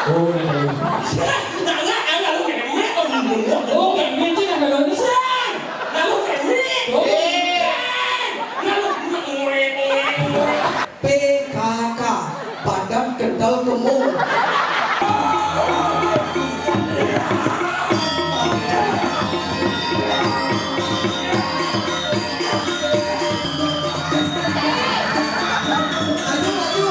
Oh, nggak. Lalu kemek om. Oh, kemet itu nggak ada nih. Lalu kemek. Oh, Lalu PKK Padam Kental Kemung. Maju, maju.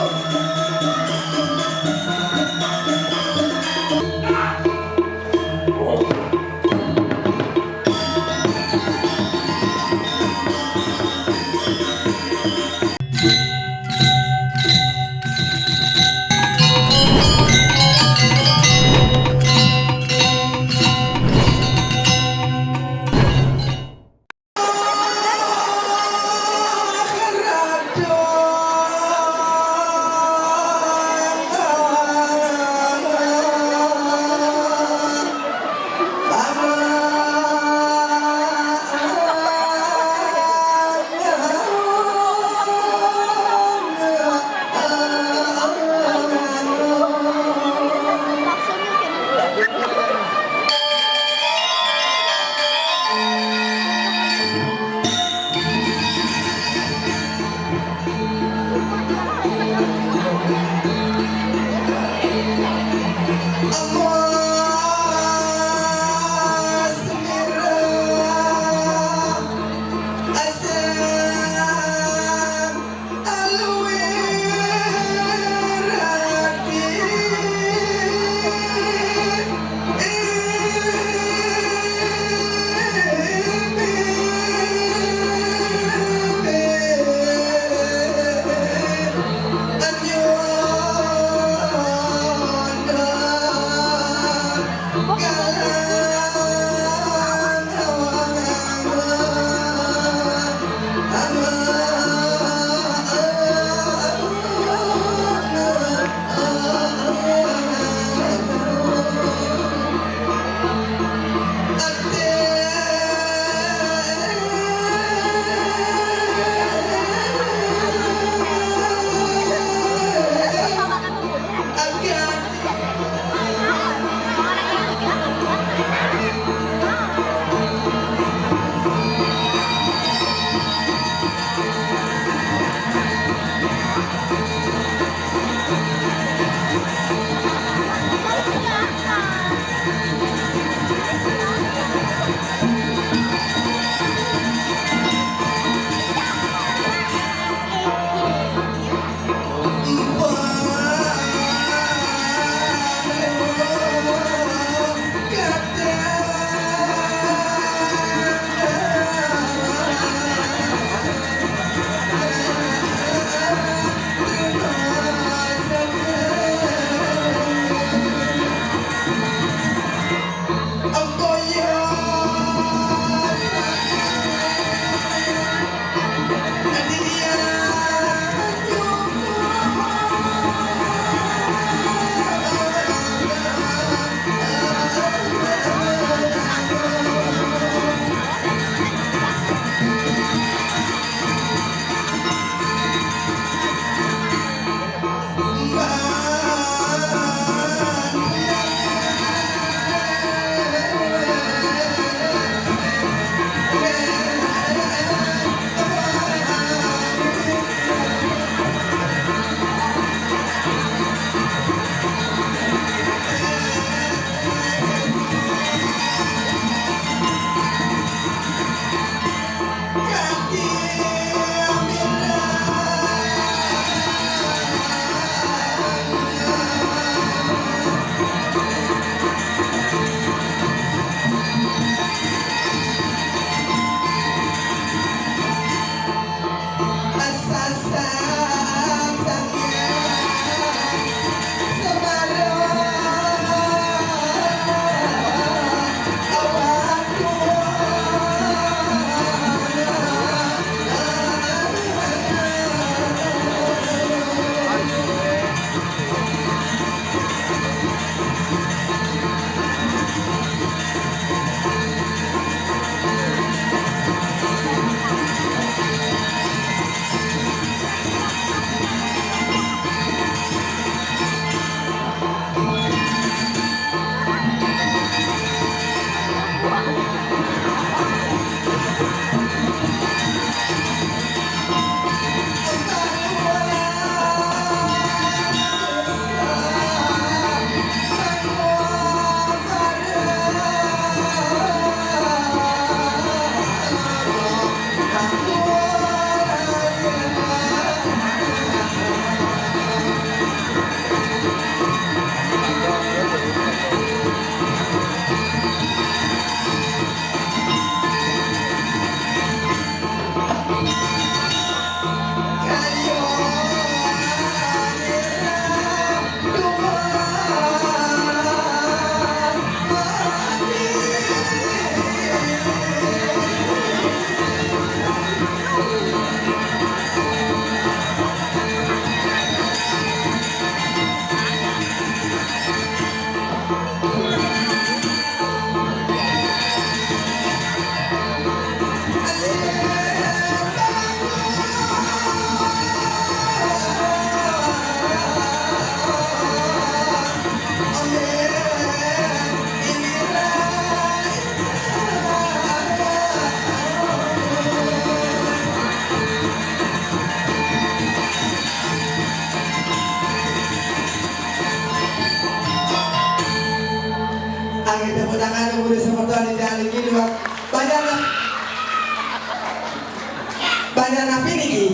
banyak napi niki.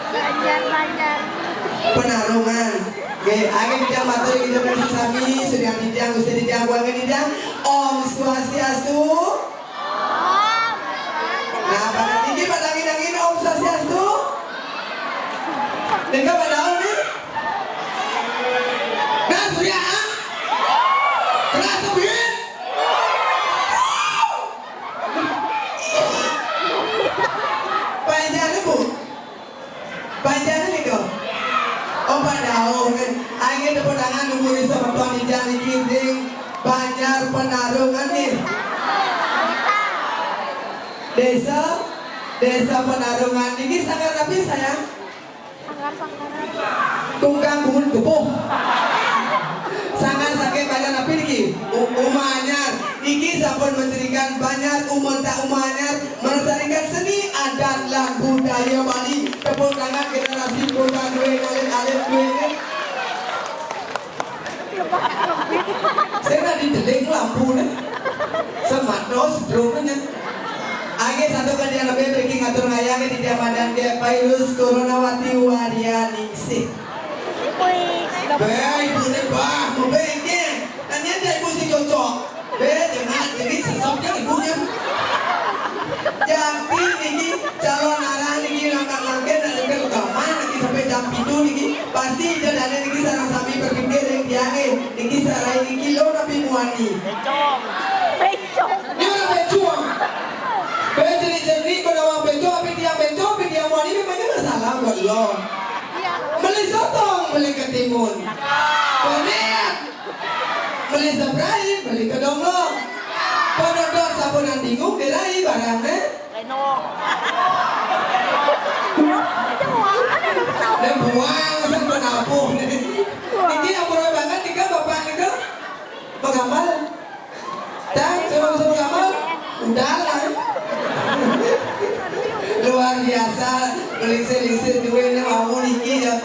Banjar. Penarungan. Oke, agen tidak matur kita bersami sedang tidak usah tidak buang tidak. Om Swastiastu. Nah, pada tinggi pada angin Om Swastiastu. Dengar pada nih. Nah, surya. Keras subit. Panjangnya bu. Panjangnya nih kok. Oh padahal kan, aing ada pedangan numuri sama tuan di jari kiring Banjar Penarungan nih. Desa Penarungan ini sangat tapi sayang. Tunggang bungun kepuh. Sangat sakit banyak tapi niki. Umanyar, niki sampun menjadikan banyak umanyar melestarikan seni adat dan budaya Bali. Tepuk tangan generasi muda dua alit dua. Saya tadi deling lampu nih. Semat dos drone-nya. Age satu kali yang lebih breaking atur ngayang di Ramadan ke virus coronawati waria ningsih. Baik, ibu ni bah, mau bengkel. Tanya dia ibu si cocok. Jangan jadi sesoknya ibunya. Jadi ini calon arah ini langkah-langkah dan juga agama nanti sampai jam itu ini pasti dia dan ini sarang sami berpikir yang dia ini sarai ini kilo nabi muani. Becong. Dia orang becong. Becong kalau orang becong tapi dia muani memangnya masalah buat lo. Beli sotong, beli ketimun. Konek. Beli seberai, beli kedonglong. Penodot sabunan bingung dirai barangnya. Dan buang sen penapuh. Ini yang boleh banget nih bapak nih pengamal. Dan sama pengamal udah lah. Luar biasa belisir-lisir dua ini mau niki ya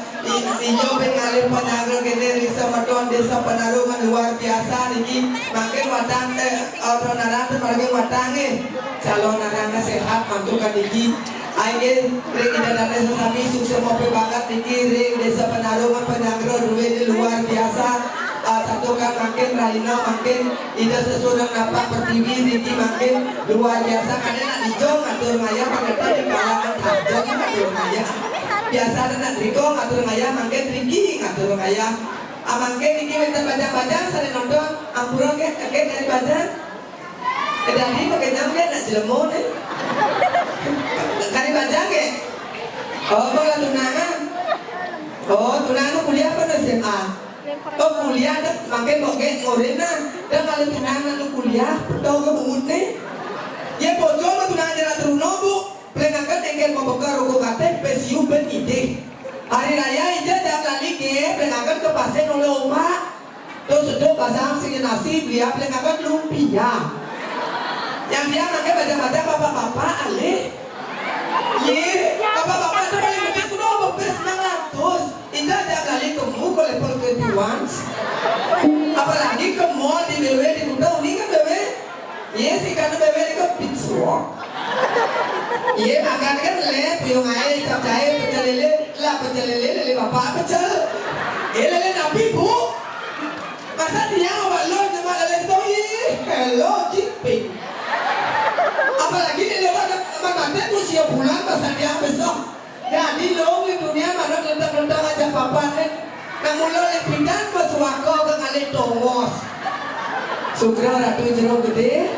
ijo pengalir penagro kene risa maton desa Penarungan luar biasa niki makin watang orang narang makin watang calon narangnya sehat mantukan niki aing ring dan sesami sukses mau banget niki ring desa Penarungan penagro dua ini luar biasa. Satukan makin Raino makin tidak sesudah napak pertiwi niki makin luar biasa karena nak dijong atur ngaya pada di kalangan tajong atur ngaya biasa nak riko atur ngaya makin ringgi atur ngaya makin niki minta baca sering nonton ampura ke dari baca dari pakai jam ke nak jelemu nih kali baca ke oh kalau tunangan kuliah apa SMA. Oh kuliah dah makin bokeh ngorena dan kalau tunangan lu kuliah tahu ke bungut nih ya bocor mah tunangan jalan teruno bu pelengakan engkel membuka rokok kate pesiu ben ide hari raya aja dah kali ke pelengakan ke pasien oleh omak terus itu pasang sini nasi dia pelengakan lumpia yang dia makan baca-baca bapak-bapak alih ye bapak-bapak itu paling penting kudu bebes 900 itu ada kali kamu ke level 21 apalagi ke mall di BW di Kuta ini kan BW iya sih karena BW ini kan pizza iya makan kan lep yung air cap cair pecel lele bapak pecel lele nabi bu masa dia ngomong lo nama lele itu hello jipping apalagi di luar mantannya tuh siap bulan masa dia besok jadi lo di dunia mana lentang-lentang aja papan namun lo lepindan bersuako ke ngali tongos sugra ratu jeruk gede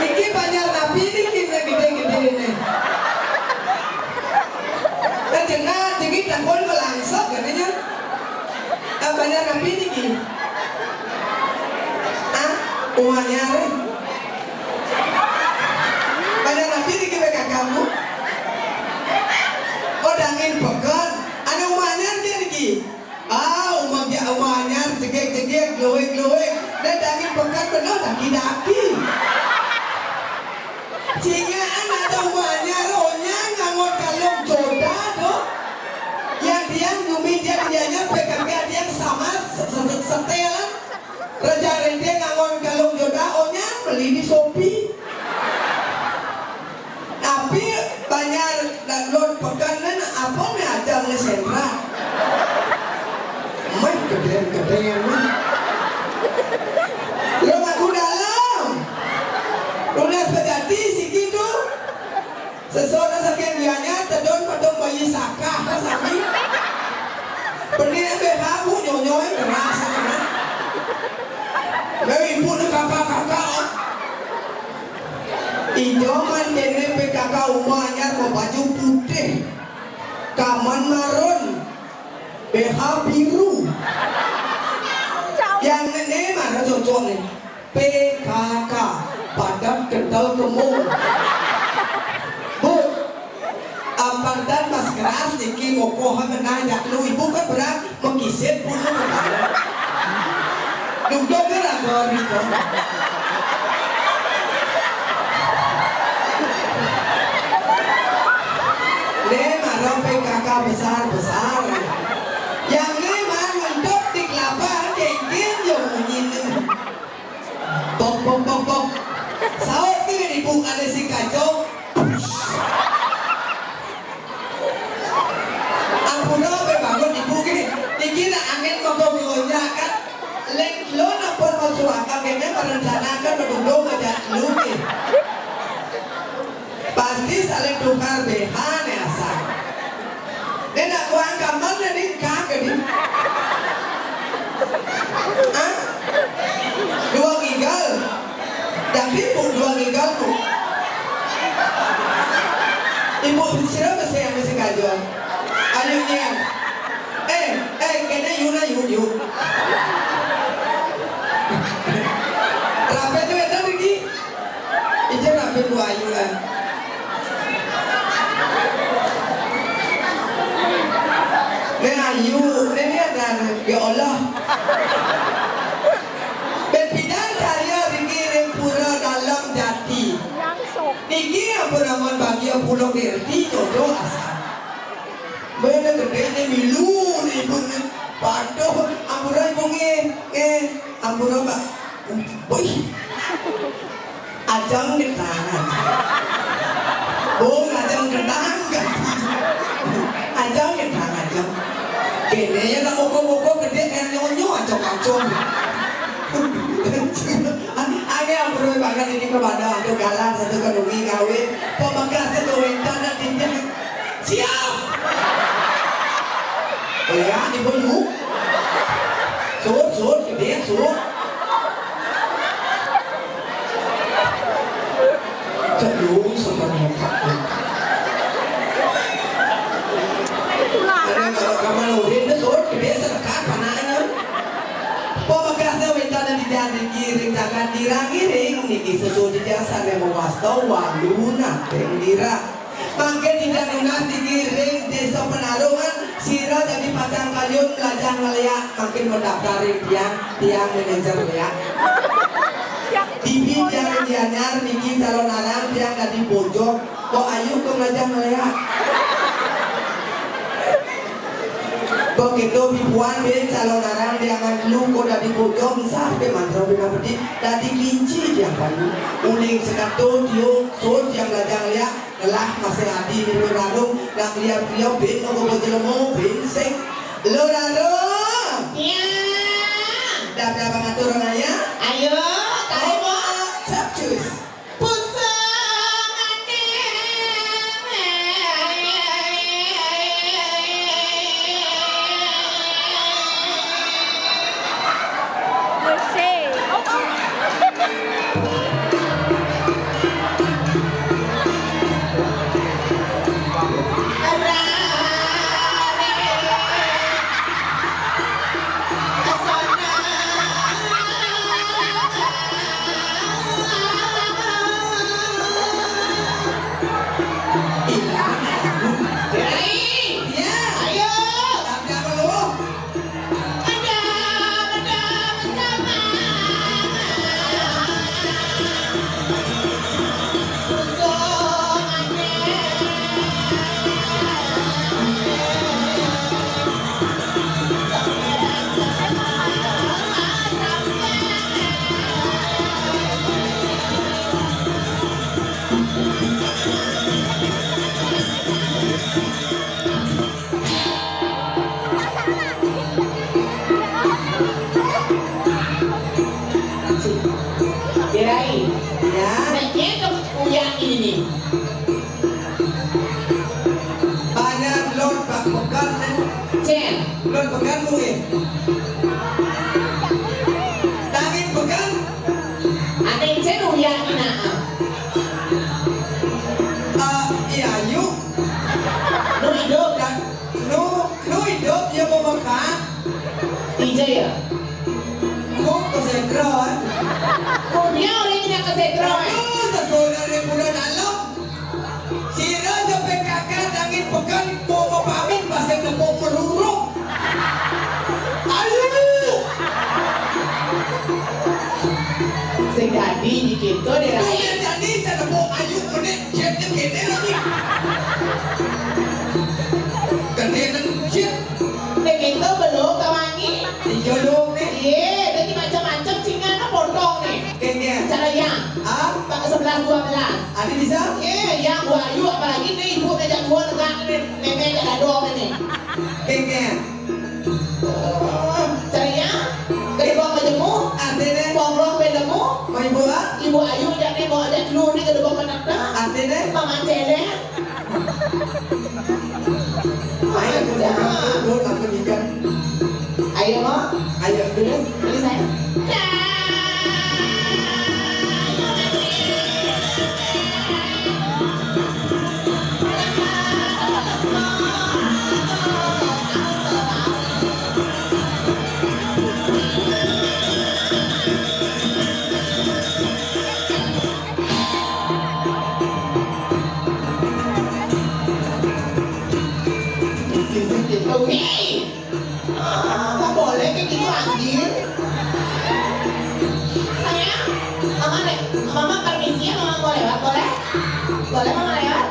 ini banyak nabi ini gede-gede ini dan jangan jadi takut melangsok katanya banyak nabi ini uangnya banyak nabi ini mereka kamu dangin pekan ada umahnya dia lagi umahnya tegek glowing dan dangin pekan benar daki sehingga anak ada umahnya rohnya ngangon kalung joda tuh yang dia ngumi dianya PKK dia sama setelan Raja Rente ngangon kalung joda ohnya beli di Shopee Lunas berarti si gitu. Sesuatu saking dianya tedon padong bayi saka sami. Benih BH bu nyonyoy keras sana. Bayi ibu nu kakak-kakak. Ijo man dene PKK umahnya mau baju putih. Kaman marun. BH biru. Yang ini mana cocok nih? PKK padat kental gemuk. Bu, ampandan mas keras niki ngokohan menanya lu ibu kan berat mengisip pun menanya. Duduk gerak goriko. Nih mana PKK besar-besar. Yang ini mah ngendok di kelapa kengkin yang bunyinya. Bok bok bok bok. Saat ini ibu ada si kacau. Ampun apa bangun ibu gini. Dikira angin mogok gonya kan. Lek lo napon masuk akal kayaknya merencanakan berduduk aja lu nih. Pasti saling tukar BH nih asal. Dia nak kuang kamar nih kagak nih. Hah? 2 gigal. Tapi pun 2 gigal pun. Ibu siapa sih yang mesti kajol? Ayunya. Kayaknya Yuna yuk. Rapi tu ada lagi. Ije rapi 2 ayuan. Ayu, ini ada ya Allah. Berpindah karya dikirim pura dalam jati. Niki yang beraman bagi yang pulau berdi jodoh asal. Mana gede ni milu ni pun padoh amburai bungi amburai ba. Boy. Ajang di tangan. Bung ajang di tangan. Ajang di tangan ajang. Kene ya nak moko-moko gede kan nyonyo acok-acok. Ada yang perlu banget ini kepada satu galan satu kedungi kawin pemakas satu wentan dan tindak siap. Lihat di bulu. Sud gede sud. Celung sebenarnya. Kamalurin itu sud gede sedekat panahnya. Pemakasnya wentan di dalam giring jangan dirang-giring niki sesuatu jasa yang mewastau waluna pendira. Mangke tidak lunas digiring desa penarungan sira jadi pasang kayun lajang ngeliat makin mendaftarin tiang manajer liat. Tibi yang dianyar niki calon arang tiang gak dipojok kok ayu ke lajang ngeliat. Begitu bibuan dia calon arang dia ngandung kok dari pojok sampai mantra bina peti dari kinci dia payu uling sekatu tiup sud yang lajang liat telah masih adi di lorarung nak lihat beliau bin mau berjelemu bin sing lorarung Ya. dah banget turunannya Ayo, tahu mau capcus Ito uyak ini. Banyak lon pak pekan Jen. lon pekan mungkin. Daging pekan Ada yang jen uyak ini. iya yuk. Lu hidup. Dan lu hidup ya mau makan. DJ ya. Kok kesentron? Punya orang ini yang kesetron. Aduh, sekolah dari bulan dalam. Sira je PKK daging pekan mau mapamin pasal mau meluruk. Ayo. Sing dadi dikit tuh di Tuh rakyat. yang jadi saya mau ayu menit chefnya kene lagi. Kenenan chef. Begitu belum kawangi. Dijolong nih. Iya, tadi macam-macam cingan potong nih. Kayaknya. Cara yang pakai 11-12. Ada bisa? Yang gua ayu apalagi nih ibu ngajak gua negak nih nenek ngajak dong ini. Kayaknya. Caranya ke bawah majemu, Ada deh. bongrong bedemu, Mau ibu ah? ibu ayu ngajak nih mau ajak lu nih ke bawah menata. Ada deh. Mama cele. Ayo aku jangan dulu aku ikan. Ayo mo, Ayo. terus beli saya. Nggak boleh kayak gitu anjir. Sayang, mama permisi ya, mama mau lewat, boleh? Boleh mama lewat?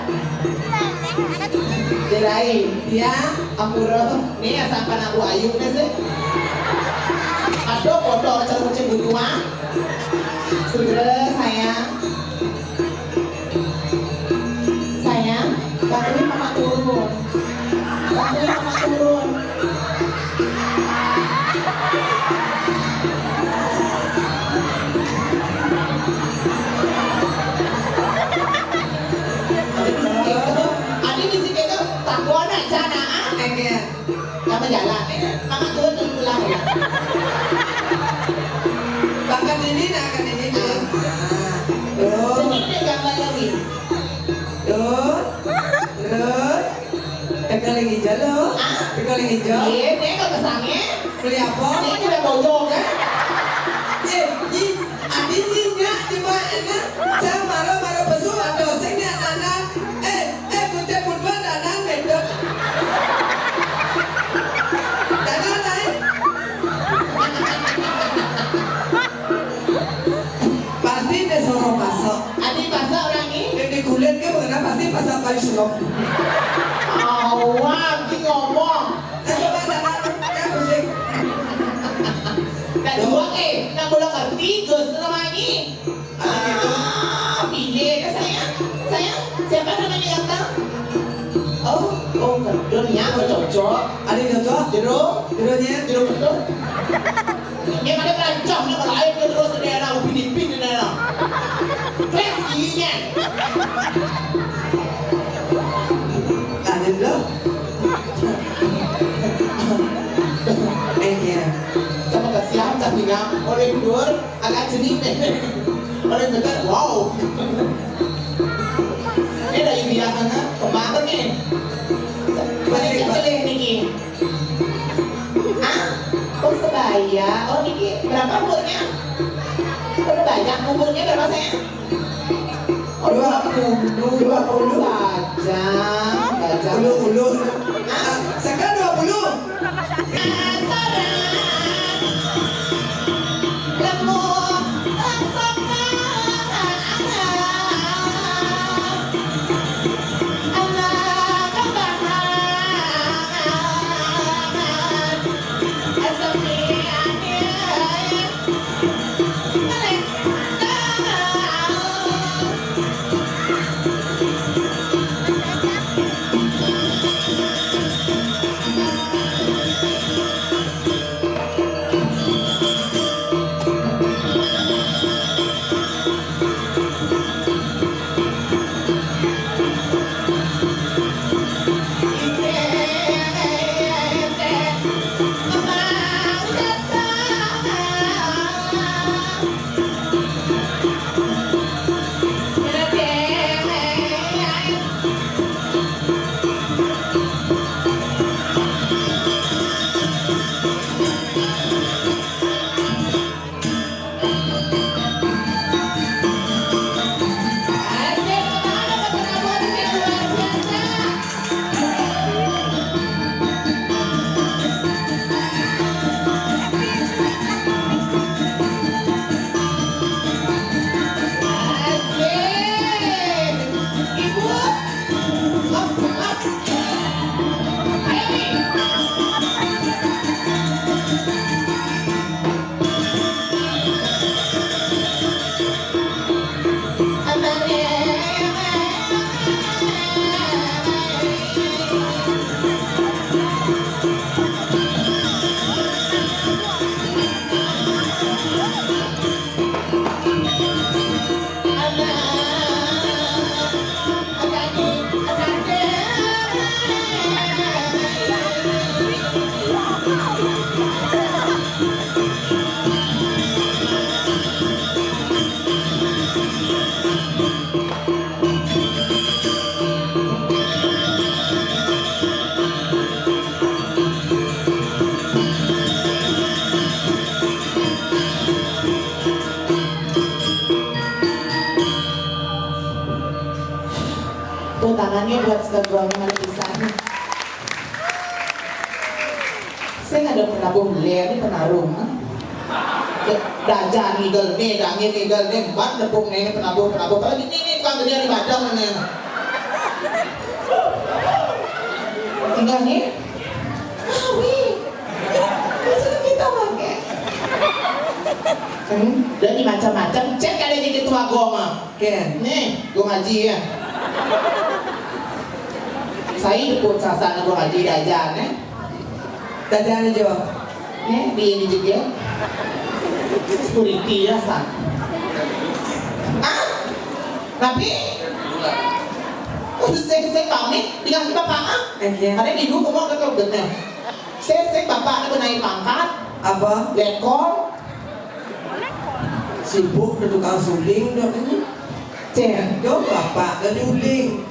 Jerai, ya, ampuro. Nih ya sampai aku ayu nih sih. Aduh, bodoh cermin butuhan. Sudah sayang. Sayang, bantuin mama turun. Bantuin mama turun. Adi di sini tuh takwa nak jana ah. Kayaknya. Kamu jalan. Mama turun dulu pulang ya. Bahkan ini nak akan ini nih. Tuh. Sini deh gambar lagi. Tuh. Terus. Tegaling hijau lo. Tegaling hijau. Iya, dia nggak kesangnya. Beli apa? Dia udah bojong kan? Ini adinya di mana? Saya marah pesu ada saya nanan. Kunci putwa nanan medok. Nanan naik. Pasti deh suruh masuk. Adi pasal orang ini. Di kulit ke mengenai pasti pasal kali suruh. Awang, dia ngomong. Saya coba nanan. Ya pusing. Dan dua nak boleh ngerti, gus lagi. Pilih kan sayang, siapa namanya kata? Oh, kedurnya apa cocok? Ada yang cocok? Jeruk, Jeruknya? jeruk betul. Yang ada perancang, yang lain ke terus daerah upin-ipin di daerah. Klasinya. Ada belum? Kayaknya. Sama kesiam tapi nggak oleh kudur agak jenis oleh dekat wow. Ini dari biarnya kemarin nih. Balik yang kelih nih. Ah, kok sebaya? Oh niki berapa umurnya? Udah banyak umurnya berapa saya? Oh 20 Bajang. Ulu. Sekarang 20. tangannya buat sekeluarga pisan. Saya nggak ada penabuh belia ini penarung. Dajan ngigel nih, dangin ngigel nih, buat nepung nih penabuh. Apalagi ini tukang gede di badang mana? Tinggal nih. Kita pakai. Dan ini macam-macam. Cek ada di ketua goma. Ken. Nih, gue ngaji ya. Saya deput sasana gue ngaji dajan ya. Dadan aja. Nih, di ini juga. Security ya san. Ah, tapi. Saya pamit dengan bapak ah. Ada di dulu kamu ke benar. Saya bapak ada naik pangkat. Apa? Lekor. Sibuk na tukang suling dok ini. Cek. Yo bapak dan uling.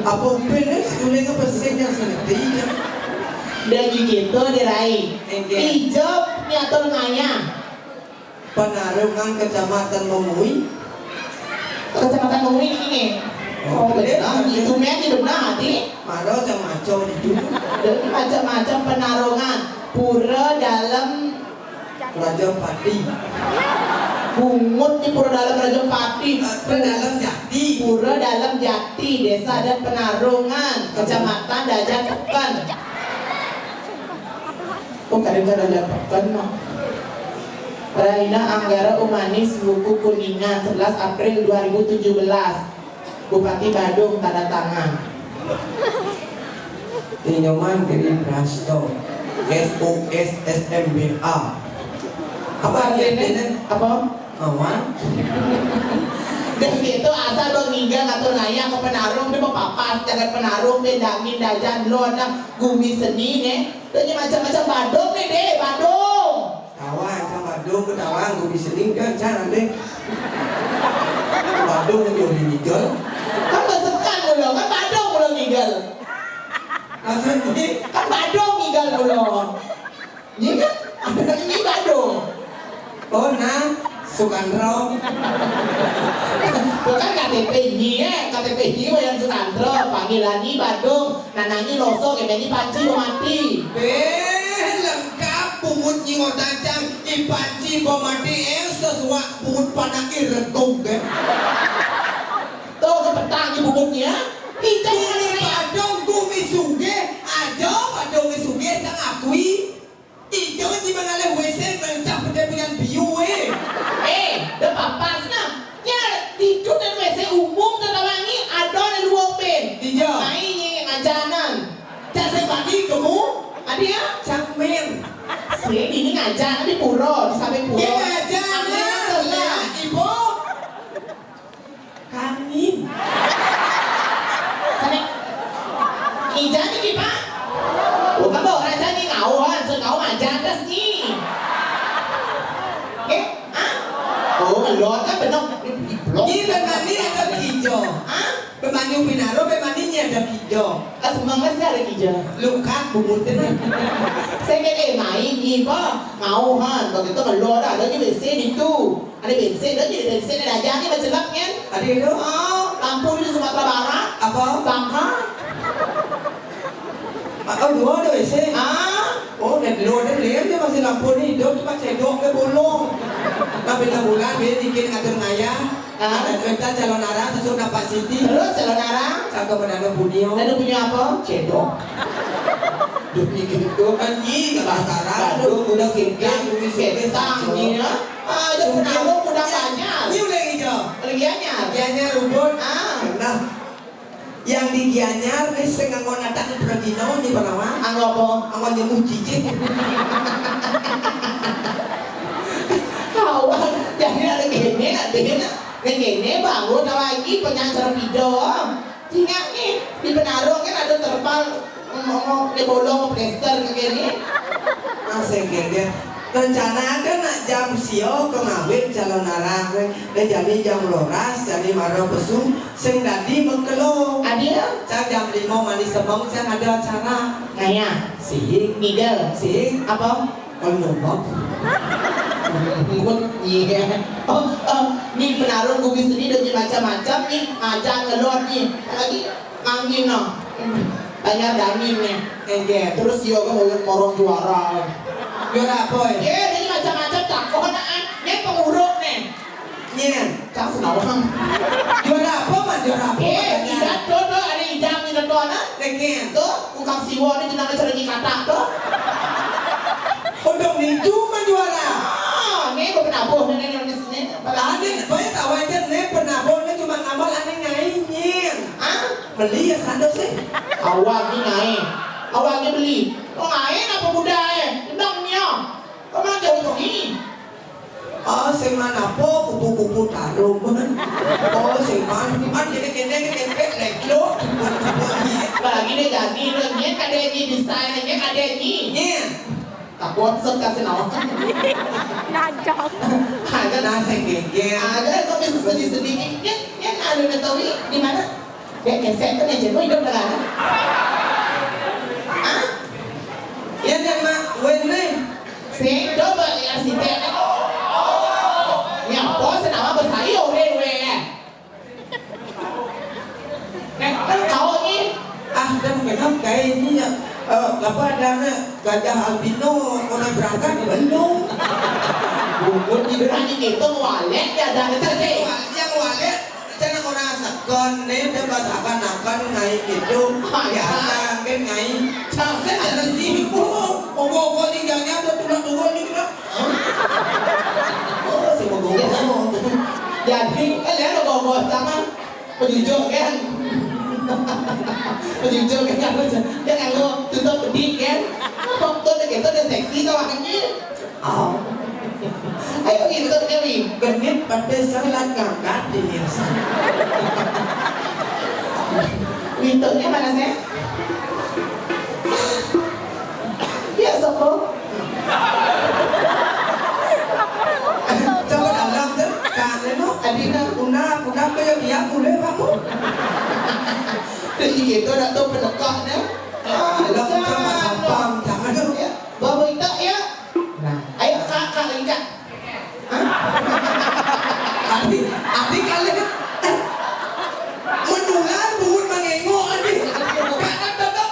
Apa upin suling apa sih yang sengaja? Dan gitu diraih. Hijab ni atur ngaya. Penarungan Kecamatan Memui. Kecamatan Memui ini. Oh benar. Itu memang benar hati. Maro macam itu. Jadi macam-macam penarungan. Pura dalam Raja Pati. Bungut di Pura dalam Raja Pati. Dalam Jati. Pura dalam Jati, desa dan penarungan, kecamatan Dajan Pekan. Oh kadang-kadang Dajan Pekan mah. Raina Anggara Umanis Buku Kuningan 11 April 2017. Bupati Badung tanda tangan. Tinyoman Kiri Prasto. SUSSMBA. Apa artinya? Apa? Awan. Dan itu asal dong hingga ngatur ngaya ke penarung dia mau papas jangan penarung dia dangin dajan lona gumi seni nih dan macam-macam Badung nih deh Badung Tawang sama Badung ke Tawang gue bisa tinggal jangan deh. Badung yang dijual. kan kesekan dulu kan Badung belum ninggal Asalnya kan Badung ninggal belum ini kan ada ini Badung oh nah Sukandro. bukan KTP ini KTP ini yang Sukandro panggilan ini Badung nanangi losok ini panci mati Lengkap pungut nyingot dacang ipanci bomati sesuai pungut panak iretung kan. tuh ke petang di bubuknya kita Kuli Badung gumi suge aja Badung suge sang akui. Ijo di mengalih WC mencap dengan biu udah papas nah ya tidur dan WC umum tetawangi ada di luar pen Ijo main ngajanan Cak pagi kamu adia Cak men sih ini ngajanan di puro di samping puro Dia ngajanan lah ibu Kanin sana ngajanan ini pak bukan bawa ngajanan ini ngawan ngau ngajanan das nih oh ngelot kan benar Ini bemani ada hijau Bemani Pinaro bemaninya ada hijau semang masih ada kijah Lukat bumutnya saya kan main ni pa ngau han begitu ngelot ada di WC itu ada WC ada di WC ada aja ni macam lap kan Ada itu lampu di Sumatera Barat Apa? Bangka Oh dua ada WC Oh dan dua ada lihat dia masih lampu ni Dia cuma cedok ke bolong Tapi bulan dia bikin ngatur ngaya Ada kereta calon arah sesuai dapat Siti terus selonara Satu penanda punio lalu punya apa cedok Demi gitu anjing kebakaran aduh udah singgang singgang ni ya ada penarung udah banyak Ini udah hijau lagi anyar Gianyar rumput nah yang di Gianyar ini sengangon datang Pradino di Panawa anu apa Angon nyembuh cicit kawan jadi ada gini bangun lagi penyancer video tinggal nih di penarung kan ada terpal ngomong di bolong plester ke gini Asing dia rencana kan nak jam sio kengawin calon arah dan jadi jam loras jadi maro pesum sing dadi mengkelo ada cak jam 5 mani semong saya ada acara ngaya sih ngidel sih apa nyumbang ngut iya ini penarung bugis ini dengan macam-macam nih ajan ngelot nih lagi Angin no. Tanya ada angin nih. Terus yo kan mau morong juara. Juara apa ya? Ya, ini macam-macam tak kok naan. Ini penguruk nih. Nyen. Cak senawang. Juara apa mah juara apa? Idat tuh ada idam ini tuh anak. Nyen. Tuh, kukang siwa ini jenama cara kata tuh. Untuk itu mah juara. Ini gue penabuh nih sini. Ada banyak tahu aja nih penabungnya cuma amal aneh nyaingin. Beli ya sandos sih. Awalnya naik. Awalnya beli. Oh ngain apa budaya? Endangnya. Kamu jauh begini. Oh, sing mana po kupu-kupu taruh man. Oh, sing mana gini leklo. Lagi deh jadi nih kadenya desainnya kadenya. Nyen. Takut set kasih nawak. Najong. Ada Nasi gege. ada kok bisa sedih-sedih. Yang ada metawi di mana? Dia kesek kan aja hidup dengan. Ah? Yan yan ma, wene. Sing coba ya si teh. Ya bos nama bersayo deh we. Kan kau ini Dan kenapa kayak ini ya? Apa adanya gajah albino orang berangkat belum? bukan diberani gitu walek ya ada terjadi. Yang walet, jangan orang sekon nih dia bahasakan akan naik itu biasa kan naik. Sampai ada di ogo tinggalnya ada tulang ini kan? Oh si mogo. Jadi kalian lo bawa sama penjujur kan? Penjujur kan dia nganggo tutup pedih kan? Tuh gitu dia seksi tuh makanya. Oh. Ayo gitu tuh Dewi. Genit pada salat ngangkat di sana. Wintungnya mana sih? Ya sopo. Coba dalam tu, kan no. Adina Kuna kaya dia boleh kamu. Jadi gitu nak tu penekaknya. Long sama sampam jangan dulu ya. Bawa itu ya. Nah, ayo kak lagi kak. Adik kalian menular bukan mengengok adik. Kadang tetap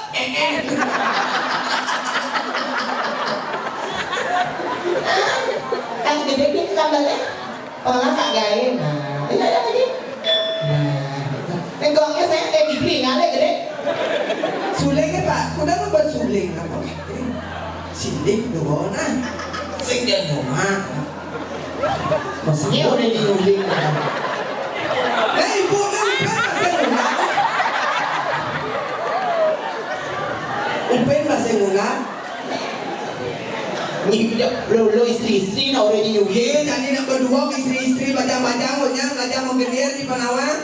Gede ni kambalnya. Pengen kak gaya. Nah, iya lagi. Nah, tengoknya saya degree ngalek gede. Suling pak, kuda nu bersuling apa? Silik doang nah. Sing dia ngomong. Ini udah diuling. Ibu kan Upen masih ngulang. Ni lo istri na udah diuling. Jadi nak berdua istri-istri bajang-bajang ngajak menggelir di Panawang.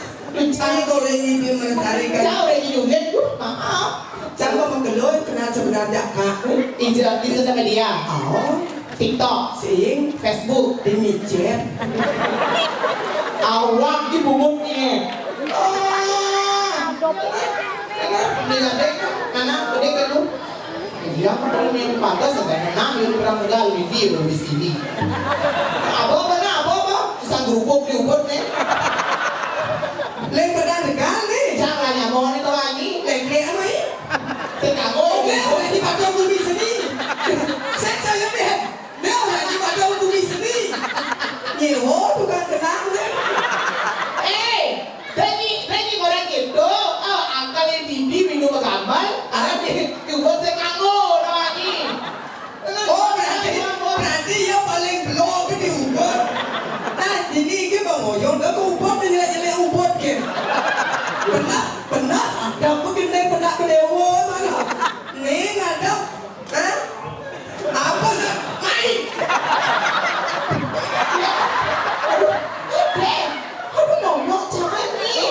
Saya kalau ini dia melestarikan. Jauh udah diuling. Maaf. Siapa menggelut kenal sebenarnya kak? Itu sama dia. Oh, TikTok, sing Facebook, di micet. awak di bubuknya. Mana gede kan lu? Dia kan yang pantas sebenarnya nang yang berang modal di di sini. Apa? Susah gerubuk diubut nih. Leng pada negara Jangan nyamon itu lagi. leng apa ya? Sekago. Leng di padang bumi seni. Saya deh. Leng di padang bumi seni. Nyewo bukan kenang deh. Tadi orang gitu. Oh, angkal yang tinggi minum gambar. Ada diubut sekago lagi. Oh berarti ya paling belum ke diubut. Nah ini ke bangoyong dah ubut ni jelek ubut ke. Benar ada mungkin ni pernah kedewa mana? Ni ada. Apa sih? Mai. Aduh, nongok jangan nih.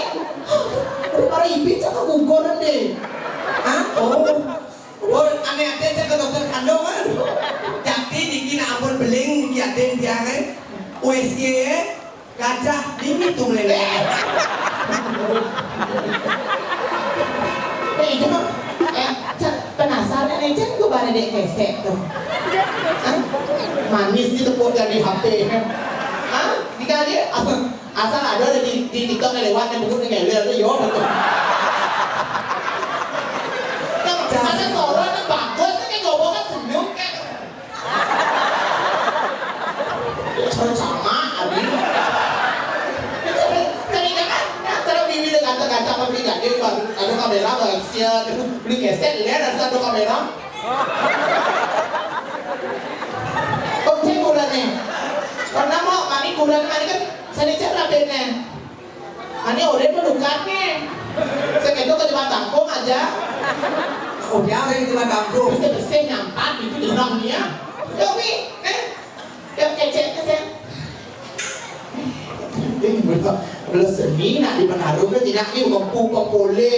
Aduh, para ibu cakap guguran deh. Oh, aneh-aneh cakap dokter kandungan. Jadi dikira ampun beling diatin dia kan. USG gajah ini tuh lele. Penasaran aja gue barang dek kesek tuh. Manis ditepuk dari HP. Dikali asal ada di TikTok lewat yang buku dengan lihat tuh yo. kata apa beli gade ada kamera guys ya beli keset lihat rasa ada kamera kok cek kurannya karena mau mani kuran mani kan saya cara bener mani orang mendukat nih sekedok ke depan tangkung aja Oh dia orang di kampung. bersih nyampat itu di orangnya Yogi yang kecek keset belum seni nak di Manado kan tidak ni kompole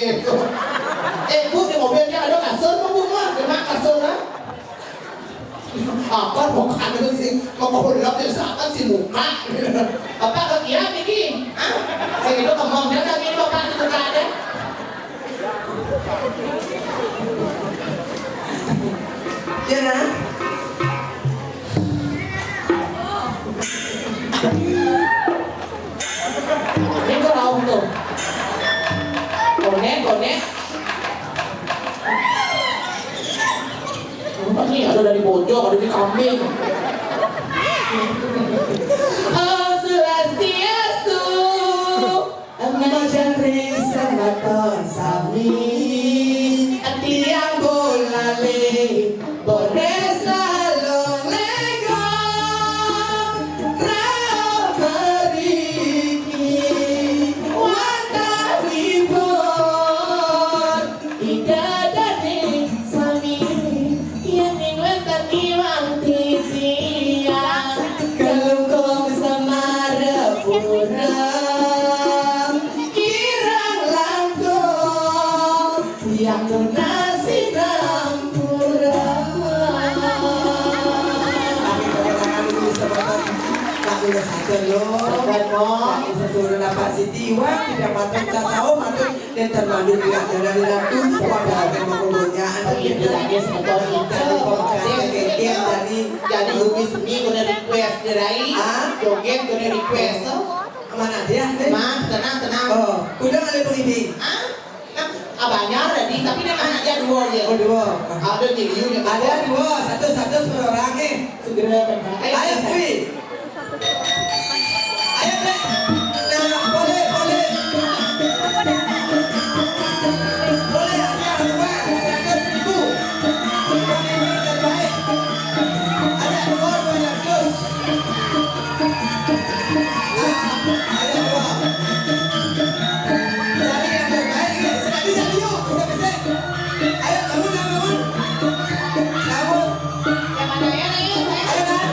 bu di mobilnya ada kasur apa bu mah ada kasur lah apa bukan itu sih kompolok itu seakan si muka apa kegiatan ni saya itu ngomong dia lagi ni bapak itu tak ada Ya nah. ini kau tahu tuh konek ini ada dari pojok ada di kambing oh swastiastu Majari sematon sami tiang bolale boleh salong legong rao beriki wanda ribon idadane sami yang ingwetan iwang titiang kelungkong sama repura kirang langkong yang donasi rampura lagu satu loh lagi sesuatu dapat sitiwa tidak patut tahu matut dan termandu tidak dari ratu pada agen mengulurnya anak itu lagi sebetulnya jadi hobi seni kena request dari joget kena request mana dia mah tenang oh kuda ada pengibi abangnya ready tapi dia mana aja dua aja oh dua ada jadi ada dua satu seorang nih segera tenang ayo Sri ayo deh nah boleh ada dua 100.000 boleh terbaik ada dua 200 ada dua cari yang terbaik jadi yuk bisa ayo kamu yang mana ya saya ayo kan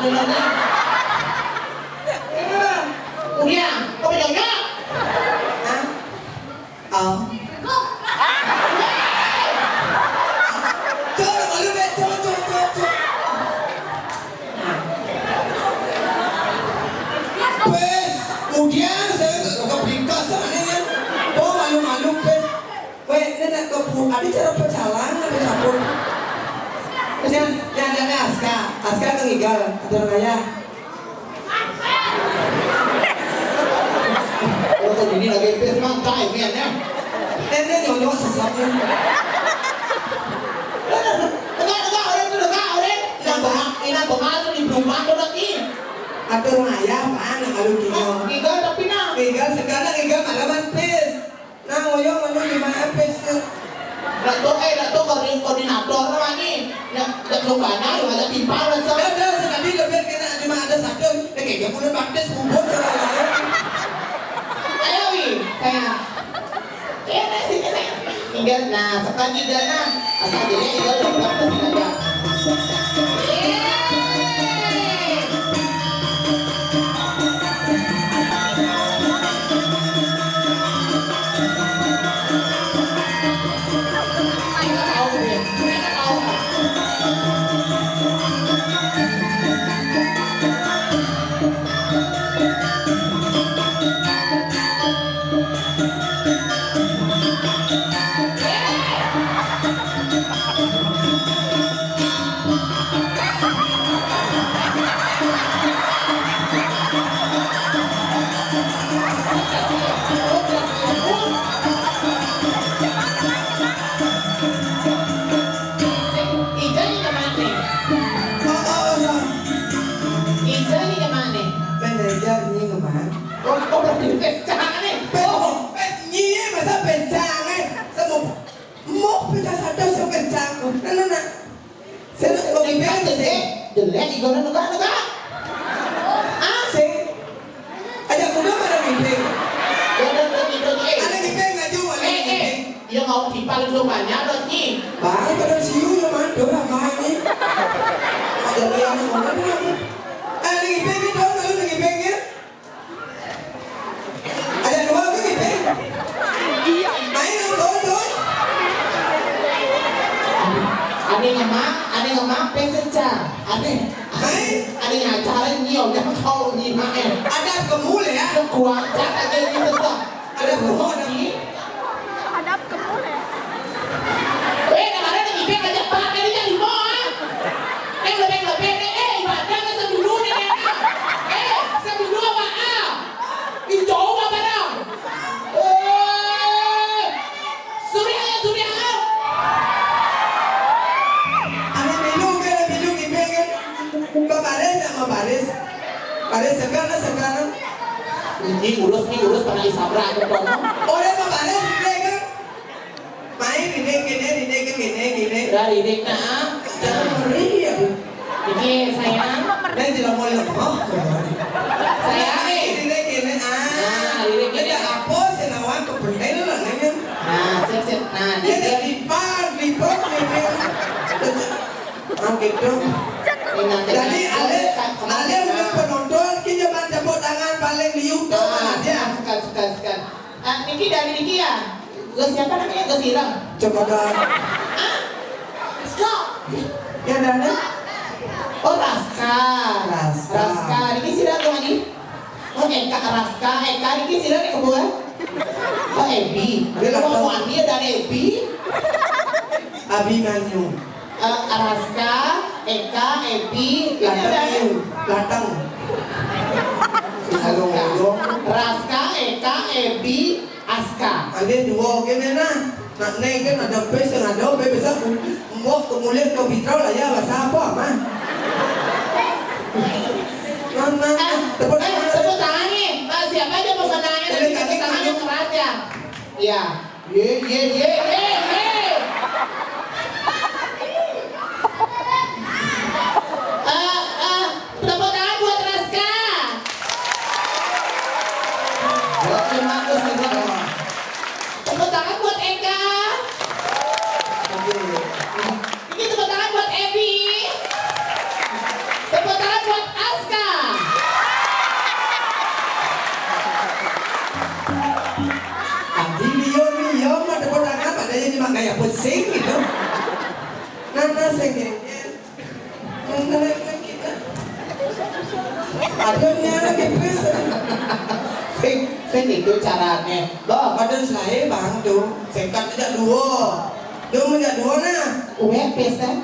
nyonya. Udah, kau nyonya. Hah? Oh. Coba malu deh, coba. Pes, kemudian saya keblikas sana ya. Oh malu-malu pes. Weh, nenek kebu, ada cara perjalanan ada campur. Yang ada Aska kengigal, ada raya. Kalau ini lagi pes mangkai miannya. Nenek nyonyok sesatnya. Enggak, orang. Inang pengaruh di rumah tu lagi. Ada raya, mana kalau kinyo. Gigal tapi na. Ngigal sekarang ngigal malaman pes. Nah ngoyong mana gimana pes? Dato koordinator lagi. Nak lubana, ada timpal so. Ada sekali lebih kena cuma ada satu. Kayak punya baktes bubur kalau Ayo wi, saya. Sini saya. Tinggal nah, sekarang tinggal nah. Asal dia tinggal dapat sini aja. Jelek igona nuga. Asik. Ada kuda mana ngipeng? Dodi. Ada ngipeng nggak jual? Dia mau dipal dulu banyak Dodi. Baik pada siu yang mana dora main ni. Ada yang mana dia? Ada ngipeng ni dong kalau ngipeng ya. Ada dua ke ngipeng? Main yang dong. Aneh ngemak peserta. Aneh acara nhiều yang kau ni mak Ada kemul ya? Nó kuat aja gitu tuh. Ada kemul ni. Hadap ke boleh. Kemarin lagi ibadah aja Pak, ini jadi mau. Lebih ibadah kan sebelum ni. Sebelum apa? Itu apa barang? Surya. Baris sekarang. Ini urus pada isabra ada kono. Orang baris ini kan. Main ini gini. Dari dekna. Jangan beri ya. Ini sayang. Dan tidak mau lemah. Sayang nih. Ini gini. Ada apa senawan kepentingan lah nanya. Nah, sip. Nah, Dia lipat nih. Gitu. Jadi ada udah penonton kita cuma tepuk tangan paling liuk tuh mana dia. Sekan. Niki dari Niki ya. Gue siapa namanya? Gue Siram. Coba dah. Stop. Yang dana? Oh Raska. Niki Siram tuh lagi. Oh Eka Raska. Niki Siram nih kebuan. Oh Ebi. Mau dia dari Ebi. Abimanyu. Raska, Eka, Ebi, Latang. Halo. Raska, Eka, Ebi, Aska. Ada dua gini nah. Nak naik kan ada pes yang ada besar. Mau kemuliaan kau bitrau lah ya bahasa apa mah? Tepuk tangan nih. Siapa aja pemenangnya nanti tepuk tangan yang keras ya. Iya. Ye. Tepuk tangan buat Raska. Tepuk tangan buat Eka. Ini tepuk tangan buat Ebi. Tepuk tangan buat sing gitu. Nana sing Adanya lagi bisa. Sing itu caranya. Loh, Padahal saya bang tuh, singkat tidak dua. Dia menjadi dua nah. UEPS kan?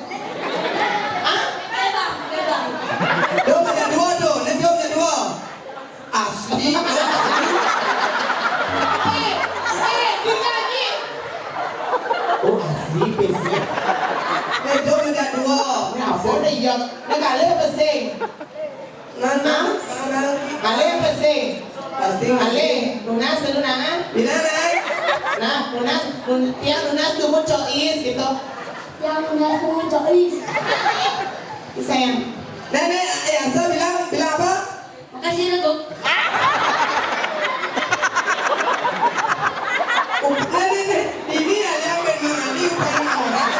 Dia menjadi dua tuh, dia menjadi dua. Asli. Dinyanyi. Oh, asli pesnya. Dia menjadi dua. Apa dah yang nak kale pesing? Nana, Kale pesing. pasti Kale, lunas dulu nah. Bila naik. Nah, tiang lunas tuh cois gitu. Yang nggak punya cois. Sayang. Nenek, saya bilang apa? Makasih Datuk. Nenek, ini ada yang mengani bukan orang.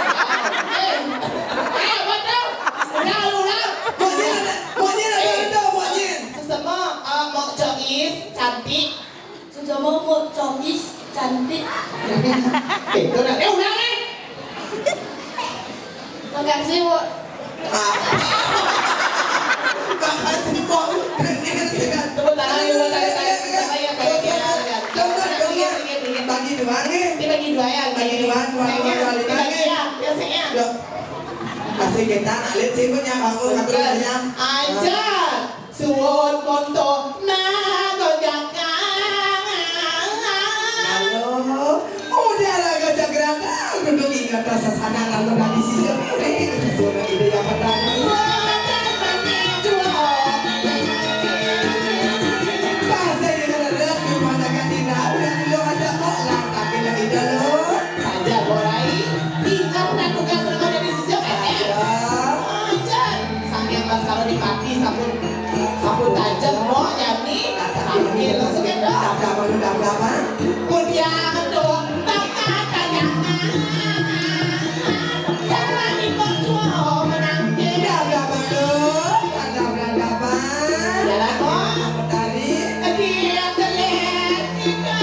Monyet ada itu, monyet. Sesama mau cois cantik. Sudah mau cois cantik. Itu nak. Ulang ni. Makasih Bu. Makasih Bang. Tepuk tangan dulu saya. Bagi dua nih. Dibagi dua ya. Bagi dua. Dibagi ya. Biasanya. Kasih kita lihat sih punya bangun katanya. Aja suwon konto na gojakan. Halo, udah lah gajah geranda. Duduk ingat rasa sana lalu nanti sih sudah ide yang petani. Pasal ini ada di mana kan tidak dan lo ada orang tapi lagi dulu. Saja borai. Ingat nak tugas ada di sisi aja. Sambil pas kalau di pati sabun tajam mau jadi ambil langsung itu. Berapa? Kemudian dong jangan dikontrol menangkis. Berapa dong? Ada berapa? Jalan kok. Tadi. Dia telet kita.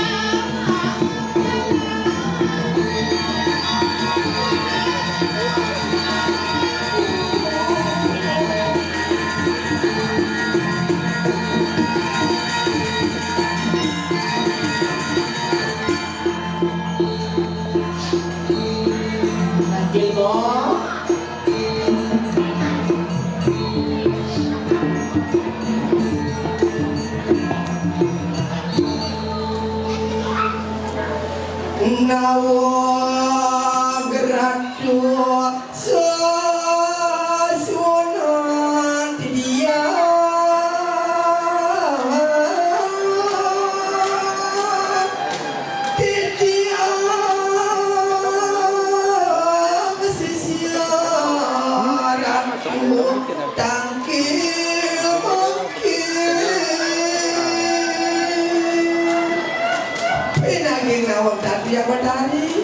Nakil mo. Nawagratu sasunan dia sisiaratu tangkil mungkin pinaging nawag tadi yang badari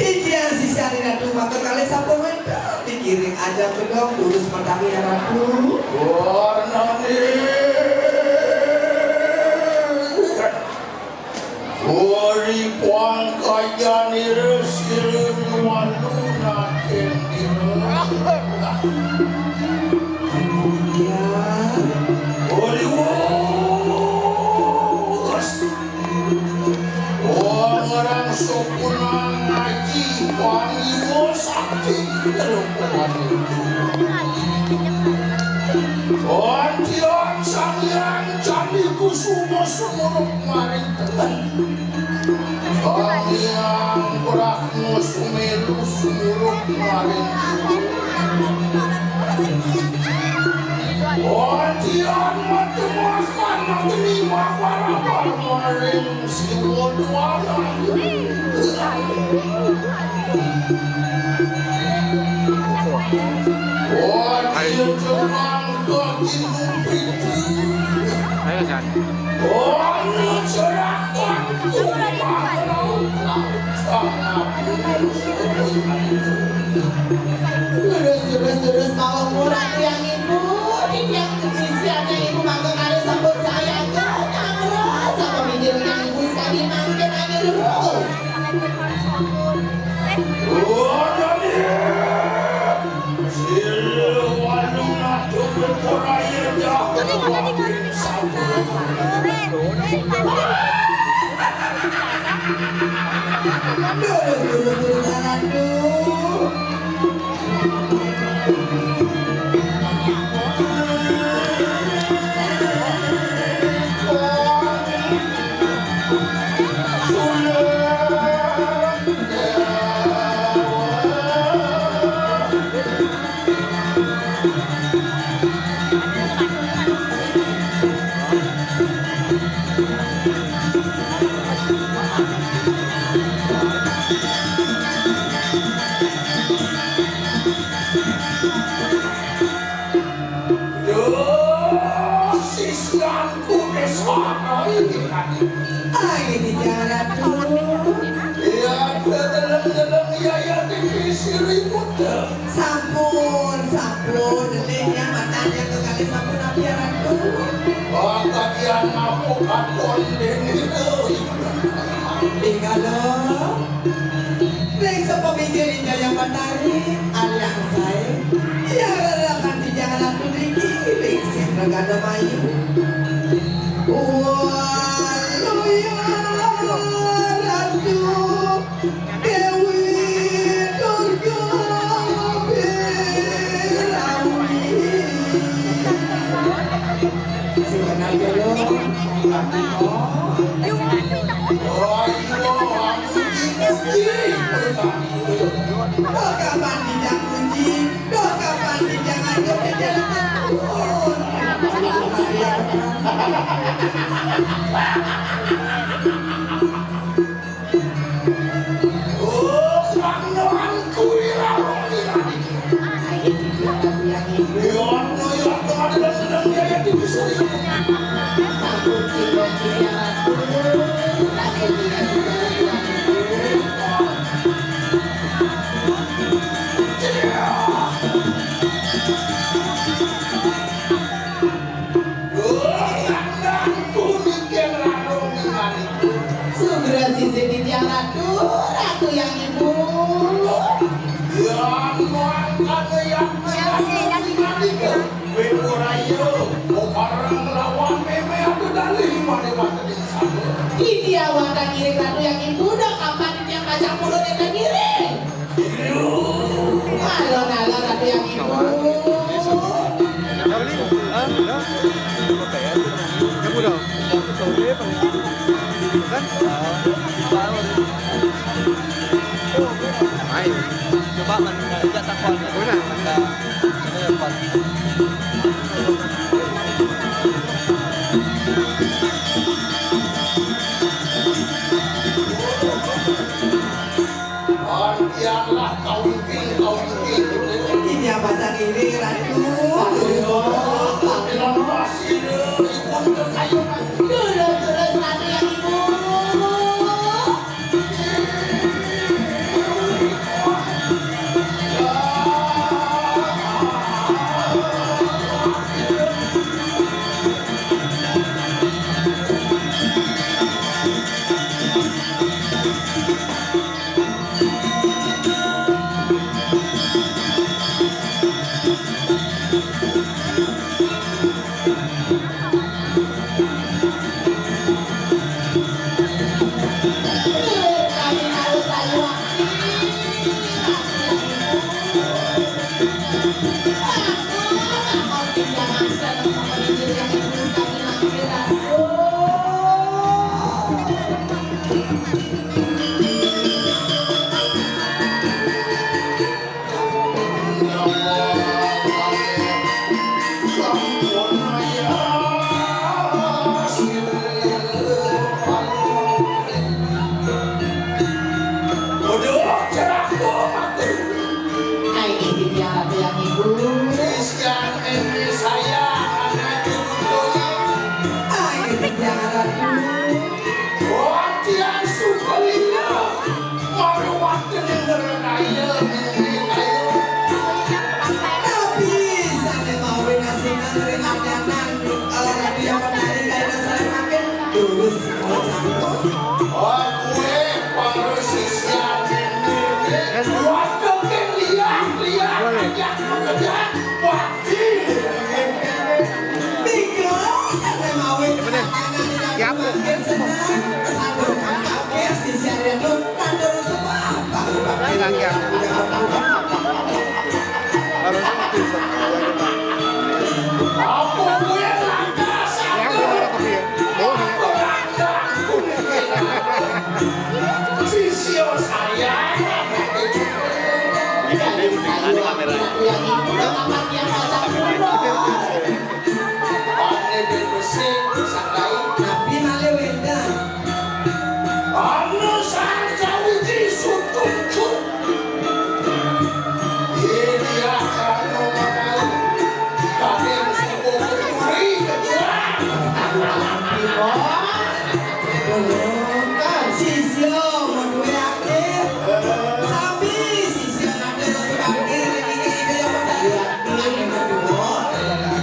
dia sisa di ratu maka kali siapa minta dikiring aja ke dong lurus matangnya ratu warnani Wari puang kajani resir wanuna kendira Wari orang sokunan ngaji pangiwo sakti terukuman Ontion sangyang candi kusumo sumuruk maring tetan Sangyang berakmu sumeru sumuruk maring Ontion matemuakan menerima para maring siwon walang Ontion cerang keginung pitu Ayo San. Ontion cerang Terus mau murah yang ibu, yang sisi ada ibu mangga kali sambut saya terus sama video yang ibu sekali makin aja terus. Dulu ratu. Ay, di ratu. Sampun, sampun. Deliknya matanya kekali sampun api ratu. Tinggal Rek sa pamikirin niya yung matari. Alang say. Yararakan di jalan tu Riki. Rek sinagada mayu. Waluya ratu. Dewi Durga Birawi. Sebenarnya lo. Doa kapan tidak kunci, doa kapan tidak ngajak ke jalan Ratu yang ibu. Ini awak tak kirim ratu yang ibu. Dah kapan yang pajak mulut yang tak kirim? Halo ratu yang ibu. Coba menajak takwan mana ini apa tak ini ratu. Ay, di ratu. makin senang kesandung kakek si syariat tuh mandor semua apa Hilang ya. Harus Aku punya langkah yang keluar kopi. Oh, Sisio saya. Ada kamera. Yang itu tempat yang macam Pandai bersih, sakai. tapi malah wenda Anu saja uji sutucut. Ini akan mengenai kami semua berduri kejuang. sisyo mau duwe akeh tapi sisyo ada sebagai ini yang bertanya ini berdua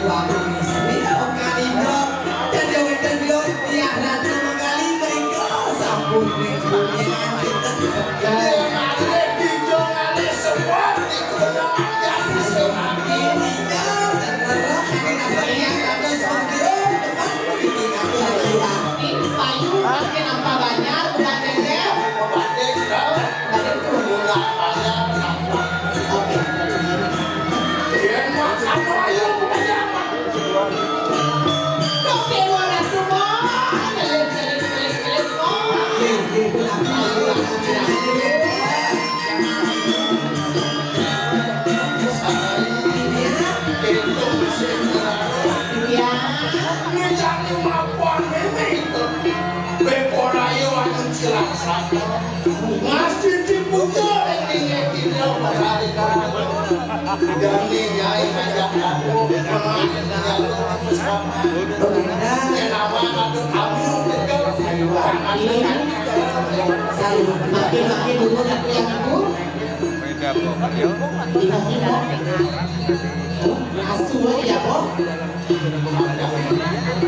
aku istri kali itu dan dewe terbiar tiara nama kali mereka sampun dengan kita Yang ada di jongale semua dikenakan kasih semati. ini kan dan Allah ini rasanya ada sambil depan politik aku saya Payung kenapa banyak bukan cendel? Banding kau. Banding tuh. Mulai banyak kenapa? Oke. Yang makan payung banyak. Oke, warna semua. Kelis semua. ini pun aku Ya, menjadi mapuan itu. Beporayo anu cilaksa. Ngasih dipuja ini tidak berhari-hari. Dan nyai ngajak aku mengajar bersama. Kenapa aku kamu makin dulu aku yang itu. Beda kok. Ya. Asu ya kok.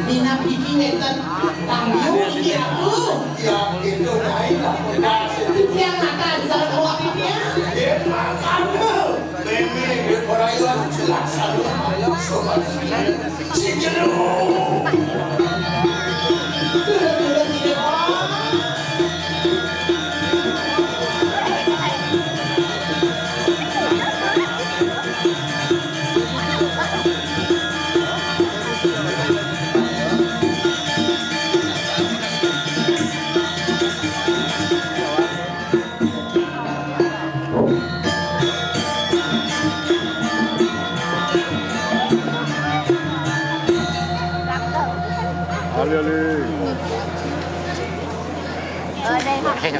Dina bikin wetan tanggung iki aku. Ya itu naik aku kasih. Yang makan sama wakilnya. Yang makan. Bemi berayuan celaksa. Sobat si jeruk. Sudah sini oh.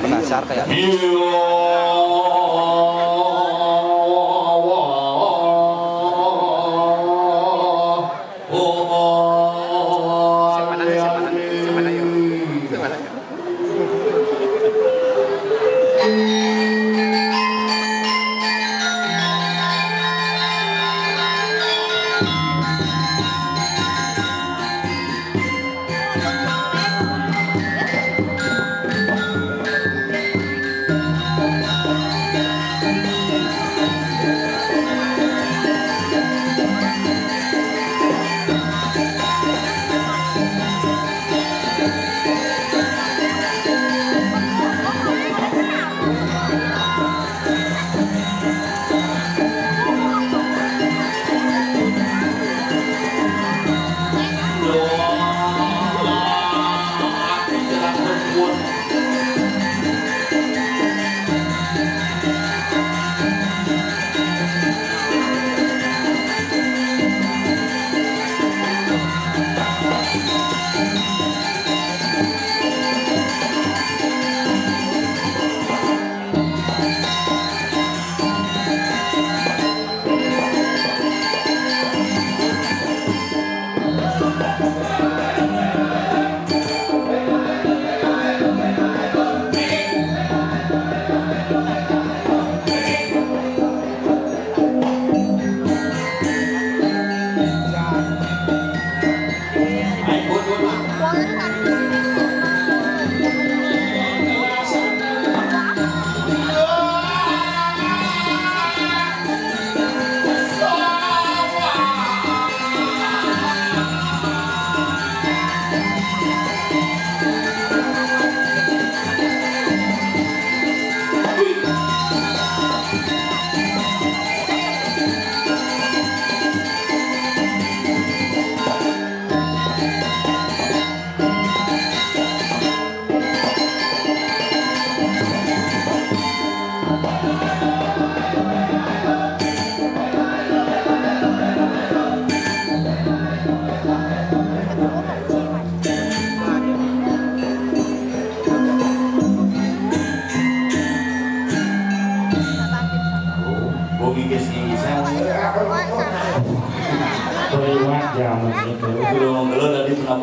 Penasar kayak.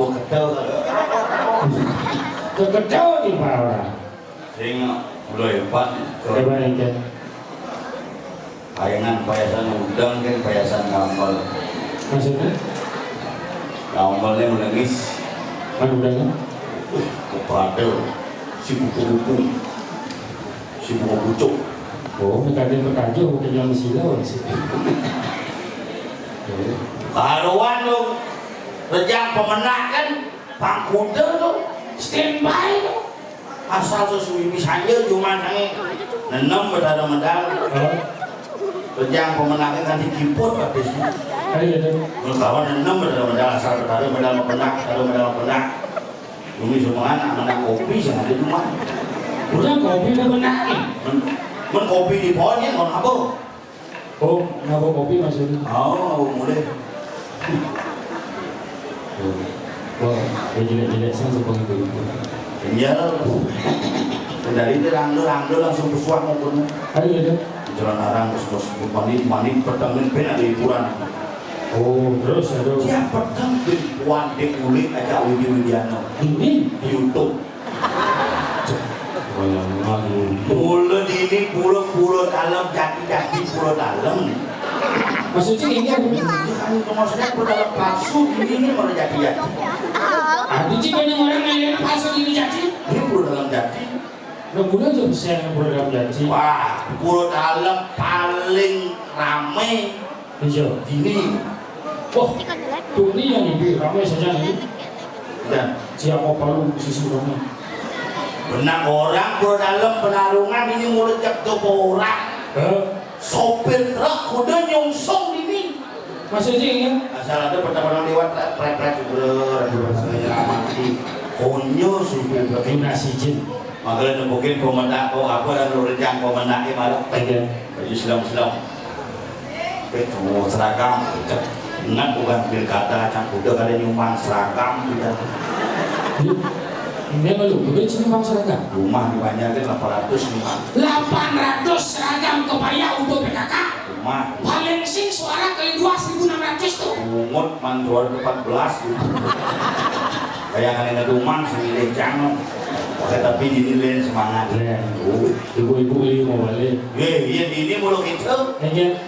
Gua ketel Kekedau di bawah. sing udah hebat Coba ikan. kayangan payasan udang kan payasan gampal Maksudnya? gambalnya menangis Mana udangnya? kepada si buku-buku si buku bucuk Oh, mekaden pekajo bukan yang silau sih. karuan lu rejang pemenang kan pangkuda lu standby lu asal sesuai misalnya cuma nangi nenem berada medal rejang pemenangnya kan dikiput habisnya Ada ada. kawan nenem berada medal asal berada medal penak ada medal penak ini semua anak menang kopi sih ada cuma Udah kopi udah menangin. men kopi di pohonnya mau apa Oh, ngabok kopi maksudnya. oh mulai Wah, jelek-jelek saya seperti itu. iya dari itu rangdo langsung bersuah maupun Ada ada. jalan arang terus mandi petang pena di hiburan Oh, terus ada. siapa petang di Wandi kulit aja Widi Widiano Ini di YouTube pulau ini pulau dalam jati pulau dalam maksudnya ini apa? maksudnya pulau dalam palsu ini mau jati Ada jika yang orang lain palsu ini jadi. ini pulau dalam jati Kemudian juga bisa yang program jadi. wah pulau dalam paling rame Hijau. ini Wah, tuh ini yang lebih ramai saja ini. dan Siapa palu susu ramai. benar orang pulau dalam penarungan ini mulut jatuh orang sopir truk kuda nyongsong ini Maksudnya ini asal ada pertama lewat pret saya mati konyo supir truk ini donasi jin. makanya mungkin komentar kau apa dan lu rejang komentarnya malah Ada. baju silam itu seragam ingat bukan pilkada cang kuda kada nyumbang seragam tidak Ini malu, udah sini bang seragam. rumah dibanyakin 800 nyumbang 800 seragam kebaya untuk PKK. rumah Paling sing suara kali 2.600 tuh. pungut man 14 gitu kayak ada rumah sendiri jangan tapi dinilai semangat Ibu-ibu ini mau balik. iya ini mulu gitu Iya.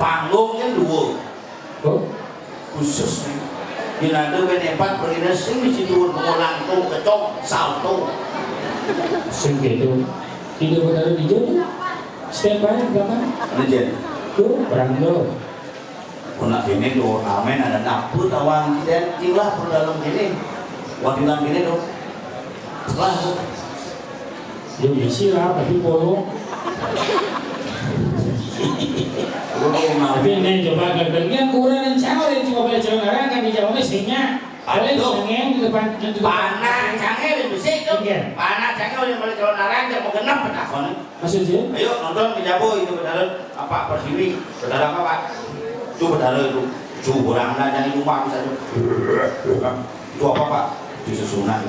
panggungnya dua Oh, khusus di nado benepat pergi sing di situ mengulang tuh kecok salto sing gitu. Tidak benar di jodoh. Standby di belakang. legend Tuh, berando. punak ini tuh amen ada naput awang dan tilah per dalam ini wadilan ini tuh lah Dia isi lah, tapi polong. Tapi ini coba gantengnya kurang dan cawar yang cuma boleh jalan orang kan di Jawa singnya. Boleh jangan di depan panah canggih bisa itu Iya. panah canggih udah mulai jalan arang mau genap petakon maksudnya. ayo nonton di Jabu itu bedalan apa persiwi bedalan apa pak itu bedalan itu cu orang jangan lupa misalnya itu apa pak disusunan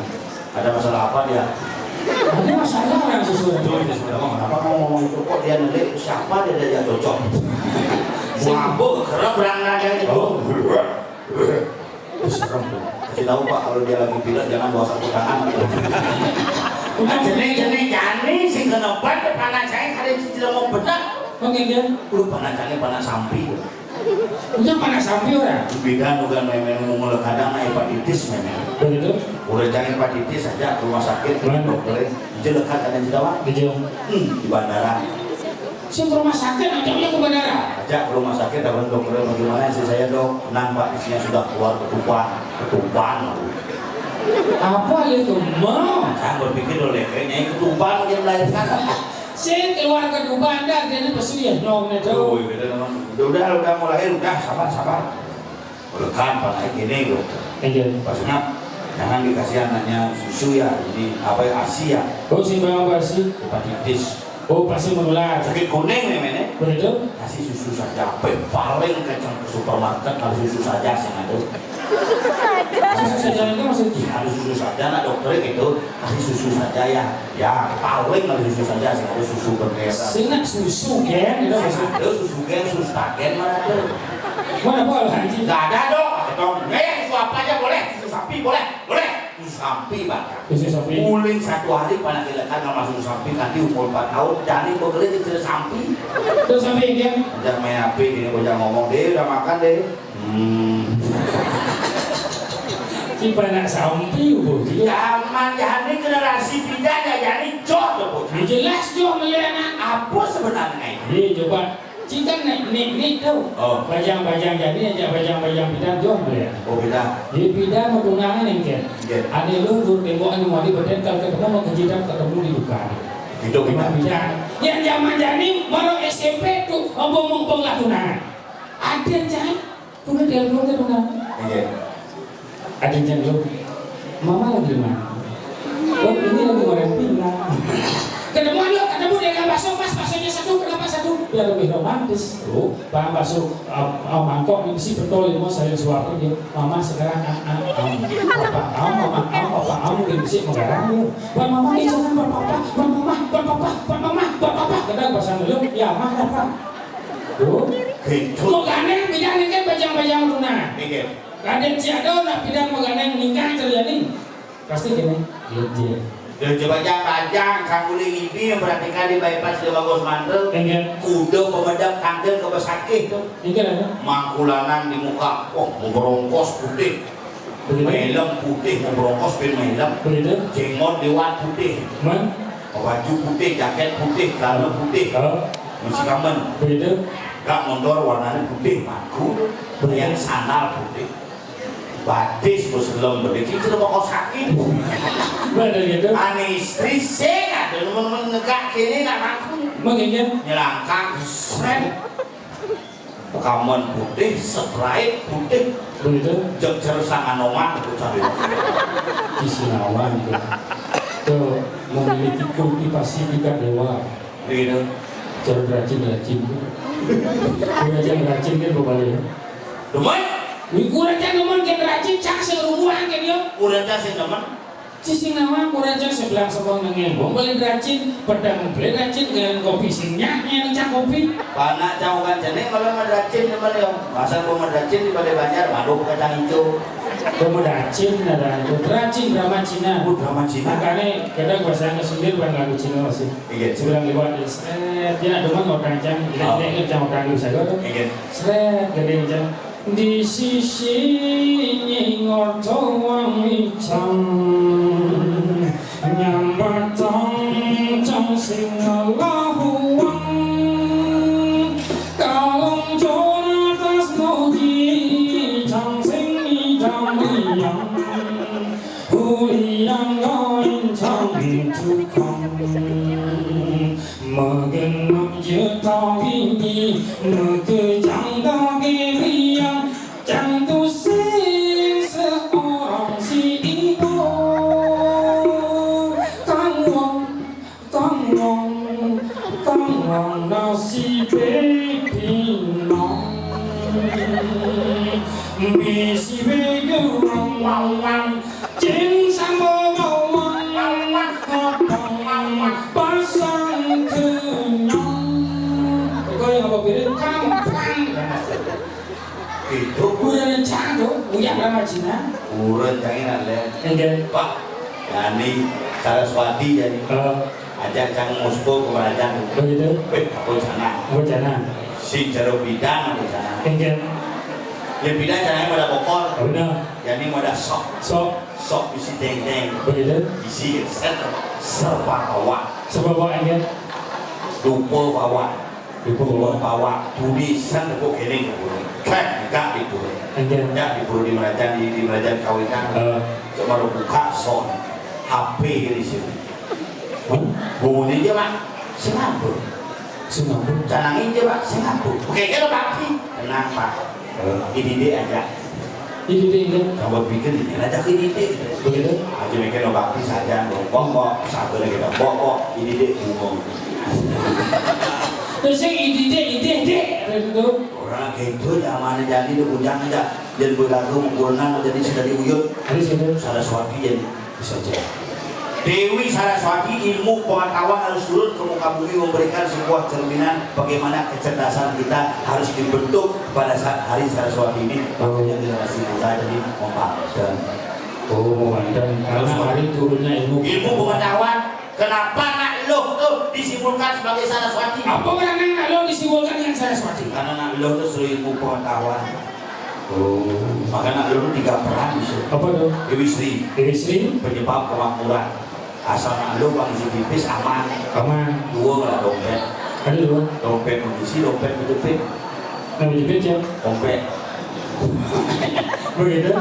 ada masalah apa dia Ada masalah orang sesuatu. kenapa kamu ngomong itu kok dia nelek siapa dia dia cocok mabuk kerap berangkat yang itu serem tuh kasih tahu pak kalau dia lagi pilek jangan bawa sapu tangan jenis jani sih kenapa panas saya kali tidak mau benar Oke dia. lu panas jani panas sampi Udah panas sampai orang. beda nugan memang mulai kadang hepatitis memang Begitu. udah jangan hepatitis saja ke rumah sakit dokter jelekat ada di Jawa Di Jawa. di bandara Sing ke rumah sakit ajaknya ke bandara. ajak ke rumah sakit dapat dokter bagaimana sih saya dok nampak isinya sudah keluar ketupan Apa itu mau? saya berpikir oleh kayaknya ketupan yang melahirkan Sing keluar ke bandar dia pasti ya nyong itu. udah mau lahir udah sabar lekan pakai gini loh Iya. pasnya jangan dikasih anaknya susu ya ini apa ya ASI ya Oh sing bang pasti. hepatitis Oh pasti menular. sakit kuning memang Begitu. kasih susu saja apa yang paling kencang ke supermarket kalau susu saja sih ada Susu saja itu maksudnya. harus susu saja nak dokter gitu kasih susu saja ya paling kalau susu saja sih ada susu berbeda Sing nak susu kan itu maksudnya. ada susu gen susu taken mana ada Mana boleh anjing. nggak ada dong dong ya susu apa aja boleh susu sampi boleh? Boleh. Susu sampi Pak. Susu sampi. Uling satu hari panakilakan sama susu sampi nanti umur 4 tahun jadi bekerja di susu sampi. Terus sampai kan? Jangan main HP gini, jangan ngomong deh, udah makan deh. Cipa nak sampi bu. Zaman jadi generasi pindah ya jadi jodoh bu. Jelas jo melihat Apa sebenarnya ini? Dia coba. Jika nek tahu. Oh. Bajang-bajang jadi aja bajang-bajang bidang jo melihat. Oh beda. Di bidang tunangan yang kan. Iya. Ada lu tembok anu mau di badan kalau ketemu mau kejidak ketemu di dukaan. Itu Memang beda. bidang. Yang zaman jadi mau SMP tuh ngomong-ngomong lah tunangan. Ada yang jangan. Tunang dia keluarga tunangan. Iya. Ada yang jangan lu. Mama lagi mana? Oh ini lagi goreng pindang. Ketemu dia nggak bakso mas, baksonya satu, kenapa satu? Biar lebih romantis. Oh, bang bakso mangkok ini sih betul ini mau saya suapin dia. Mama sekarang papa ini sih mengarang dia. Buat mama ini jangan buat papa. Kadang pasang dulu, ya mah apa? Oh, Gitu. mau ganeng bidang ini kan bajang-bajang tunangan. Iya. Kadang ciado nak bidang mau ganeng nikah terjadi. Pasti gini, dia. Dan coba jangan kang guling ini yang perhatikan di bypass di Bagus Mantel. Enggak, Kuda pemedap kanker ke sakit tuh. enggak ada. Mangkulanan di muka, mau berongkos putih, melem putih, mau berongkos pin melem, Begitu? jenggot diwat putih, Man? baju putih, jaket putih, celana putih, Oh, masih kamen, begitu? gak motor warnanya putih, maku, yang sandal putih, batis berselem berdiri, itu mau kau sakit. Benar gitu? Ane istri saya ada teman-teman negak kini nak maku, Mengingat? nyelangkang, seret, kamen putih, sprite putih. Begitu? Jogja sangat nomad itu cari. Di Sinawan itu. Tuh, memiliki kultivasi tiga dewa. Gitu. Cara rajin-rajin tuh. Rajin kan kembali. Demen, Kurang nemen kan rajin cak serumuan kan yo. udah sih demen. Sisi nama kurang sebelah sebang ngembong beli rajin, pedang beli rajin dengan kopi sinyaknya cak kopi. Panak jauh kan jenis kalau meracin demen yo. Masa mau meracin di Balai Banjar, baru kacang hijau. Kamu rajin ada rajin drama Cina. Drama Cina. Makanya kadang bahasanya sendiri bukan lagu Cina masih. Iya. Sebelah lewat dia demen mau kancang, dia mau kancang saya tuh. Iya. Sret gede jam di sisi ngorto wangi cang nyambatang cang sing lahuang kalong jon atas noji cang sing idang liang huliang lain cang tukang mengenang je tau ini mengejang daging Jangan tu sing seorang si ibu Tangwang nasi pinang Misi begurang wang Jeng sama wang pasang kenyang Kau yang apa pilih kampang Itu Udah cado, uyak lama Cina. urut jangan ada. Enggak. Pak, yani Saraswati jadi ajak cang Moskow ke kerajaan. Begitu. Aku sana. Wacana. Si jero bidang aku sana. Enggak. Yang bidang caranya pada pokok. Udah. Yani pada sok. Sok isi deng-deng. Begitu. Isi serba bawa. Sebab enggak. Dupo bawa. Tulisan aku kering. Kan enggak itu. Enggak. Enggak di merajaan kawinan. Cuma buka son HP di sini. Bunyi dia Pak, Singapura. Canangin dia Pak, Singapura. Oke, kalau Pak, tenang Pak. Ini dia aja. Ini dia. Kamu pikir ini aja ke ini dia. Begitu. Aja mikir lo bakti saja, kok satu lagi kita kok ini dia ngomong. Terus yang ide itu. Orang gitu zaman jadi dia ujang aja. Jadi berlaku mengurungan jadi sudah diuyut. Harus itu. Saraswati jadi Bisa aja. Dewi Saraswati ilmu pengetahuan harus turun ke muka bumi memberikan sebuah cerminan bagaimana kecerdasan kita harus dibentuk pada saat hari Saraswati ini. Makanya generasi muda jadi memahami. Oh, memandang karena hari turunnya ilmu pengetahuan. Kenapa nak lo tuh disimpulkan sebagai Saraswati? Apa orang nak lo disimpulkan dengan Saraswati? Karena nak lo tuh suruh ilmu pengetahuan. Oh, maka nak lo tuh 3 peran bisa. Apa tuh? Dewi Sri, penyebab kemakmuran. Asal nak lo bang isi pipis aman. 2 nggak dompet. Ada 2. Dompet mengisi, dompet menjepit. Nama jepit ya? Dompet. Begitu?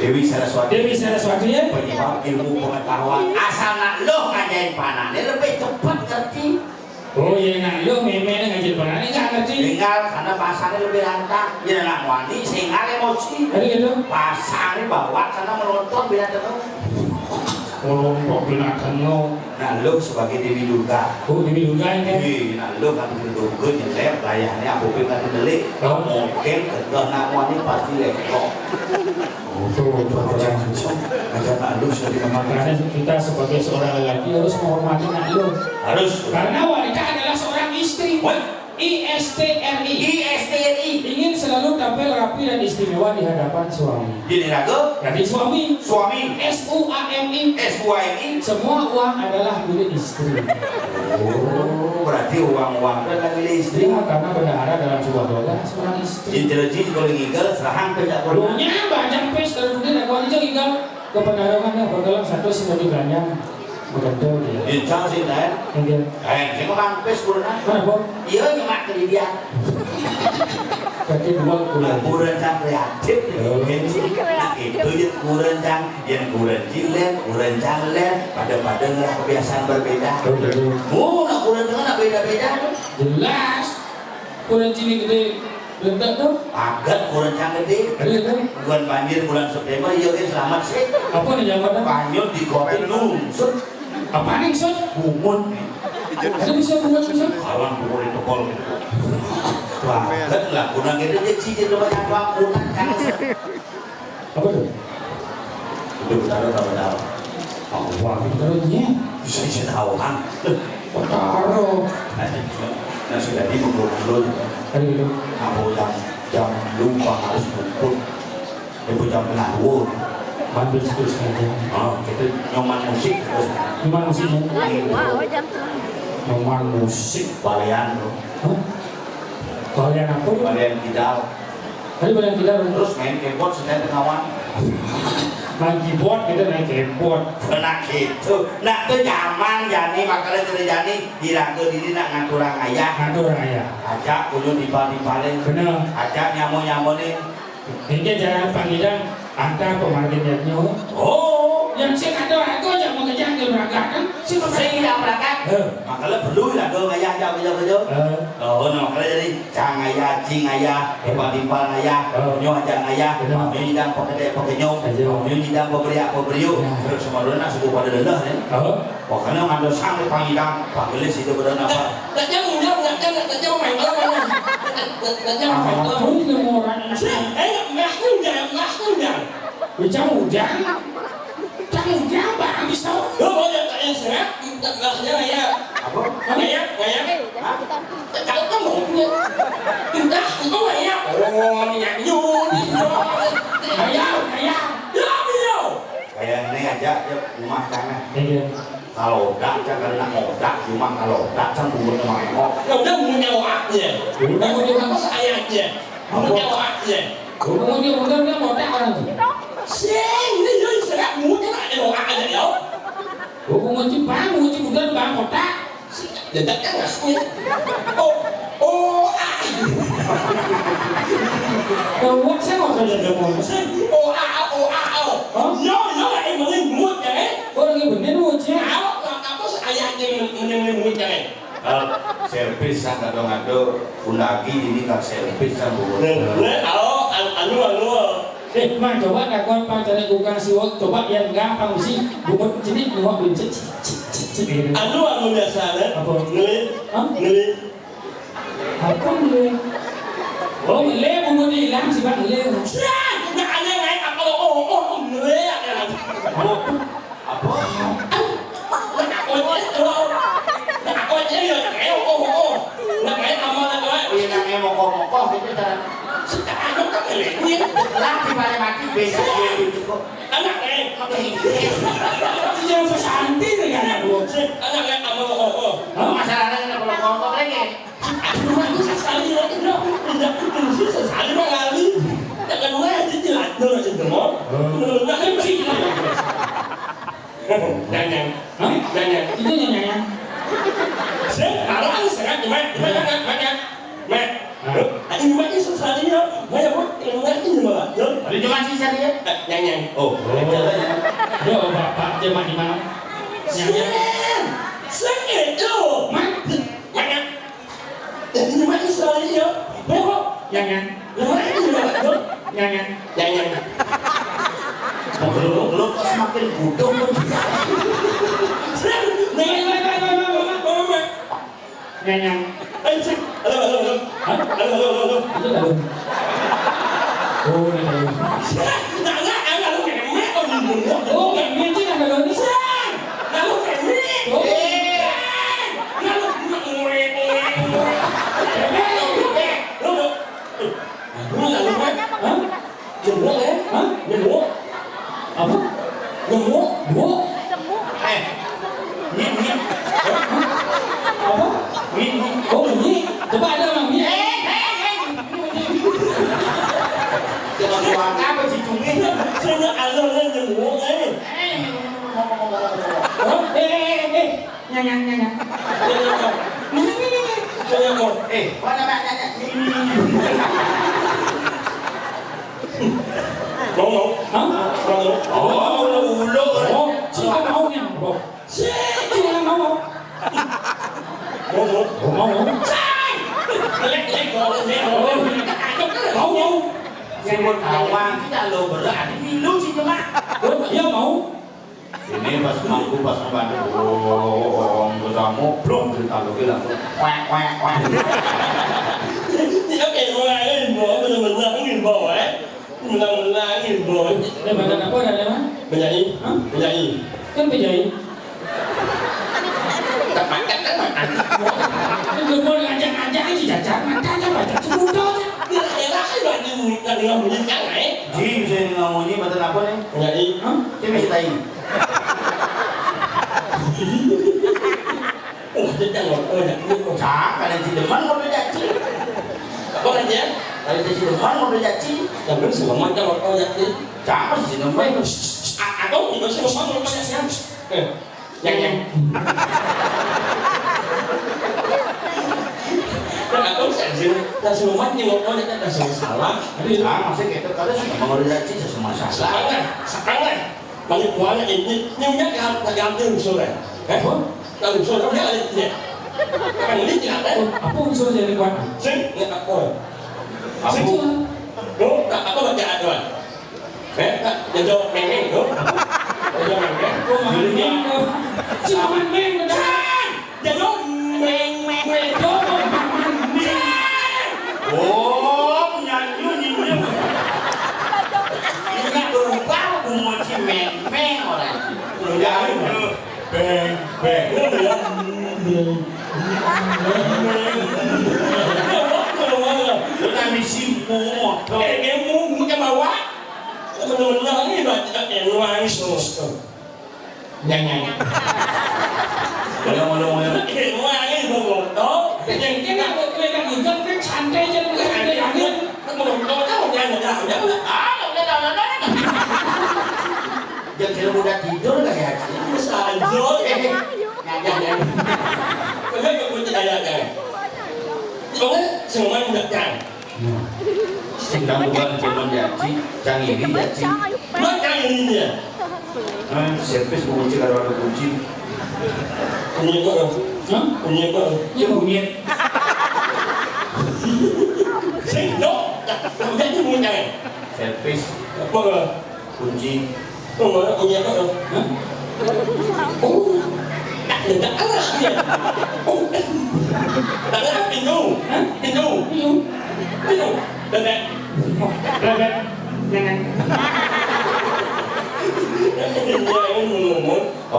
Dewi Saraswati ya? penyebab ilmu pengetahuan. Asal nak lo ngajain panahnya lebih cepat ngerti. Oh iya, nak lo meme ngajain panahnya nggak ngerti. Tinggal karena bahasanya lebih lantang. Jadi anak wani sehingga emosi. Ada gitu? Bahasanya bawa karena menonton beda dengan. Kelompok binatang lo. Nah lo sebagai Dewi Durga. Oh, Dewi Durga ini. Nah lo kan Durga nyeler layahnya aku pengen delik. Mungkin karena wani pasti lekok. Oh, tuh. Ajar nak lo sudah dimamakan. Karena kita sebagai seorang lelaki harus menghormati nak lo. Harus. Karena wanita adalah seorang istri. ISTRI. Ingin selalu tampil rapi dan istimewa di hadapan suami. Jadi raga. Jadi suami. SUAMI. Semua uang adalah milik istri. Oh, berarti uang-uang itu adalah milik istri. Ya, karena bendahara dalam sebuah doa seorang istri. Intelijen kalau ngigel serahang ke jak pernah. Dulunya banyak pes dan kemudian aku aja tinggal ke pendarangannya bergelang satu semua belanja betul dia. Incang sih dah. Mungkin. Saya orang pes kurang. Mana bos? Iya nyemak ke dia. Berarti 2 bulan. Kurencang kreatif. Nah itu ya kurencang, yang kurencilen, kurencang len, pada ngerah kebiasaan berbeda. Oh, nak kurencang nak beda-beda tu. Jelas. Kurenci ini gede. Ledak tuh. Agak kurencang gede. Bulan banjir bulan September, iya kan selamat sih. Apa nih jawabannya? Banjir di kopi nungsut. Apa nih sun? Bungun. Ada bisa bungun sun? Kawan bungun itu kol. Banget lah, kunang itu dia cicit lu banyak uang kunang kan. Apa tuh? Udah bertaruh. Oh, wah, kita taruhnya. Bisa tahu kan? Taruh. Nah sudah di menggulung. Ada gitu. Aku jam lupa harus kumpul. Itu jam lalu. Ambil terus aja. Oh, kita nyoman musik terus. Gimana musiknya? jam Nyoman musik. Balean tuh. Hah? Balean apa? Balean kidal. Tadi balean kita Terus main keyboard sedang pengawan. main keyboard kita naik keyboard. Nak gitu. Nak tuh zaman jani makanya tidak jani diraga diri nak ngatur orang ayah. Ngatur ayah. Ajak kudu dipal-dipalin. Bener. Ajak nyamu-nyamu nih. Ini jangan panggilan anda pemarginnya. Oh, Yang saya kata aku aja mau kejar ke berangkat kan? saya tidak berangkat. Makanya perlu lah dong ayah jauh-jauh. Oh, makanya jadi cang ayah, cing ayah, timpal ayah, nyo ajang ayah, nyo nyidang pakai nyo, nyo nyidang pemberiak, terus semua dulu nak suku pada delah ni. Makanya ngambil sang di pangidang, panggilnya situ pada apa? Tak jauh main malam. Aku ini mau orang Bicara hujan, bang habis tahu. Banyak tak yang sehat, tak ya. Apa? Kalau kamu punya, entah kau ya. Oh, yang nyun. Ayam. Kayak ini aja dia rumah tanah. Iya. Kalau dak jangan nak ngodak, cuma kalau dak campur sama engkau. Kau dah punya waknya. Udah punya apa sayangnya. Punya waknya. Kemudian dia mau tak orang tu. Sing, ni jadi serak muda nak ada orang aja dia. Mengunci bukan bang kotak. Dedak kan ngasih. Kalau saya mau kerja dia mau. No, emang muda kan? Orang yang benar mengunci. Apa sayangnya muda kan? Servis sang ngado-ngado undagi ini kan servis sang buat. Anu. Mah coba kakuan pacarnya bukan siwak coba yang gampang sih bukan jenis nuak bencet. Anu biasa kan? Apa? Ngelit. Apa ngelit? Oh ngelit bukan hilang sih bang ngelit. Nah, ada ngai apa lo ngelit kan? Apa? Aku aja ya kayak nah kayak kamu lah Ini namanya mokok-mokok itu cara. sekarang kan ngelit. Laki pada mati beda dia itu kok. Anak Yang sesanti nih kan aku. Anak oh. Masalahnya kalau ngomong lagi. Aku sesali ya, tidak sesali mah kali. Jangan lagi jelas dulu semua. Nah kan sih. Nanya, nanya. Itu nyanyi. Sekarang sangat gimana? Ini macam sesali ya. Banyak banget ini malah. Ada cuma sisa dia. Nanya. Oh, Yo bapak jemaah di mana? Nyanyi. Sen itu. Nanya. Ini macam sesali ya. Banyak. Nyanyi. Nyanyi. Nanya. belum kok semakin bodoh pun. Nyanyi. Halo. Hah? Itu lalu. Oh, lalu. Oh, ini tidak ada lagi. Apa? Gemuk? Apa? Oh, ini. Coba ada orang ini. Jangan buang apa sih cumi? Saya ada yang gemuk Nyanyi. Mana nanya? Ngomong. Hah? Oh, ulo. Oh, siapa maunya? Oh, siapa mau? Ngomong. Oh, mau. Mau. Sebut awang kita lo berat lu sih cuma. Oh, dia mau. Ini pas mangku pas ngebantu kamu belum cerita lu bilang wek. Dia kayak ngelain bawa bener-bener bawa menangin bawa. Dia badan apa dan apa? Penyanyi. Hah? Penyanyi. Kan penjahit. Tak makan. Kan belum mau ngajak-ngajak aja jajan makanya baca semudah. Dia enak sih lagi ngomongin yang lain. Ji bisa ngomongin betul apa nih? Penyanyi. Hah? Dia bisa tahu. Oh, dia jangan. Cak, kalian si deman mau berjaci. Apa aja? Kalian si deman mau berjaci. Yang benar selamat jangan kau jadi. Cak masih si deman. Aku juga selamat mau banyak siang. Yang. Dan aku saja dan selamat yang kau jadi tak salah. Ah, masih kita kalau sudah mau berjaci semua salah. Sekarang banyak buahnya ini nyumnya ganti usulnya. Kalau usul kamu ada dia. Kan ini tidak ada. Apa unsur jadi kuat? Sing nggak apa. Aku. Lo tak apa baca aduan. Jadi mengeng lo. Jadi mengeng. Oh, mengeng. Cuma mengeng beneran. Jadi mengeng. Oh, nyanyi. Ini berubah umat meng orang. Udah Beng. Lu kami simpul. Kamu punya bawa. Teman-teman ini baca yang lain Nyanyi. Ngomong. Yang lain bawa. Yang kena mereka ikan kan santai aja dengan ada. Jam kira udah tidur gak ya? Sedang bukan jaman jaci, canggih jaci. Servis mengunci kalau ada kunci. Ya bunyi. Servis kunci.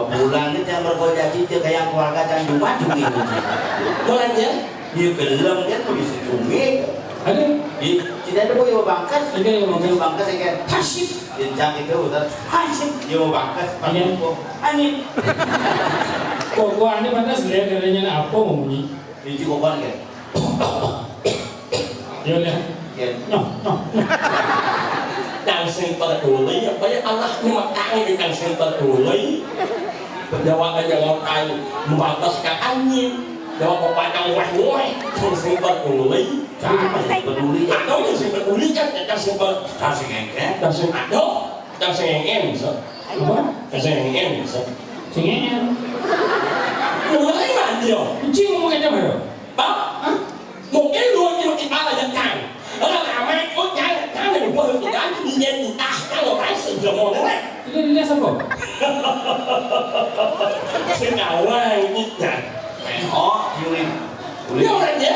Bulan itu yang berkojaci itu kayak keluarga can cuma cumi. Bulannya? Dia gelem dia tuh bisa cumi. Ada? Tidak ada boyo bangkas. Ada yang mau Boyo bangkas ya kan. Hashim. Jenjang itu udah Hashim. Dia mau bangkas. Iya. Angin. Kok gua aneh pantas lihat katanya apa mau bunyi. Ini juga kan kan. Ya lihat. Ya. Noh. Đang sinh tật đủ lý với Allah nhưng mà đang đi đang sinh tật đủ lý Jawa aja ngotai membataskan angin Jawa kepadang wah đang sinh tật đủ lý Siapa yang peduli? Ada yang sinh tật đủ lý kan đang sinh tật Kasih ngengkek. đang sinh ada đang sinh em sao Apa? đang sinh em sao Singean. mulai mandio Kucing ngomong kayak apa? bác một cái luôn nhưng mà kita là dân thằng đó là làm ăn có cái này mình qua hướng cái tự nhiên người ta đang ở đấy sự giờ mòn đấy Ini lihat siapa? xin chào anh như này Oh, Yuri. Yêu này nhé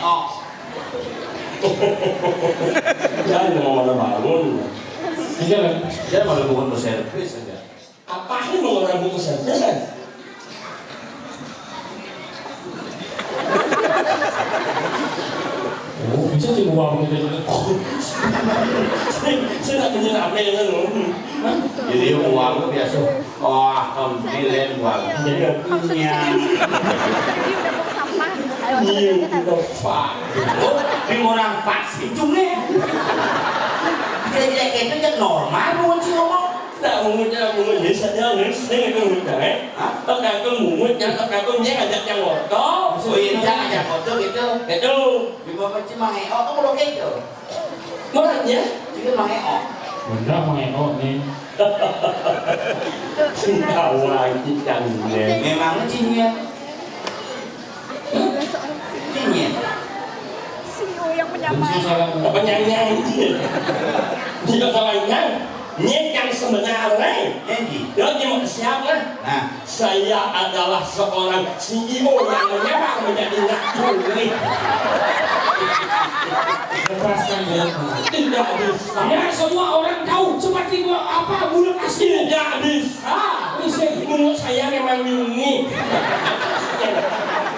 Oh. Jangan mau mana bangun Ini kan. Dia malah bukan berservis saja. apa ini mau orang buku servis Oh, bisa sih uang gitu. saya nak punya apa yang lalu Jadi uang itu biasa. Oh, ini lain uang. jadi Ya. nhiều đâu phải Oh, ini orang vaksin cuma. Jadi kayak itu kan normal luôn chứ không? là một người nghĩ sao nhớ nghĩ xem cái người trẻ tất cả có muốn tất cả có nhé là chắc ngồi đó Wih, jangan jangan foto gitu. itu Di bawah cuma ngeo, kamu lo kayak gitu. nói là nhé Jadi mah ngeo. Benar mengekor nih. xin chào anh chị Trần nè Memang cinya. Cinya. Bisa salah. apa nyanyi jika salah nyanyi nyekang sebenar đấy Nyanyi. đó nhưng mà siapa Nah, saya adalah seorang CEO yang menyamar menjadi nakuli Lepaskan dia. tidak bisa Ya semua orang tahu seperti apa bulan asli. tidak bisa menurut saya memang unik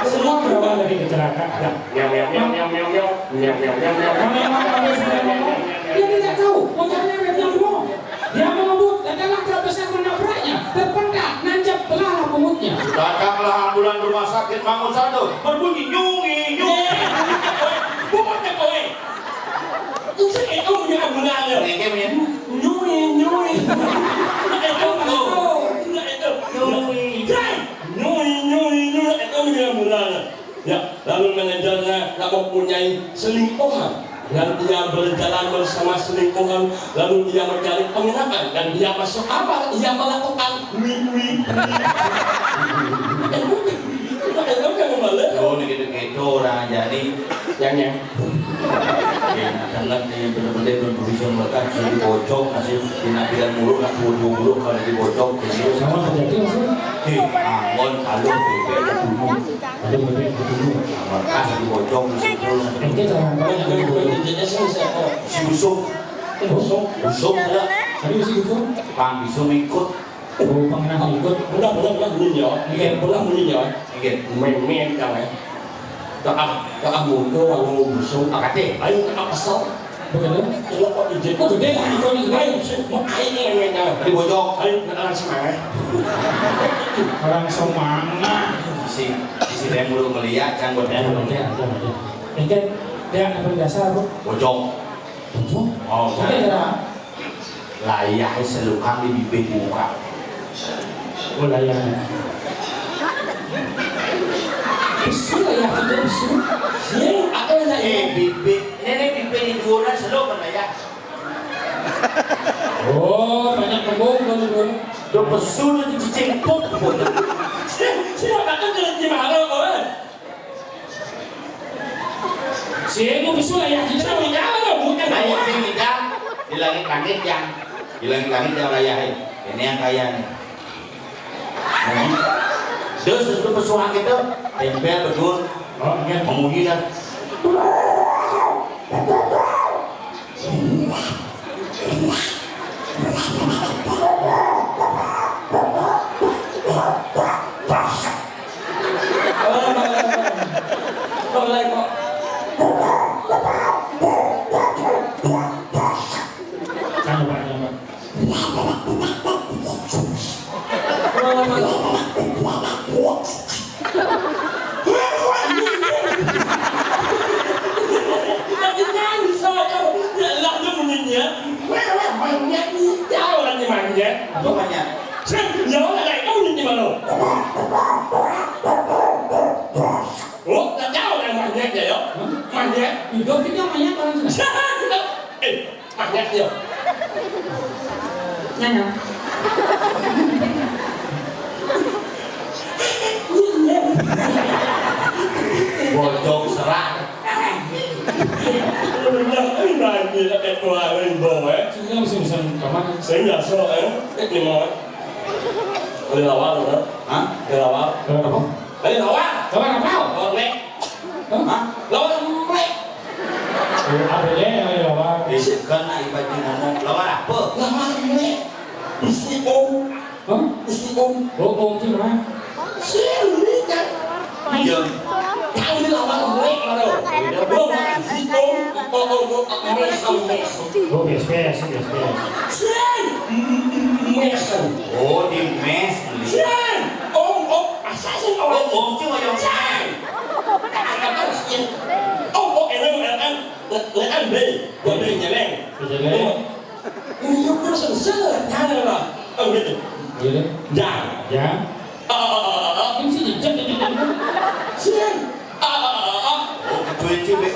Semua berawal dari kecelakaan. Miau miau miau miau miau miau miau miau miau miau. Memang kalau sudah ngomong, dia tidak tahu motornya remnya mau. Dia mengebut dan dalam terbesar menabraknya, terpendak, nancap belah punggungnya. datanglah ambulan rumah sakit Mangun Satu berbunyi nyungi nyungi. Bukan tak boleh. Itu itu punya ambulan ya. Ini punya Nyui nyui. Itu itu nyui nyui nyui itu punya ambulan. Ya, lalu manajernya tak mempunyai selingkuhan dan dia berjalan bersama selingkuhan lalu dia mencari penginapan dan dia masuk apa dia melakukan win itu kan kembali oh ini gitu-gitu orang jadi yang sangat nih bener-bener belum bisa melekat di bocok masih dinapikan mulu nak mulu kalau di bocok jadi Sama terjadi langsung. angon alur bebek dulu Ada bebek dulu. makas di bocok di situ Ente jangan banyak jadi saya si busuk busuk ada Tadi masih gitu. pang busuk ikut Oh, pernah ikut. Udah bunyi ya, pernah bunyi ya. ikut Men kan ya. Tak muncul wangu busuk. akate Ayo tak kesel. Begitu. Kalau kok izin, Oh, gede kan ikut nih. ayo mau ayo men. di bocok Ayo nak semangat. Orang semangat. si dem mulu ngeliat kan buat Ya, Ente dia apa dasar bu? bocok Betul. oh Ente ada layah selukang di bibir muka wilayahnya. Bisu ya, itu bisu. Sing ada lah bibir nenek bibir di dua seluk kan layah Oh, banyak kembung kan. do pesul di cicing put Siapa kan jadi gimana kau? Si itu bisu ya, Kita menyala bukan layah apa? di bidang di langit-langit yang layah ini yang kaya nih terus itu pesuang itu tempel betul Oh, ingat. menguji kan Kau lagi kok. Oh, tak tahu yang magnet dia yo. Magnet. Hidup kita banyak orang sana. Magnet dia. Nyanyi. Bocok serak. Nah, ini lah ketua Rainbow Sini bisa kapan? Saya nggak salah ini mau. Ada lawar kan? Hah? Ada lawar. Apa? Ada lawar. Kapan apa? Lawar lek. Hah? Lawar lek. Ada le, apa? Kan ibadah ngomong lawan apa? Lawar lek. Isi om. Hah? Isi om. Om tu mana? Sini kan. Iya. Tahu ni lawar lek baru. Belum isi om. Oh, biasa. Sen. Mekan. Oh, di mes. Sen. Om. Asal Oh, om cuma yang Sen. Om em đi. Còn đi nhà lên. Nhưng nó sẵn sơ tha này là ông biết Gì đấy? dạ Dạ. Em xin dịch chất Sen. Oh, kecuali cewek.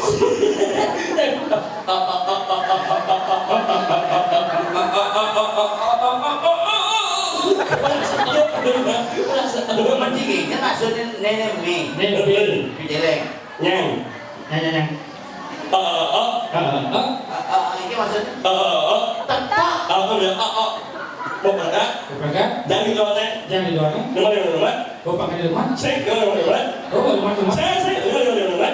Mancing kan maksudnya nenek mi. Nenek mi. Pijeleng. Nhanh. Nyanyi. Ini maksudnya Tetap. Một là đó. Berangkat. Đang đi đâu đây? Jangan di luar. Đúng rồi, đúng rồi. Kau pakai di rumah. Saya ke rumah mana? Kau di rumah. Saya ke rumah mana?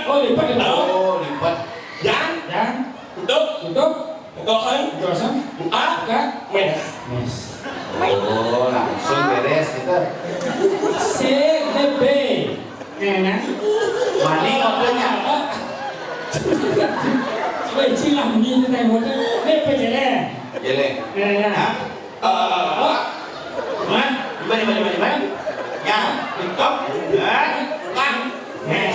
Oh, lipat di bawah. oh lipat. Dán. Jangan. Tutup. Tutup. Có hơn. Kosong. Buka. Mẹ. Mes. Oh langsung beres kita. CDB. Enak. Mani ngobrolnya. Vậy chỉ làm như thế này một cái bây giờ nè. Jeleng. Nè. Hah? Hả? Gimana? Ya, TikTok. Kan. Nè.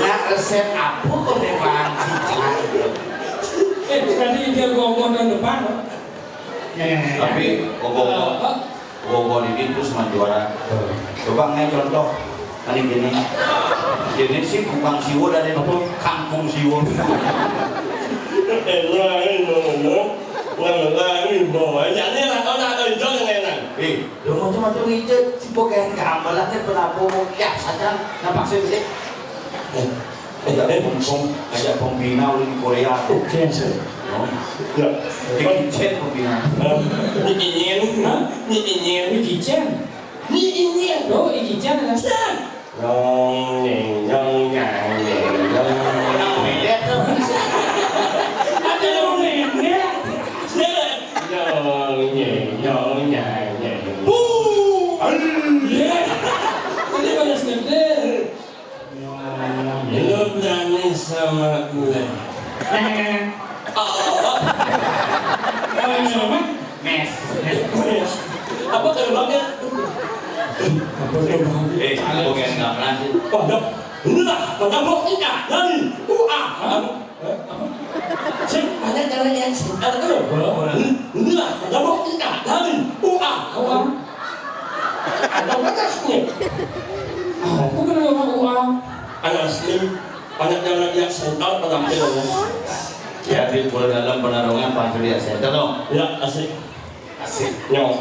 Nah, resep apa kok memang Tadi dia ngomong tahun depan loh. Nè. Tapi Gogol ini terus juara. Coba ngai contoh. Ini gini. Jadi sih bukan siwo dan itu kampung siwo. Jadi là nó ra đời cho như này. Lu macam-macam hijau, si pokoknya gambarannya penapo ya saja nampak sih. Kayak pembina di Korea tuh. Cancer. Dạ. Dikicet pembina. Nhị nhiên. Nhị nhiên. Iki Chen. Nhị nhiên. Oh, Iki Chen là sao? Nhong nhàng. Orang beda tuh. Ada yang nè. Nhong nhàng. Ini banyak sekali. Lu berani sama gue. Mes. Apa terbangnya? Pokoknya nggak berani. Pondok. Inilah pondok kita dari UA. Banyak cara yang ada tuh. Inilah pondok kita dari UA. Ada bekasnya. Aku kenal orang uang. Anak asli banyak jalan yang sentral penampilannya. Ya, di Pulau Dalam penarungan Pak Surya Center dong. Ya asik. Asik. Nyong.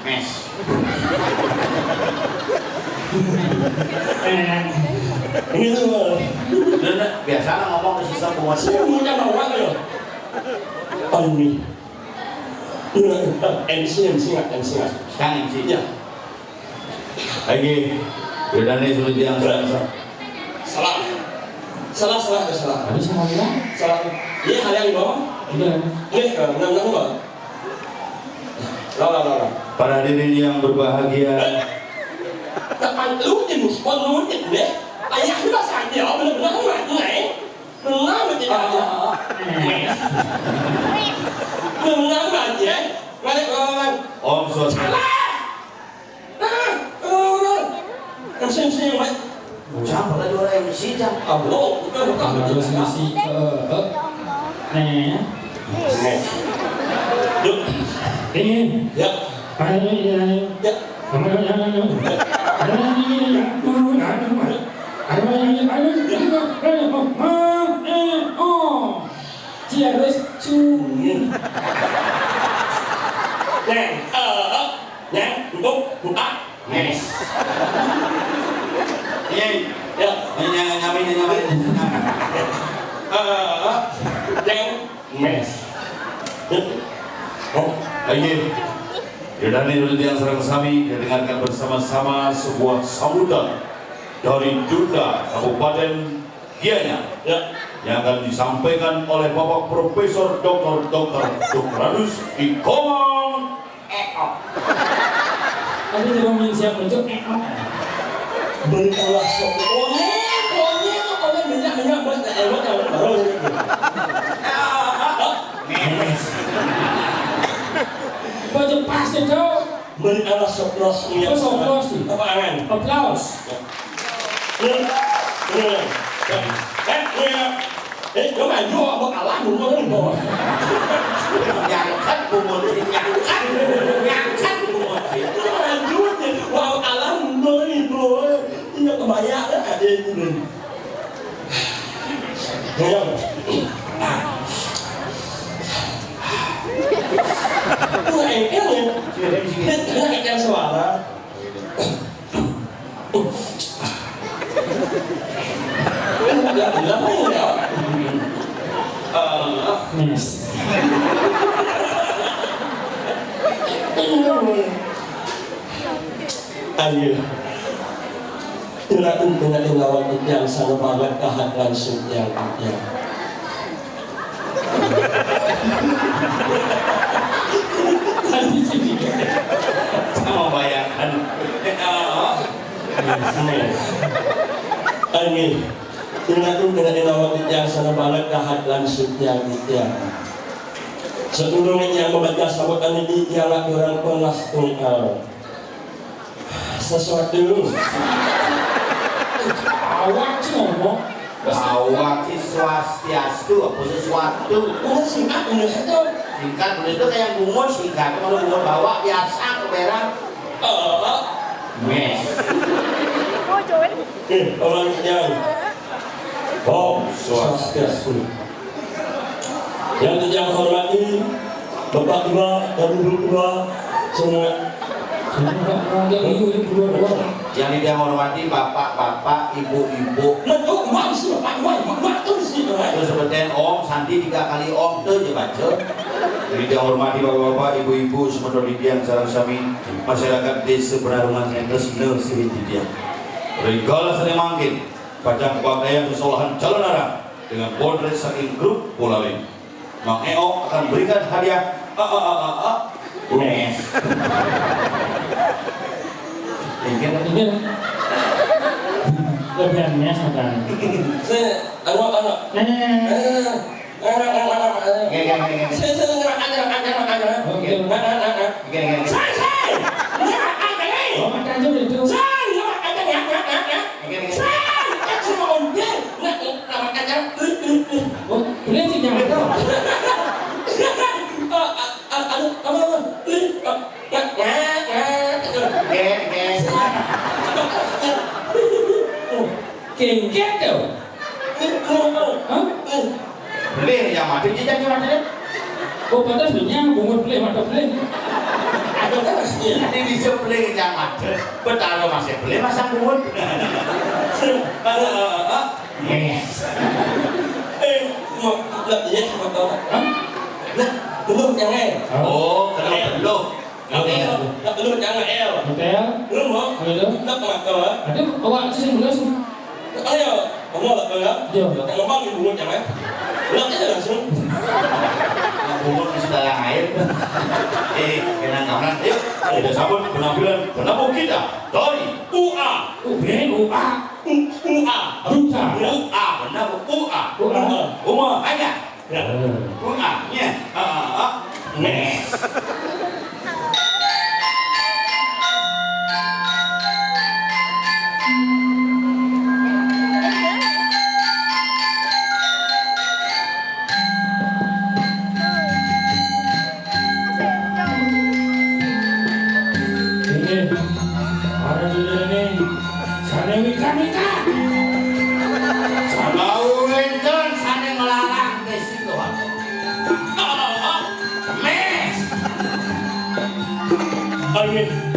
Mes. Ini tuh. Dan biasa ngomong ke sistem penguasa. Saya mau bawa ya. Ini. MC. Sekarang MC. Ya. Lagi. Beda nih sulit yang Salah. Habis sama dia. Salah. Ini hal yang di bawah. Udah. Ini enggak enggak. Lah. Para hadirin yang berbahagia. Teman lu di muspon lu deh. Ayah juga saja benar-benar enggak nih. Benar betul aja. Benar aja. Balik orang. Om Sos. Sing Mak. Siapa lagi orang yang MC jam? Bukan. Harus ngisi. Nè. Nih. Yuk. Ingin. Ya. Ayo, Ya. Nang, buka. Mes. Iya, Ya. nyamain. Nang, mes. Oh, ayo. Yudhani yang serang sami dengarkan bersama-sama sebuah sambutan dari Duda Kabupaten Gianyar Ya. yang akan disampaikan oleh Bapak Profesor Dr. Dokradus Ikomang Eko. Ada juga siap untuk Beritalah pokoknya minyak buat baru. Baju pasti tuh. Beritalah soplos minyak. Oh, soplos sih. Apaan? Aplaus. Nó mà vô một ảo lắm luôn rồi. Yang khách của một yang khách của một Nó mà vô thì vào ảo lắm rồi. Nhưng mà bayar đó ada ini. Ya. Ini kan suara. Mes. Ayo. Dengan lawan yang sangat banget kehadiran yang sama bayangkan. Amin. Dengan lawan yang sangat banget kehadiran yang Setulungnya yang membaca sambutan ini ialah orang pernah tunggal sesuatu. Awak sih ngomong. Awak swastiastu apa sesuatu. Udah singkat udah itu. Singkat itu kayak bungut singkat kalau bungut bawa biasa ke berang. Mes. Orang yang swastiastu. Yang tidak hormati Bapak Dua dan Ibu Dua semua. Yang tidak hormati bapak-bapak, ibu-ibu. Menurut Wan sih Bapak Wan tuh sih. Terus seperti Om Santi 3 kali Om tuh je baca. Jadi dia hormati bapak-bapak, ibu-ibu, semua yang sarang sami masyarakat desa Penarungan Sentes Nel Siriti dia. Regala sering mangkin pajak pakaian kesalahan jalan arah dengan bodres saking grup Pulawin. Mang Eo akan berikan hadiah mes. Ini lebihan mes kan. Saya anak. Boleh sih jangan tahu. Kengket tuh. Beli yang mati jajan cuma ada. Oh pantas dunia bungut beli mata beli. Nanti bisa beli yang mati. Betapa masih beli masa bungut. Belum jangan. Oh, belum. Belum jangan el. Hotel. Belum mau. Belum. Nak makan. Ada awak itu sih belum. Ayo, kamu nak ya? Jom. Yang ngomong ibu jangan. Belum aja langsung. Bungut di dalam air. Kena kanan. Yuk, kita sambut penampilan penabuh kita dari UA. UA. UA. Duta. UA, penabuh UA. UA. Hanya. Ya. UA nya. Mes. Amin.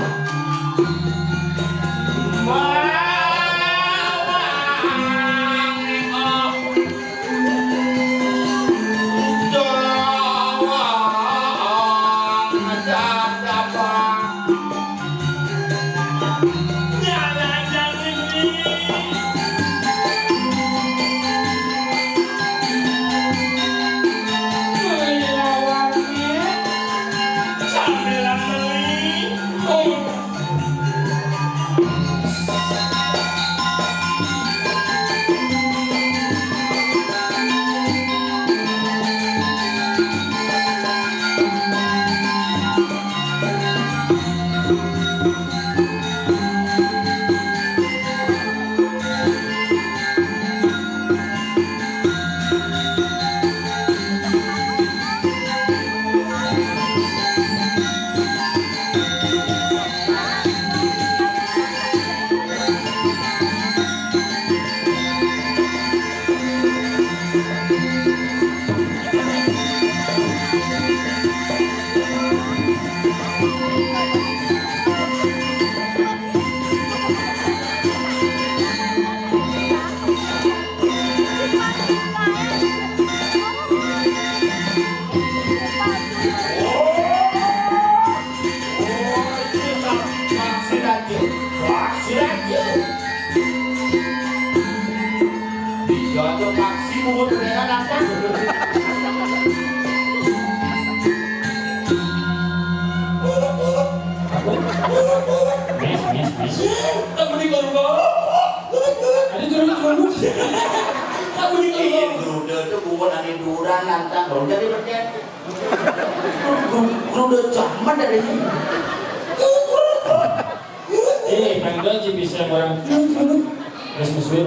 Panggil aja bisa orang Christmas Week.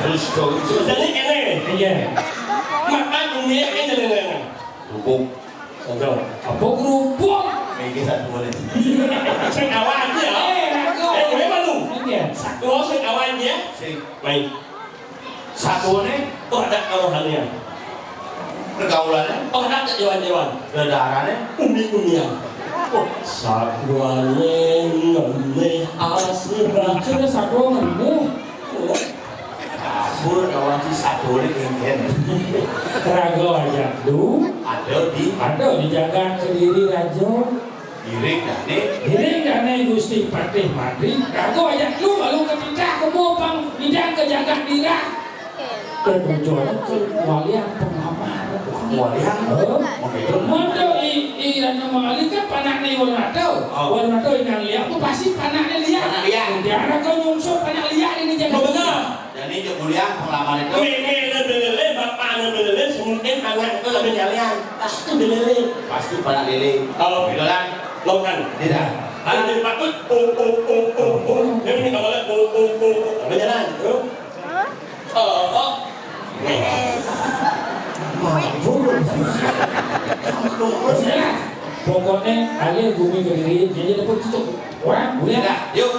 Terus kau Jadi ini, Iya. makan dunia ini dengan hukum Sandro. Apa kerupuk? meja satu boleh. Sing awan aja. Kowe malu. Iya. Satu sing awan aja. Sing Main. satu nih Oh ada kerohanian. pergaulannya, Oh ada dewan-dewan. darahnya, Umi-umian. Sakuane ngemeh asra. Sudah satu nih. kasur kawan si satu nih kengken. Rago aja tuh. Ada di Dijaga kediri rajo. diri nih. Ini karena Gusti Patih Madri. Rago aja lu lalu ketika kemopang dijaga jaga dira. Kemudian ke walian pengamar. Walian, Mondo iran mali kan panaknya Walnado. Walnado yang lihat tuh pasti panaknya lihat. Panak lihat. Jangan kau nyungsur panak lihat ini jaga. Benar. Dan ini kemudian pengalaman itu. Meme belele, bapaknya belele, mungkin anak itu lebih nyalian. Pasti belele. Pasti panak lele. Kalau Bidolan, lautan. tidak. Ada di patut, Ini kalau lihat, apa jalan? Pokoknya alih bumi kediri jadi dapat tutup orang boleh Tidak. Yuk.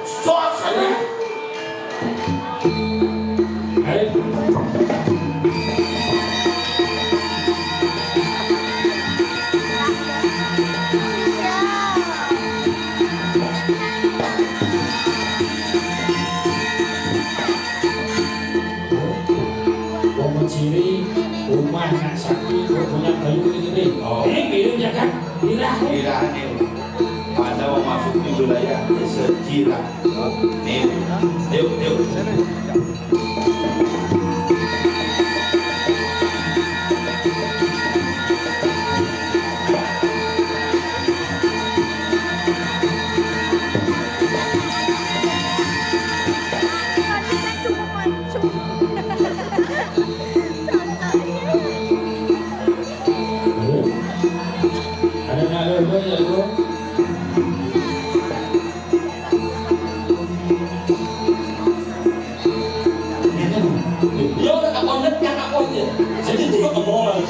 sos saja. Alih. Ciri rumah nak sakti punya kayu gede-gede. Biru jaga dirah. Tidak nih. Ada mau masuk di wilayah sejiran. Nih. Yuk. Ada nak lo ya lo. Yo tak kondet yang aku aja. Jadi itu kok ngomong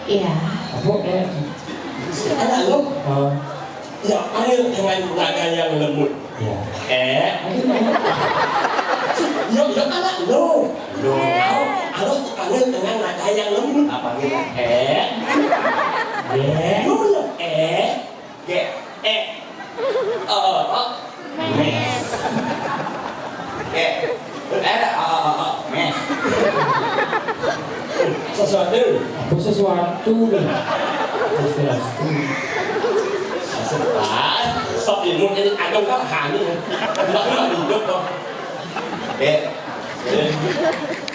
Iya. Apa Anak lo, Oh, ya panggil dengan nada yang lembut. ya. Yo anak lo. Lo harus dipanggil dengan nada yang lembut. Apa gitu? Lo G mes. Mes. Sesuatu. Apa sesuatu deh. Sesuatu. Sesuatu. Sok ini mungkin ada orang hani. Enggak ada hidup kok.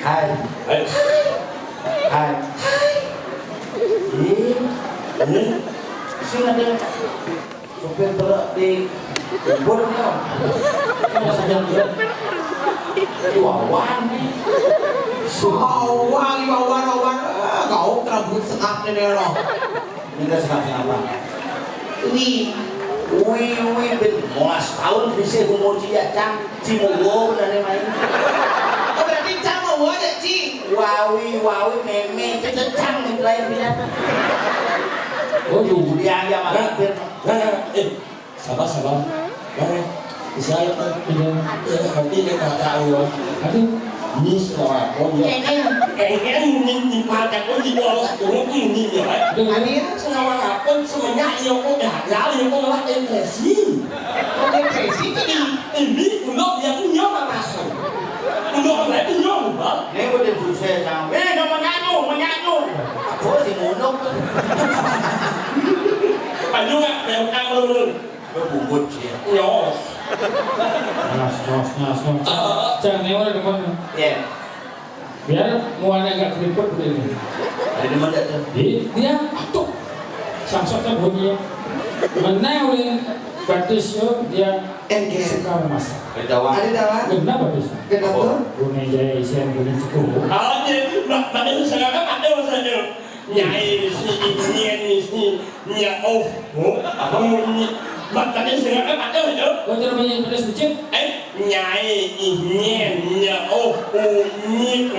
Hai. Ayo. Hai. Ini Sini ada sopir berat di Borneo. Kamu saja dulu. Wawan nih. Wawan. Kau terabut sekap nih lo. Ini kan senang apa? Wih. Ben 15 tahun bisa umur dia cang Cimogo benar main. Oh berarti Cang mau aja Ci. Wawi meme cecang nih lain binatang. Oh, dulu. Dia aja malah bir. sabar. Bisa ya kan? Iya. Nanti dia tak tahu. Aduh. Ni semua oh ya. Ni pada oh di bawah tu ni ya. Ani Semua apa semuanya yang kau dah lalu yang kau lah depresi. depresi Ini untuk yang punya marahan. Untuk orang lain punya apa? Ini kau dia susah cang. Dia menyanyi. Apa sih munuk? Ayo nak yang tahu dulu. Berbungkut sih. Yo. Nas. Jangan newar depan. Ya. Biar muanya agak keriput begini. Ada mana tu? Dia atuk. Samsoknya bunyi. Mana oleh batis yo dia suka memasak. Kedawan. Ada dawan? Kenapa batis? Kenapa? Bunyi jaya isian bunyi cukup. Ni nak itu sekarang ada masalah. Nyai si apa ni? Tadi sekarang ada itu. Kau jangan banyak pedas dikit. Nyai ini ni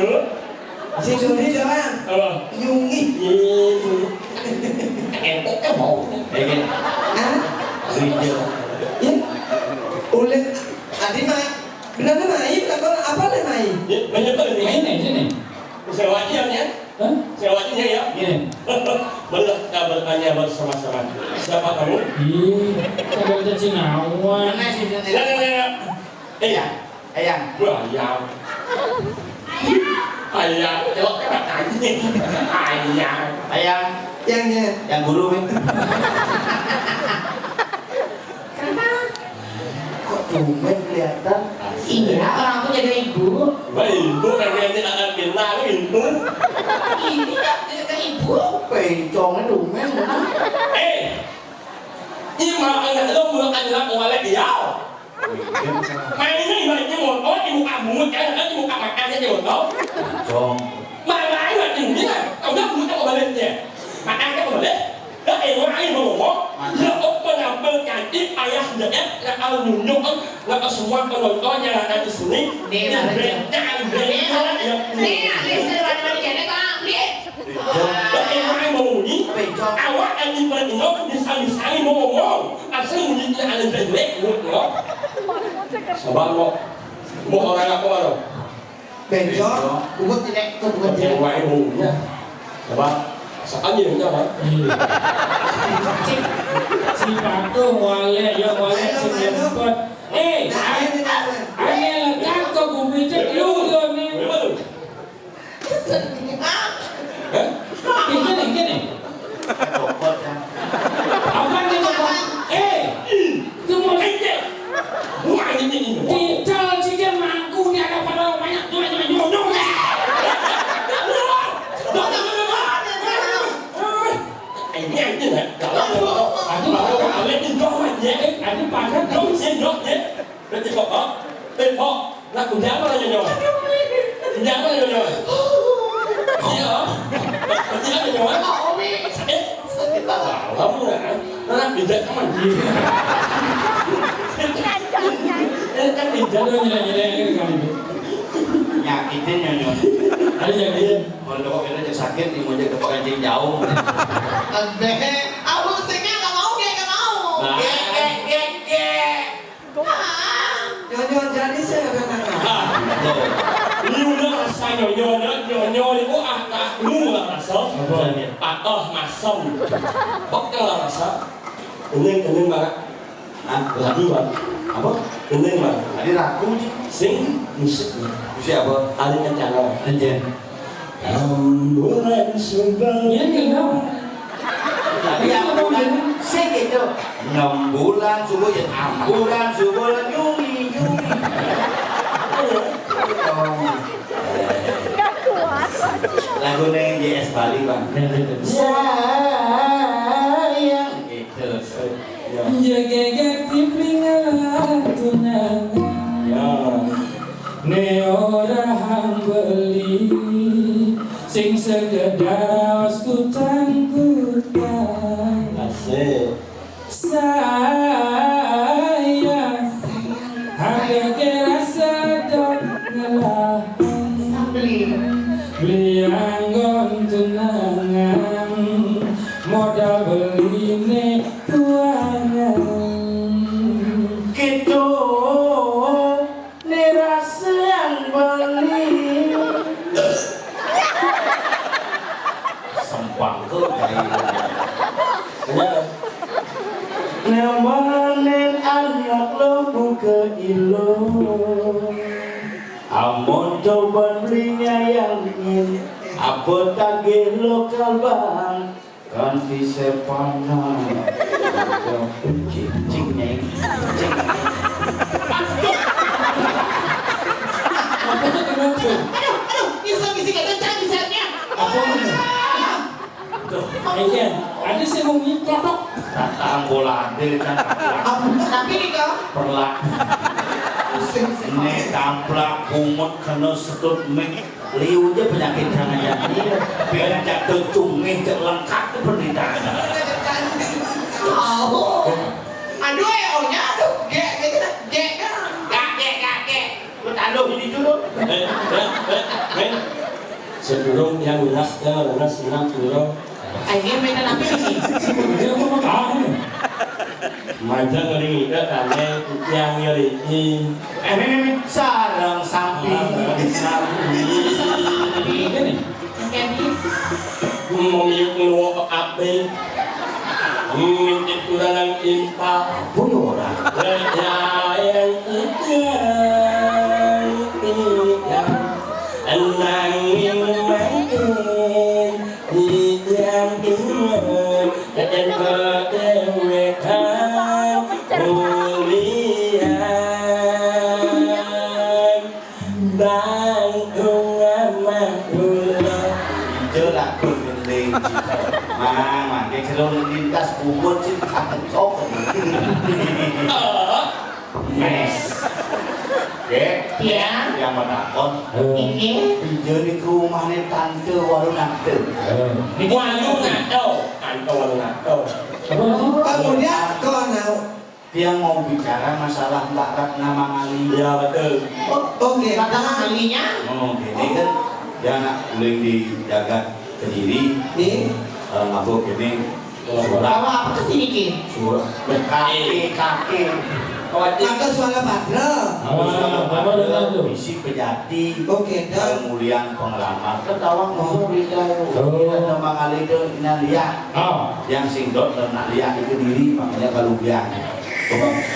Si Suri jalan. Yungi. Mau. Ini. Ah? Video. Ya. Oleh Adi mai. Benar mai, apa le mai? Banyak tu ni. Ini. Sewanya ni. Hah? Sewanya ya. Ini. Boleh kita bertanya bersama-sama. Siapa kamu? Ih, saya baca Cinawan. Mana sih sini? Ayang. Ayam. Tengok kan tadi. Ayam. Yang Yang guru ni. Kok tumben kelihatan? Iya orang aku jaga ibu. Baik, ibu kan yang akan kenal ibu. Ini tak jaga ibu. Pencong ni tumben. Nhưng mà anh là đâu mưa anh là một lại diao. Màyนี่mà như một ớt như một muốn cái là như một mặt ăn như một đó. Pencong. Mà lái là đừng biết là ông đất muốn cho bà lên nhỉ. Mà ăn cái mà đấy. Đó em có ai mà một giờ ốc bên nào bên cạnh ít ai ăn được á là ao nhung nhung ốc là có xung quanh con rồi có nhà là ăn xử lý. Đi mà lên. Đi Lihat mana jadi kak. Lihat. đó em có ai mà một nhí. Pencong. À quá anh đi bên nó đi sang mà một anh sẽ một nhí anh lên về lệ một nó. Sabar mau orang apa baru? Benjol. Buat tidak. Buat Yang tidak. wae umumnya. Sabar. Sekarang ni macam mana? Si Patu wale cemempet. Ane lekat kau bumi ceklu tu ni. Gini. Cokot kan. Apa ni cokot? Cuma Bukan ini. Tinggal sikit mangku ni ada pada banyak nyong. Anh em như này, cả lắm rồi. Anh lên đi cho mày nhé. Ada pakat Nhốt nhé. Lên đi cọc đó. Bên họ là cũng dám vào đây rồi. Dám vào đây rồi. Gì hả? Gì hả rồi? Wow lắm rồi. Nó đang bị giật lắm anh. Kan jalan kali ni. Nyakitin nyonya. Ada yang dia. Kalau kepok kena jadi sakit, ini mau jadi kepok kencing jauh. Abe, aku singnya nggak mau, nggak mau. Nah. Nyonya jadi saya kena. Ini udah rasa nyonya itu lu lah rasa. Masam. Kok lah rasa? Ini banget. Lagi bang. Apa? Ini bang. Tadi ragu sih. Sing musiknya. Musik apa? Ada kencang Anjen. Ambulan sumbang. Iya kenapa? Tapi ambulan sih gitu. 6 bulan subuh ya ambulan subuh nyumi. Lagu neng JS Bali bang. Sayang gitu. Jaga ganti pringalah tunangan. Ya. Ne orang beli sing sekedar ku tangguhkan. Asik. Sayang ada kerasa dok ngelah beli anggon tunangan modal beli ne kuangan. Gitu nerasa yang beli sempang ke nemanin anak lo buka ilo amon coba belinya yang ingin apa tagih lokal bang kan di sepana cing Apa tuh kenapa? Aduh, bisa kencang bisanya. Apa ini? Aja, ada sih mau klotok. datang bola adil kan Tapi nih kau. perlak ini tamplak kumut kena sedut mik liu aja penyakit jangan jadi biar jatuh cungin cek lengkap itu penderitaan Aduh ya ohnya aduh. Gek. lu tanduk ini dulu Sebelum yang lunas senang turun. Akhirnya mainan apa ini? Dia mau makan. Macam ngeri ke kane yang ngeri ini. ini sarang samping Ini. Candy. Memiuk ngeluak api. Minta kurang impa. bunuh orang Yang itu Anangin makin Hidang ingat Dan kedewekan Mulian Bangkung amah ulang hijau laku gendeng mang kayak kalau lintas bubur sih kakek cok mes Ya. yang menakon Ini. hijau di rumah nih tante warung nante Warung ngaco Kanto warung ngaco Apa lagi? Kemudian kau now. dia mau bicara masalah Mbak Ratna Mangali Ya betul Oke. Kata kalinya. oh gini kan dia nggak boleh dijaga sendiri Nih. aku gini surat Bawa apa ke sini Ki? surat kaki Maka suara Badra. Apa dengan itu? misi pejati Oke, dan kemudian pengalaman ketawa ngomong di Oh. nama Mangali itu Nalia Oh. yang singdot dan Nalia itu diri makanya kalau biang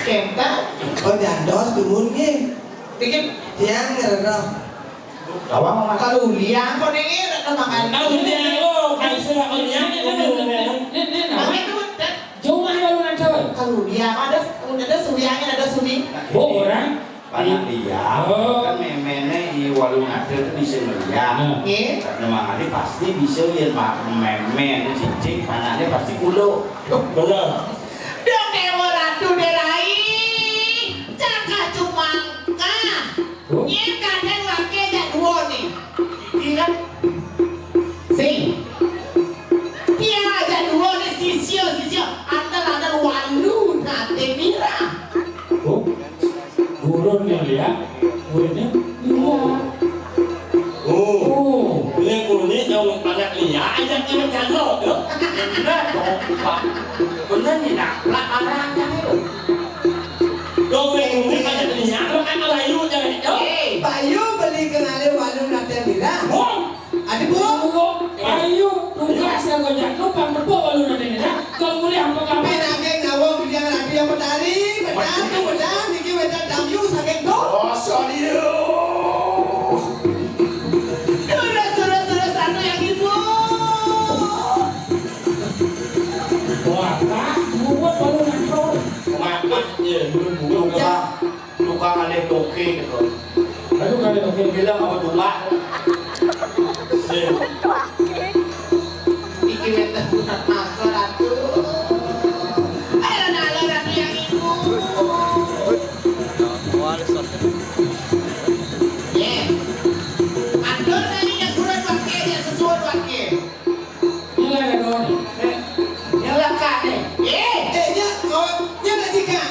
Kenta. kau jandos tumun ke. Bikin. Tiang ngerah. ketawa ngomong Kalau liang kau dengar nama kali. Tahu dia lo Kaisa orangnya Ini Nama nama. itu. Jauh mana baru nanti? Kalau liang ada surianya ada suri. Oh orang. panas dia Oh. kan memene di warung ada itu bisa melihat Nah. Oke. karena Mangali pasti bisa lihat meme itu cicing panasnya pasti kulo Benar Dong dewa ratu derai. Cakap cumangka. Oh. Nye kadang laki ada dua nih. Ingat. Sing. Dia ada dua nih sisio. Ada walu nate mira. Oh. Gurun yang lihat. Gurunnya lihat. Oh Oh. ini yang banyak lihat aja ini jalo yo. Bener dong Pak. Bener nih nak anaknya itu. Dong ini banyak lihat lo kan layu jangan yo. Bayu beli kenali walu nanti bila. Ada bu. Ayo, tugas yang kau jangan lupa berbuat walau nanti ni. Kau boleh apa kabar? Penageng nawang bilang nanti yang petani, benar, niki wetan damyu sakit tu. Oh sorry yo. Terus satu yang ibu. Wah, tak buat walau nanti kau. Makan ya, belum Tukang alih toke gitu. Aduh kali tu Bilang apa tulah? Bikin wetan buat makan atu. Ayo nalo ratu yang ibu. Andor tadi yang kurang pakai yang sesuai pakai. Nilai ada kau ni. Yang lekat ni. Nya nak jika.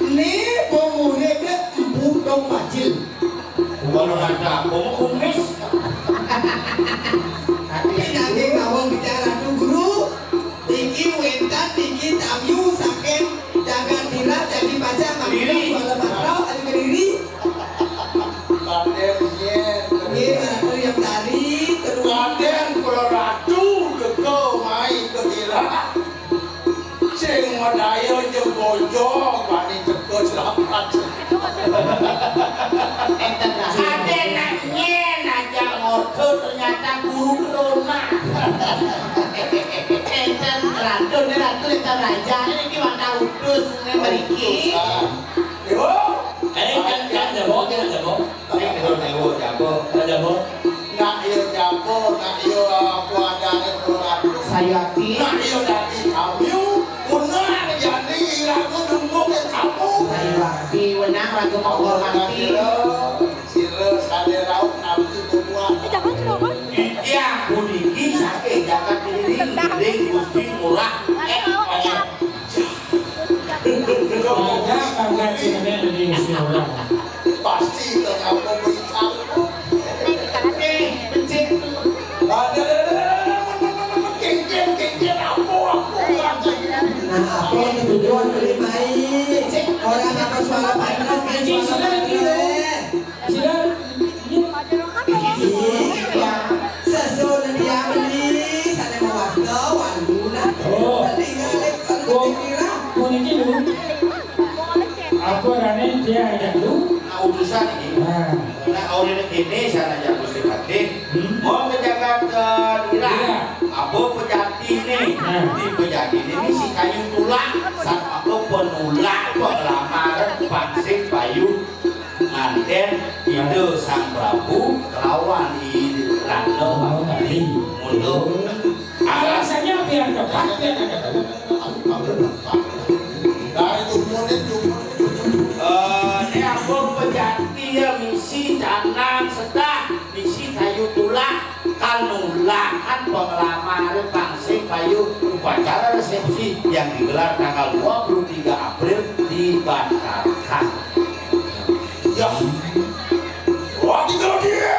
Ni pemuda dia empuk dong bajil. Kalau ada bom kumis. Penageng nawang bicara tu guru. Niki wetan, niki damyu sakit. Jangan dira jadi baca ngambil soal matau ada berdiri. Ini ratu yang tadi terus. Kaden kalau ratu keko mai ke dira. Ceng madayo je bojo bani teko selamat. Ade naknya aja ngorto ternyata guru corona. Enten ratu ni ratu enten raja ni gimana udus ni beriki. Yo, kan ada bok. ini kalau dewo jago. Ada bok. Nak yo jago, nak yo kuadane ratu. Sayati. Nak yo dari kamu, benar jadi ragu nunggu ke kamu. Sayati wenang ragu mau hormati. Siro sade raut nanti semua. Iya, budiki sakit jangan diri, diri gusti murah. Ada pangkat sebenarnya dari musim orang. Pasti kamu beritahu. Pencet. Kengken aku Nah, apa yang tujuan beli baik? Orang apa soal pandang, soal pandang. Sila, Sesuatu dia beli, sana mau waktu, wandunan. Beli ngalek kalau dikira. kau ni dulu. Apa rane dia ajak lu? urusan ini. Nah, orang ini sana aja gusti kadeh. Mau menjaga ke dira. Apa pejati nih? Di pejati ini si kayu tulang, sama aku penulak kok lamaran pangsing payu. Manten itu sang Prabu kelawan di Rano tadi untuk Alasannya biar tepat biar ada. dari kemudian ini aku pejati ya misi canang sedah misi kayu tulang kanulakan pengelamaran pangsing payu upacara resepsi yang digelar tanggal 23 April di Batarkan. Ya, wah tinggal dia.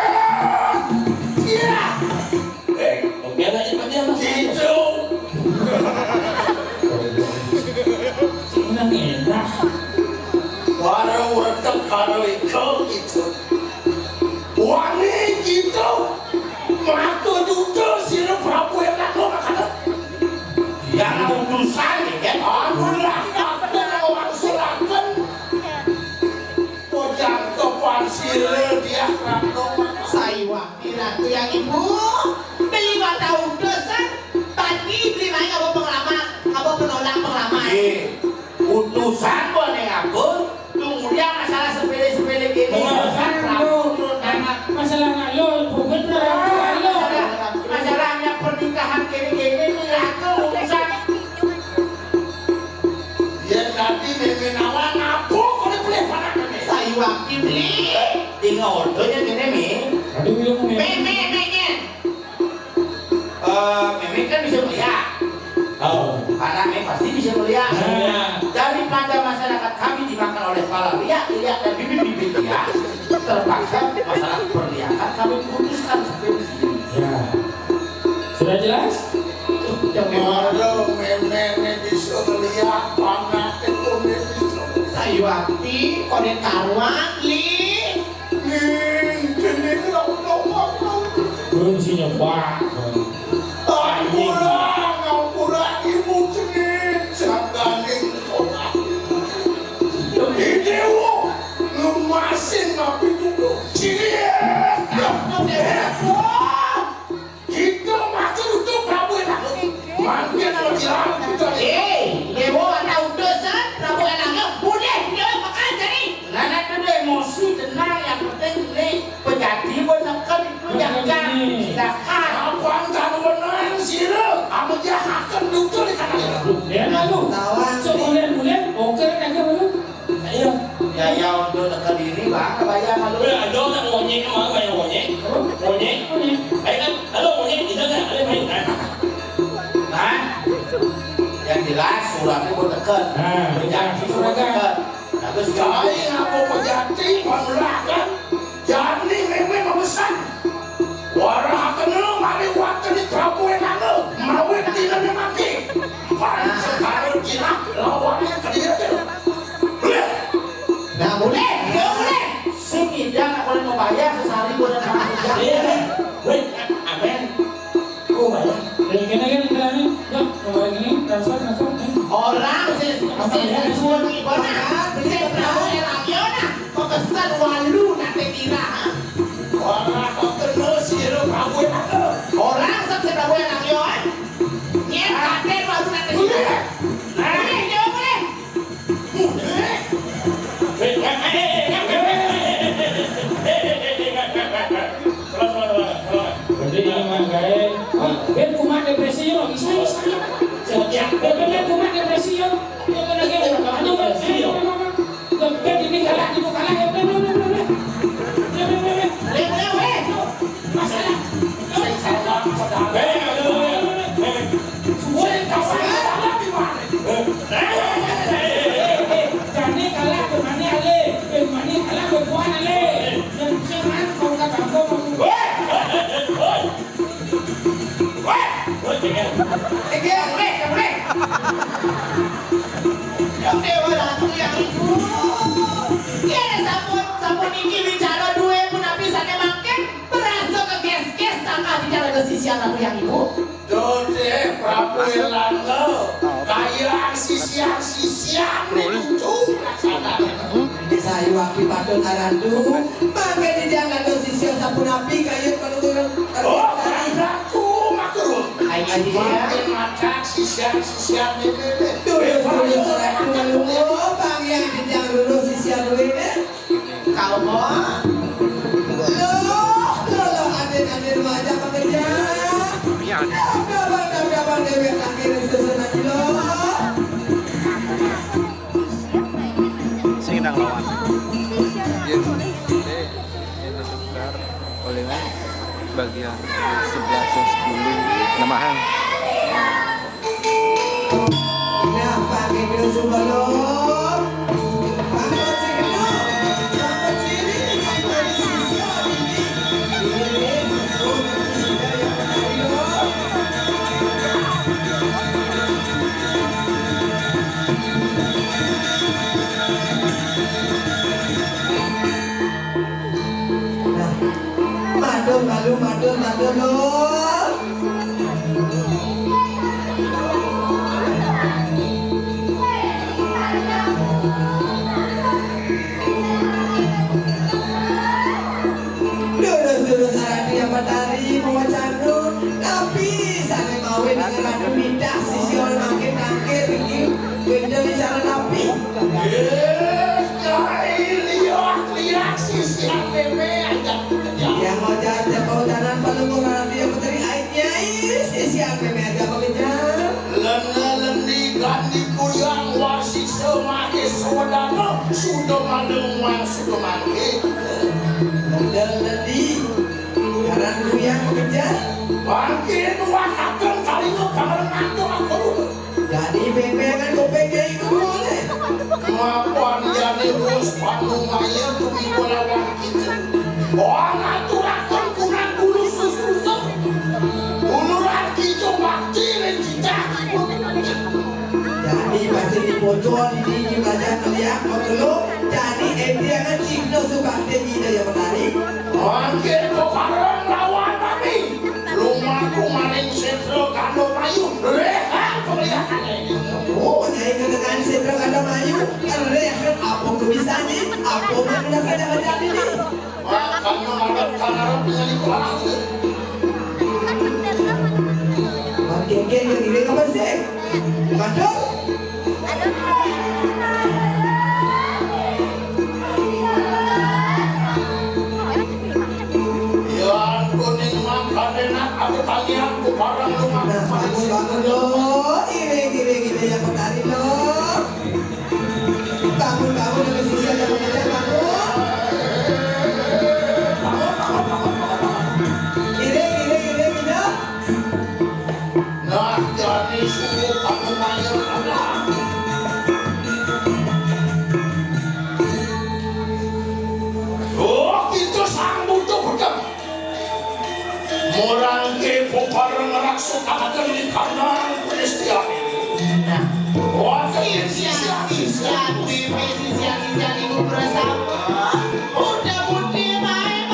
Iya. Oke, ada cepatnya mas. Hijau. Senang enak. Baru retak kalau itu gitu. Wangi gitu. Maka duduk sini Prabu yang nak makan. Yang utusan kan? Aduh lah, apa orang silakan. Pojang topan sila dia Prabu. Saywa ratu yang ibu beli mata utusan tadi beli main apa pengalaman apa penolak pengalaman Utusan boleh ngabur kemudian masalah sepele-sepele gini Masalah nak lo, bukan terang lo. masalahnya pernikahan gini-gini laku urusan ya tadi memenawan apa kau boleh panak ini Saywa dibeli tinggal ordonya gini mi Aduh bilang memenya meme kan bisa melihat Oh, anaknya pasti bisa melihat daripada masyarakat kami dimakan oleh kepala lihat dan bibit-bibit ya terpaksa masalah perlihakan kami putuskan seperti ini Ya. Sudah jelas? Waduh, memang disuruh lihat panah itu Sayuati, kode karuan, li. Ini Kuncinya pak. Ampura, ibu jenis, sangganing kota. Ini ngemasin ngapi dulu. Kita maksud untuk Prabu Enak. Mungkin kalau bilang kita Dewo ada utusan Prabu Enaknya boleh dia makan jadi. Nana itu emosi tenang yang penting ini pejati menekan itu jangan silakan. Abang jangan menang sih lo. Kamu jahatkan dulu di kanan. Ya lalu. So kemudian oke kan dia belum. Ayo. Ya untuk tekan ini bang kebayang malu. Ada orang monyet sama kayak monyet. Monyet. Ayo kan, halo monyet, kita kan ada main kan? Nah, yang jelas suratnya buat tekan. Pejati surat tekan. Tapi sekali ngaku pejati penulakan. Jadi memang memesan. Warah kenal mari waktu di Prabu Enak mau tidak mati. Paling sekarang kita lawannya kerja. Nah boleh, nggak boleh. Si Midang nggak boleh membayar sehari buat nama kerja. Wait, amen. Oh bayar. Kena ini. Ya, kalau ini transfer. Orang sesuatu gimana? Bisa Prabu Enak na. Kau kesan walu nanti kira. Orang kau kenal si Prabu Enak. Orang sampai Prabu Enak yon. Nyet katen walu nanti kira. Boleh, nggak boleh. Jadi jangan gaya. Ben kumat depresi yo, bisa. Setiap ben kumat depresi yo. Jangan lagi. Ben ini kalah ya ben. Masalah. Jadi kalah ke mana ale? Ke mana kalah ke kuan ale? Yang jangan kau kata kau. Yang dewa ratu yang itu. Kira sabun ini bicara dua pun habisnya makan. Berasa ke ges-ges tangkap bicara ke sisian aku yang ibu. Dode Prabu Erlangga kayak sisian lucu Saya wakil patut arandu, maka di jangan dosisio sabun api kayak penuturan. oh aku makruh ayah dia makan sisian ini Dulu arandu bang yang di jangan dosisio ini. kau mau Lo aden wajah pekerja. Kapan dewek akhirnya sesuatu lo. Singdang lawan. Ini sebentar oleh bagian 11 10 namahan. Nah, pakai kena subalong. Pakai ciri. Pakai ciri dengan posisi ini. Madul loh. Dulu sarang dia matahari mau candu, tapi sana mau dengan ratu midas sisi orang makin nangkir ini menjadi cara napi. lihat sisi meme aja Yang mau jajan mau jalan pelunguran dia menteri aitnya sisi meme aja mau kejar. lendi gandi kuyang wasi semake sodano sudah malung sudah mangke Lendel karena dulu yang mau kejar. makin wahakkan kali itu kamar ngantuk aku Jadi meme kan gue pegang itu boleh. kemampuan jadi bos panu maya tumi bola kita orang aturakan kurang dulu susu ayak mau dulu jadi dia kan Cino suka dia yang menarik. Angkir kok bareng lawan kami. Rumahku maring sentro kando mayu. Rehat kelihatannya. Oh, nyai ketekan sentro kando mayu. Rehat apa kebisaannya? Apa yang udah saja jadi ini? Makan mengarap kanarap dengan ikulan. Geng-geng yang ini apa sih? Mandor? Ya kuning makan enak aku tanya aku barang rumah. Nah, bangun loh. Iring kita yang menarik loh. Bangun dari sisi ada pekerjaan bangun. Iring kita. Nah jadi suku kamu mayor Allah. Oh itu sang butuh berkem. Morang ke bareng raksa katakan di kanan Kristian. Wah Siang ibu bersama. Udah budi bye.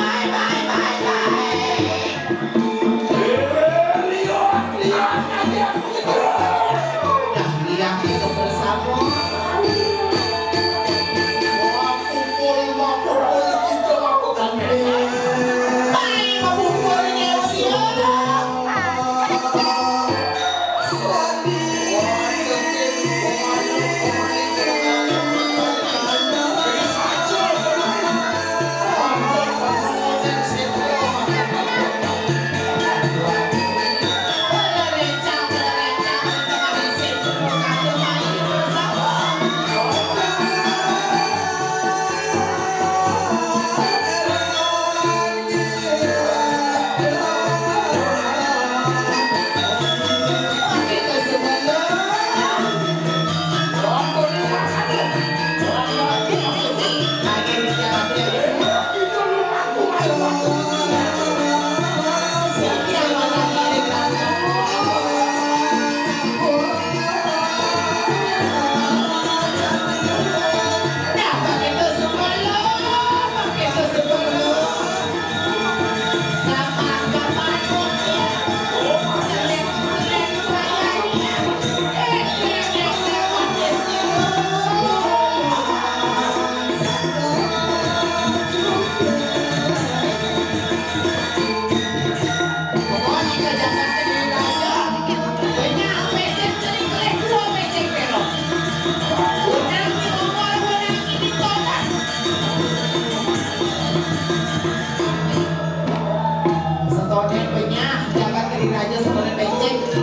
Lihat itu bersama. wah pukul itu aku kan. Baik mempukulnya siapa?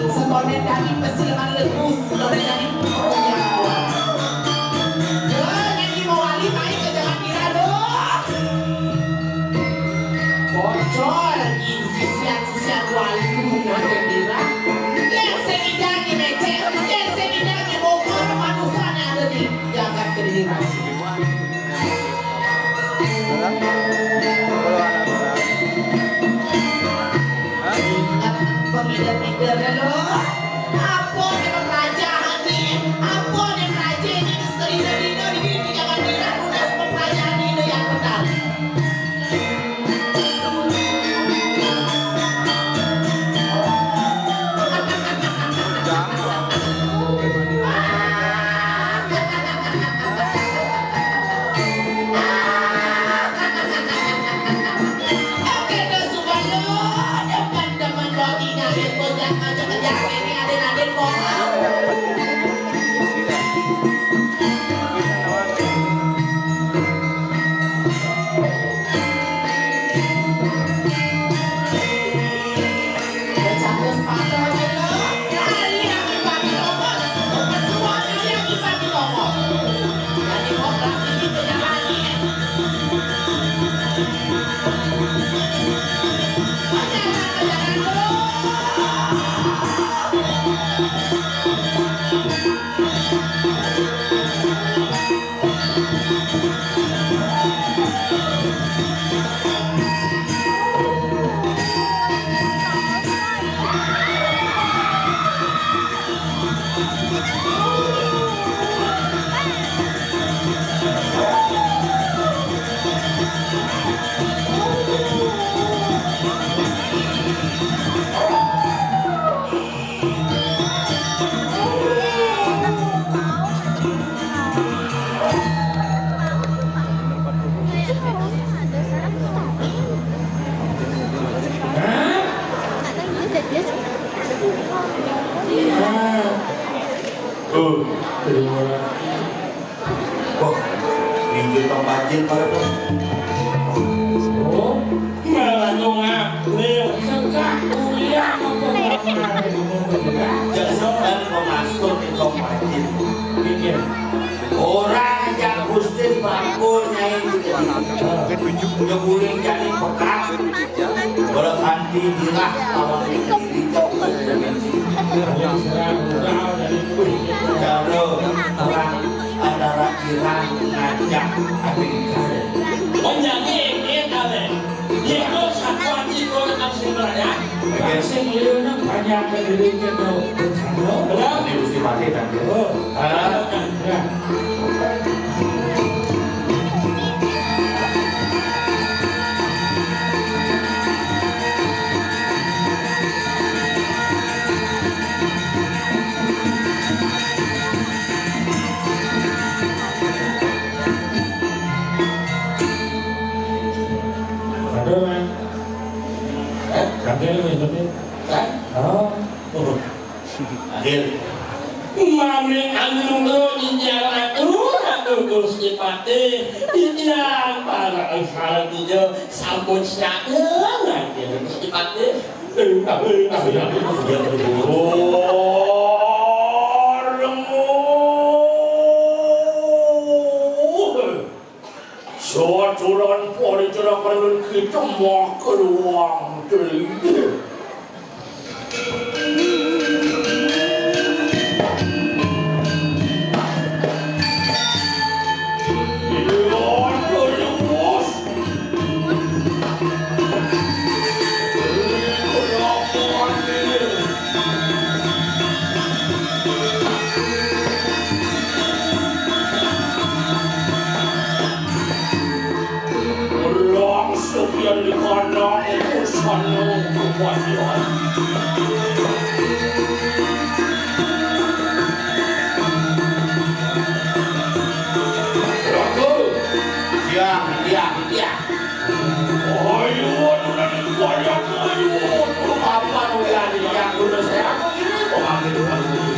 Setonen daging pesilangan lebus, setonen daging punya buah. Yang mau wali main ke jangan kira dong. Bocor, sisian wali punya kira. Yang senidangnya mecek, yang senidangnya bogor manusianya ada di jagat kediri. Pengidar-pengidar lo, apa yang kerajaan ini? Apa yang kerajaan ini? Serina-rina di jangan kira udah kerajaan ini yang benar. Wah, pinggir pembajin pada tuh. Oh, malah dong April. Sekak kuliah Jangan mengasur di pembajin. Pikir. Orang yang Gusti bangunnya itu nyebuling jadi pekat. Berhenti dirah lawan diri jauh. Jauh orang ada rakiran ngajak adik kalian. Menjadi ini kalian. Itu satuan itu dengan sebenarnya. Sing liuna banyak kediri kita. Benar nih Gusti Pati dan Ya. Aduh, man. Kakek lu ikut. Oh. akhir. Mami anu injalan Gusti Pati injang para salah dia sampun sakeun Gusti Pati. Soturan pori cerakan kita mau keluar dari yang di kandang urusan kewajiban. Ragu, Iya. ayo, udah banyak ayo. Apa udah yang udah saya panggil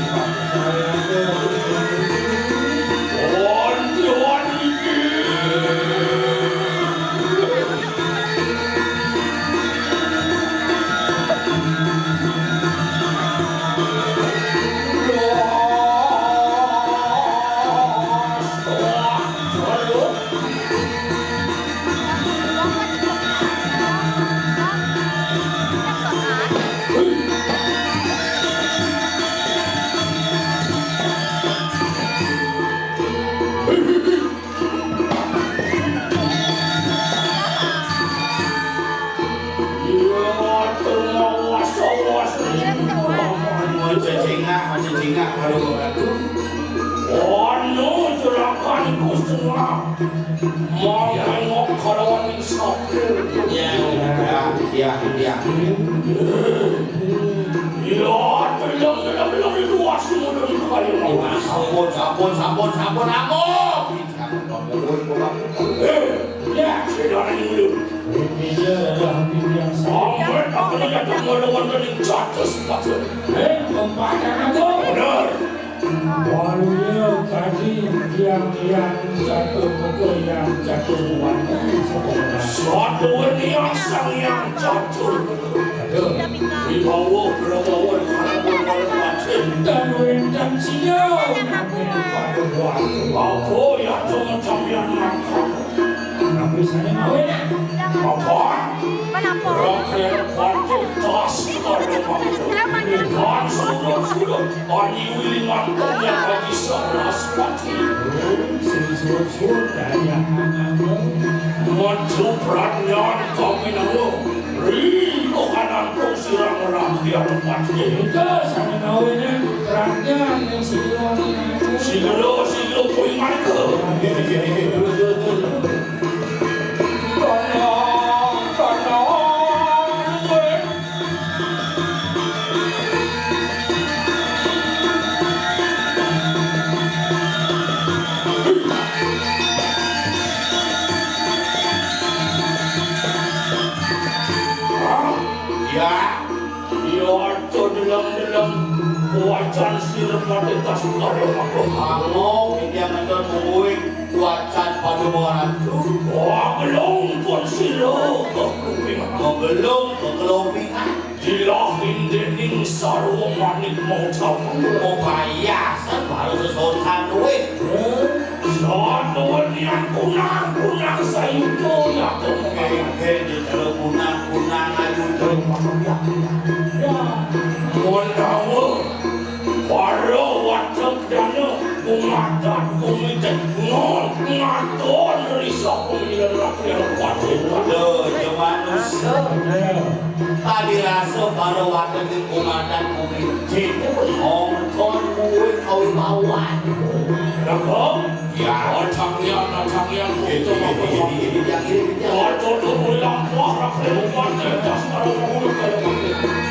masih jingga kalau aku. Anu juragan kusuma mau nengok kalawan sakit. Iya. Ya, belum luas mudah kali. Sampun. Ya, sudah ini. Meja adalah hampir yang Sampai tak ada yang melawan dari jatuh sepatu. Kempadan aku. Benar. Walau tadi yang jatuh pukul yang jatuh wanita Suatu yang sang yang jatuh. Di bawah berbawa harapan batin. dan wendang sinyal hampir pada waktu Apa yang macam yang makan? tapi saya mau Apa? Rakyat batin tas ada waktu. Dan sudah ani wilingan yang bagi seras batin. suruh daya Mantu pranyan kami nalo. Rino kanan kau sirang rakyat batin. itu saya mau rakyat yang Siglo po'y marka. Iya. Ya, to dalam wajan sirpati tas karema Angok dia ngedon mungguin wacan padumoran. wagelong pun silo kekuping Ngebelum kekeloping dilahin dening sarung manik mau tamu mau payasan baru sesotan duit. satu niat kunang sayuto ya Keke di kunang ayu tuh. Mondawa para watak dana kumadat kumitet ngaton risau pemilihan rakyat watak Duh, manusia. Tadi rasa baru waktu di kumadan kumicin. Ngomong mungguin kau bawan. Rakam Ya. Atangyan kutu mapawa Yang ini wato tumulang warak leluman tetas para mulut kelemak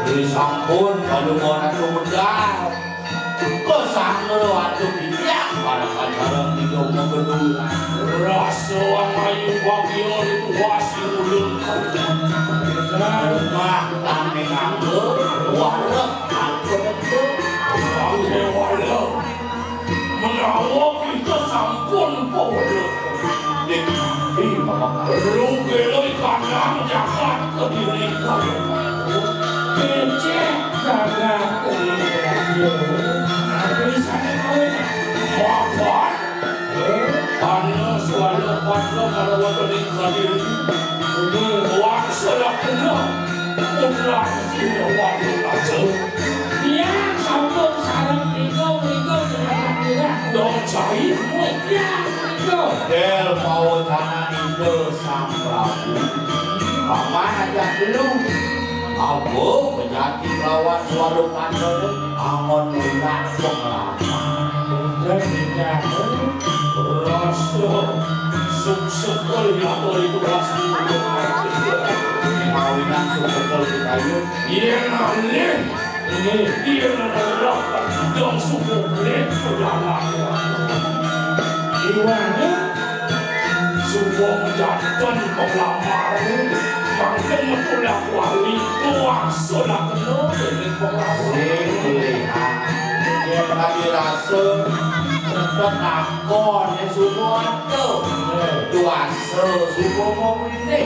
Disampun kalau orang tumedal kesang lu atuh bijak para pacaran di doma berdua rasa ayu bagio itu wasi ulun mah tame nganggo wareg aku betul Angge wala menawa kita sampun podo dik rugi loy kanang jagat ke diri kami Becek kagak terlalu tapi saya Wafat Karena suara pasal kalau waktu di kadiri ini waktu yang kena mudah sih waktu langsung dia sambung sarang tinggal dengan dong cair ya itu del mau tanah itu samprabu paman aja dulu aku penyakit lawan suara pandor angon lunak pengelama dan tidak Rasa sukses atau itu pasti Kawinan suka di kayu. Iya nanti iya adalah yang suku kulit perjalanan. Iwannya Sebuah jantan pelamar makin menolak wali tua sudah kenal dengan pelamar. Lihat, dia lagi rasa penakon yang semua itu duasa semua mau ini.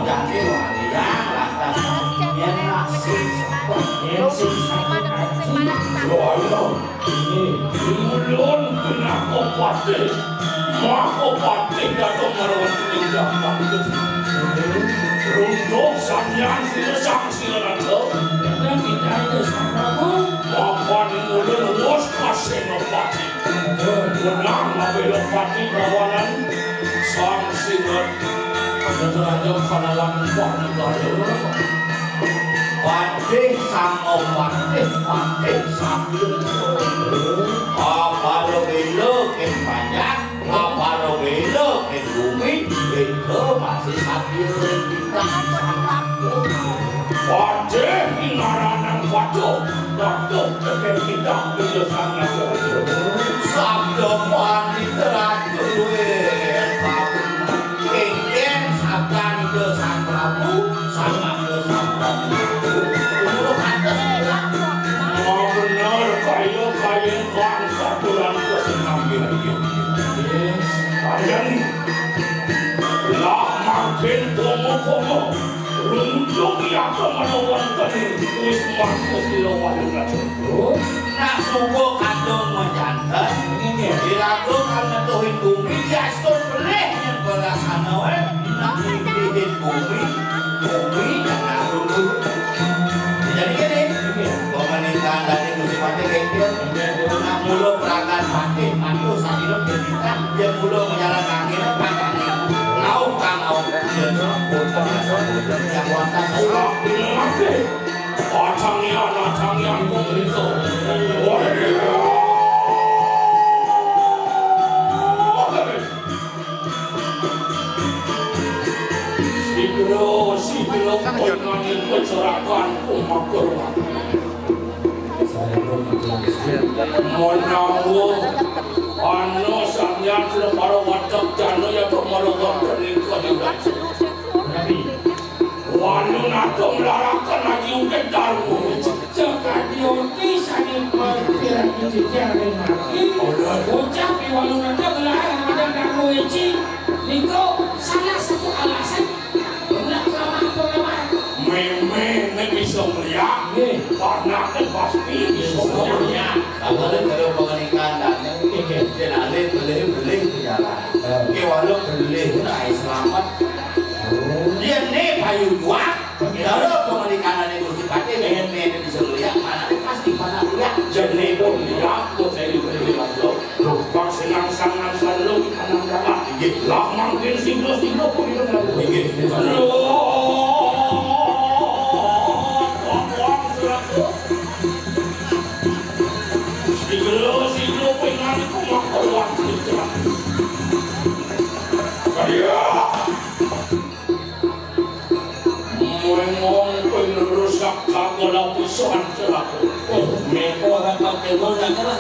Jadi wali yang lantas yang nasib yang sesat Loyo, mulun kena opate, mak opate datang merawat tindakan itu. Rundok sanyan sila sang sila nato. dan tidak ada sama Makan mulun was kasen opati. Menang mabelo pati kawanan sang sila. Terajak kanalan wahna kayo. Patih sang opatih, patih sang apa robelo ken banyak, apa robelo ken bumi, itu masih sambil kita Pade inaranang pato, dato tekan kita bila sana sabdo pandi teratur kengken sabdan ke sang prabu, sama ke sang prabu. Mau benar kayu bangsa bulan ke-6 kalian lah makin komo-komo runjuk ya kemauan tadi wis masuk silawan Nak subuh kadung menjantan, diragu karena tuhin bumi, jastur beleh yang belasana wae, nak dibihin bumi jangan dulu. Jadi gini, pemerintahan dari musim kecil, nak mulu perangkat mati, mati saat hidup kita, dia mulu menjalan kaki, pakainya, lauk yang kuasa saya. Acangnya itu Siglo penangin kecerakan umat korban Monawo Ano samyan sudah para watak jano ya kemaruan kening kodibat Wanu natong larakan lagi udah darmu jika diorti saling berpikiran itu jangan mati ucap di walungan gelar ada kamu eci itu salah satu alasan benar lama Meme bisa melihat karena pasti bisa melihat Kabarin kalau pengenikan dan jenalin beli ke jalan. Walau beli naik selamat. Dia nih payu dua. Kalau pengenikan itu sifatnya meme bisa melihat mana pasti mana lihat. jadi pun lihat kok saya beli lagi lupa senang-senang selalu kanan dalam lah makin siglo pun itu Siglo pengen kumak keluar kita. Mengong penerusak kagak pisan celaku. Orang pakai bola keras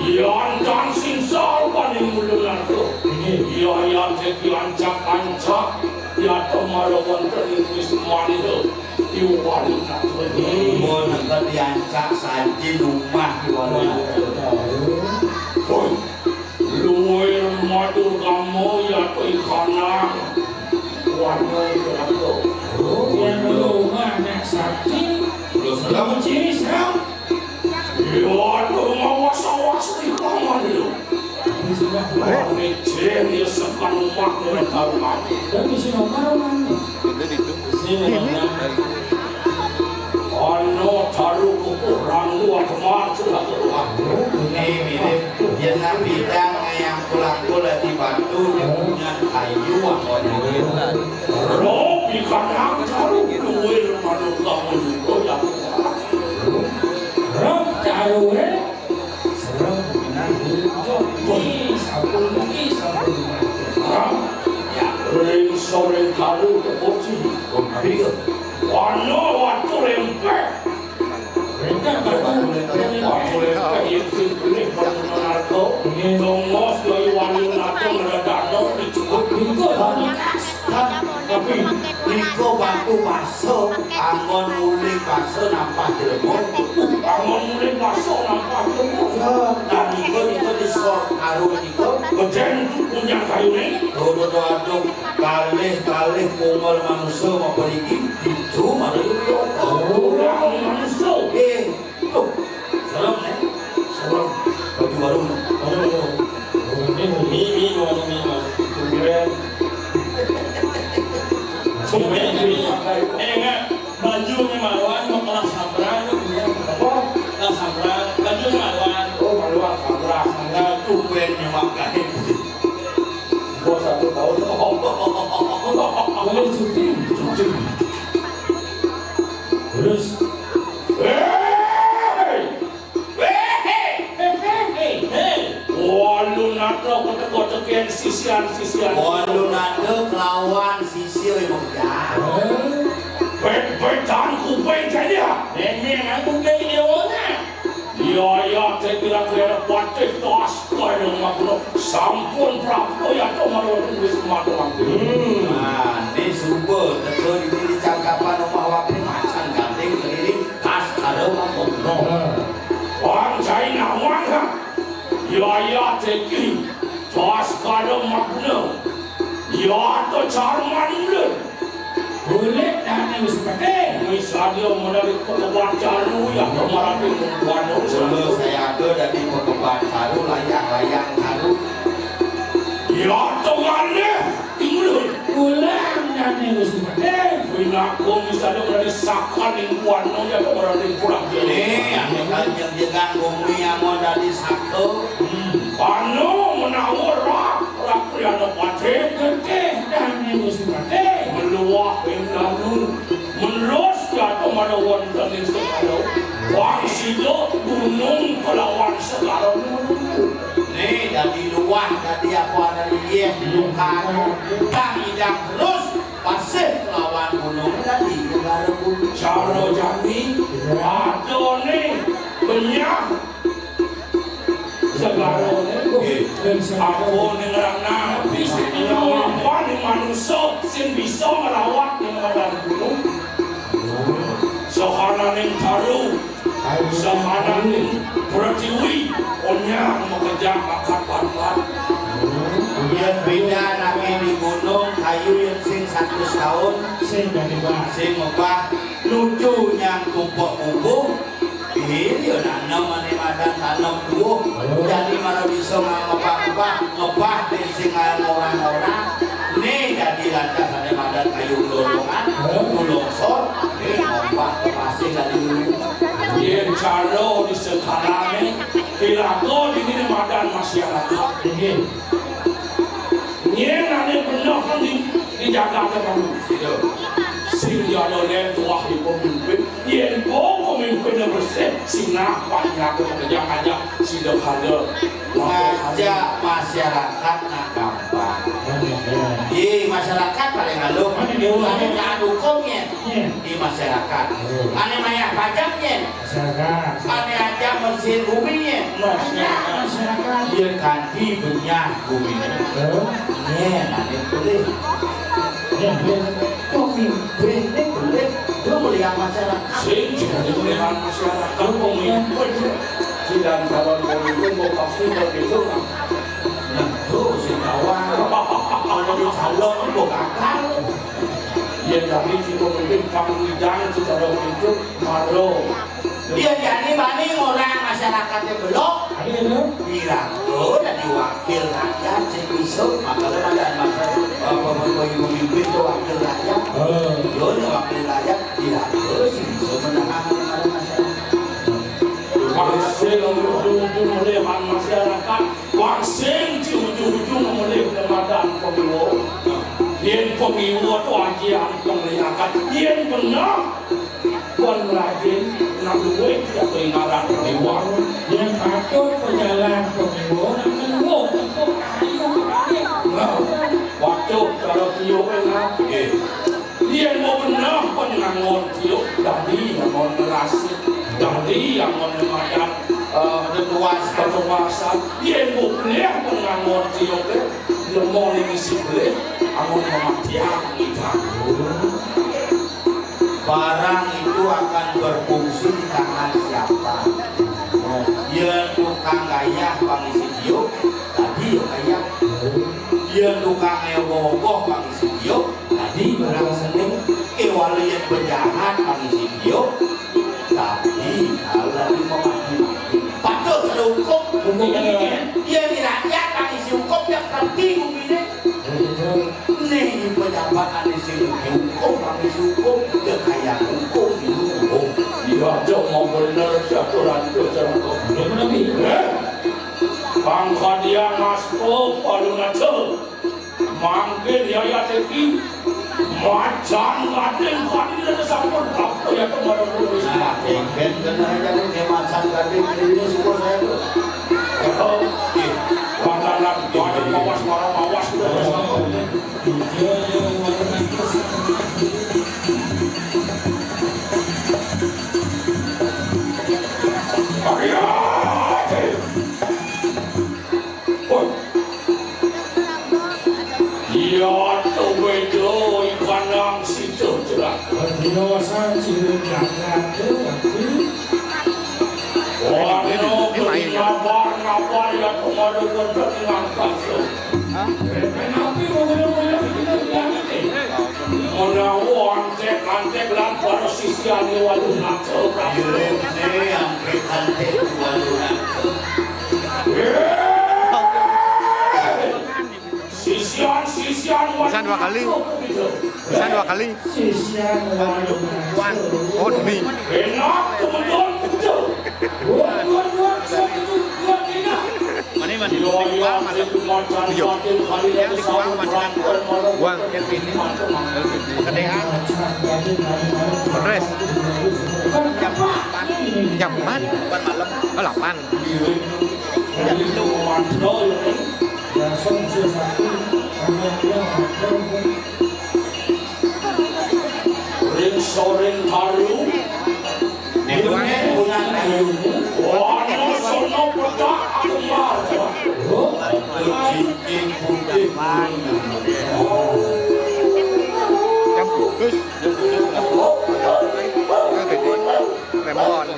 Yan dancing sal paling mulunan tu. Ya teki ancak ya tomarawan teringis manido. Iwali nak tu. mau nonton diancak saji rumah di walau. Luir madu kamu ya tu ikanang. Warna tu. yang belum ada sakti kamu ciri seram Ya tu mawas ikanang tu. ini sudah Ini ciri sekan rumah mereka rumah. dan di sini mana Ano taruh kurang dua kemar sudah keluar. Ini mirip dia nabi dan yang pulang di batu dia punya kayu awalnya. Roh ikan yang taruh duit manu kamu juga yang Rob taruh serem taruh ke bocil. Wano waktu lempek. Mereka batu. Waktu lempek yang sini baru narko. Dongos dari wali narko meredakan dicukup. Itu Tapi Niko batu masuk, angon mulai masuk nampak jelmon. Bangun mulai masuk nampak temu. Dan Niko di sor aru Niko. Kejen punya kayu ni. Aduh, kalih kumpul manusia mau pergi. Cuma ada itu. Orang manusia. Tuh, salam nih. Salam. Baju baru. Ini. Bajunya maluan mau kelas sabran kelas sabran bajunya maluan Maluan kamera sana tuben nyemakai. Gua 1 tahun. boleh syuting. terus walu nato kotek-kotekin sisian Walu nade lawan sisir yang jahat. Betan kuping saya ini aku kayak dia mana ya saya kira-kira patih tas kaya makro sampun prapo ya to malu wis mato Ini super, betul ini cakapan rumah wakil macam gandeng sendiri tas ada mampu. Orang China mana ya teki tas kaya makro ya to charman le Boleh dah ni mesti pakai. misalnya menarik kewajar lu ya kemarin wano Dulu saya ada dari perkembangan baru layang-layang baru. ya to ngane tinggal Ulang dah ni mesti pakai. Pinako misalnya berada sakan yang wano ya berada pulang Ini yang jaga bumi yang mau dari satu. Pano menawar rak priana pate Pakai dah ni mesti pakai. meluah lalu melos jatuh pada wanita yang sekarang wang silo gunung pelawan sekarang Nih dari luar dari apa dari dia bukan idang terus pasir lawan gunung tadi negara gunung. cara jadi ada nih banyak sekarang aku nengerana bisa orang manusia yang bisa merawat yang ada gunung sekarang yang taruh sekarang yang pertiwi onya mengejar bakat-bakat Yang beda lagi di gunung kayu yang sing 100 tahun Saya dah lebar. sing mebah lucu yang kumpul-kumpul ini ya nanam mana madan tanam dulu jadi mana bisa ngebah di sing orang-orang ini jadi lantas ada madan kayu lolongan longsor ini ngobah pasti dari dulu yang cara di sekarang ini pirago di sini madan masyarakat ini nanti benar kan dijaga terlalu sehingga oleh tua pemimpin yang pemimpin yang bersih sinah banyak kerja aja sederhana ngajak masyarakat nak gampang di masyarakat paling halus ada hukumnya di masyarakat ada banyak pajaknya Masyarakat. ada aja mesin buminya Masyarakat. dia ganti benyak buminya nanti boleh Ya, boleh. pemimpin ini boleh dia melihat masyarakat sehingga dengan masyarakat pemimpin sidang calon pemimpin mau pasti begitu kan nah tuh si kawan kalau di calon itu kakak yang dari si pemimpin panggilan secara itu malu dia jadi banding orang masyarakatnya belum Ada yang belum? bilang dan diwakil rakyat sing bisa makanya ada masyarakat pemimpin itu wakil rakyat dia wakil rakyat tidak sih bisa menangani masyarakat Wangsing ujung-ujung melihat masyarakat, wangsing di ujung-ujung melihat keadaan pemilu. Yang pemilu itu ajian pemeliharaan, yang benar bukan rajin nak duit tidak keingatan periwang. Yang patut pejalan pemilu nak menunggu untuk hari yang berakhir. Waktu kalau tiup enak, generasi dari yang menemukan kekuasaan dia boleh mengamati oke lemon ini sih boleh amun memati kita barang itu akan berfungsi di tangan siapa. Ya tukang gaya pangisi video tadi ya gaya. Ya tukang ewogoh pangisi video tadi barang seni. Kewalian penjahat pangisi video tapi kalau lagi memaki-maki patut ada hukum. Dia di rakyat pangisi hukum yang tertinggi ini. Nih pejabat pangisi hukum pangisi hukum dia kayak hukum itu hukum. dia aja mau bener aturan itu cara kau bangsa dia masuk paling aja manggil dia ya teki macam gading gading ada sampun apa ya kemarin dulu Nah, ingin kena jadi dia macam gading ini semua saya tu. Bangkalan ada mawas marah mawas Ya tuh bedo ikan yang situ jelas. Dinosa cilik jagat Ngabar ya kemarin bener ngangkat. Kenapa Menawa antek lapar sisian waduh nakal. Kirim ni yang kita waluran. Sisian Bisa dua kali. Bisa dua kali. sisian Oh demi. enak teman-teman. Mana Uang ini. Kedean. Beres. Jam 4 malam. Oh 8. Ring haru. Nebunya punya kayu. Wano sono petak akemar. Cincin putih. Jam kudus. Remon.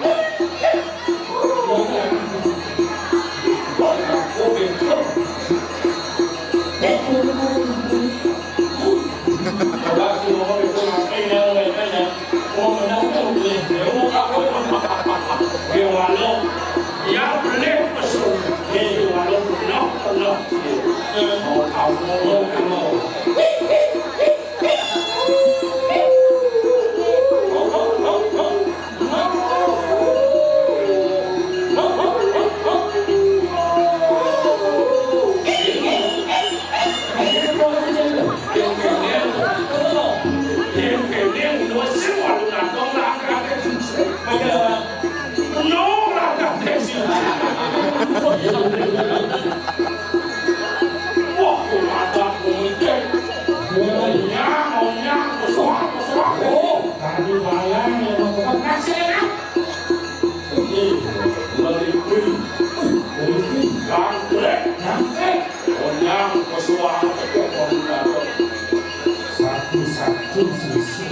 Satu sisi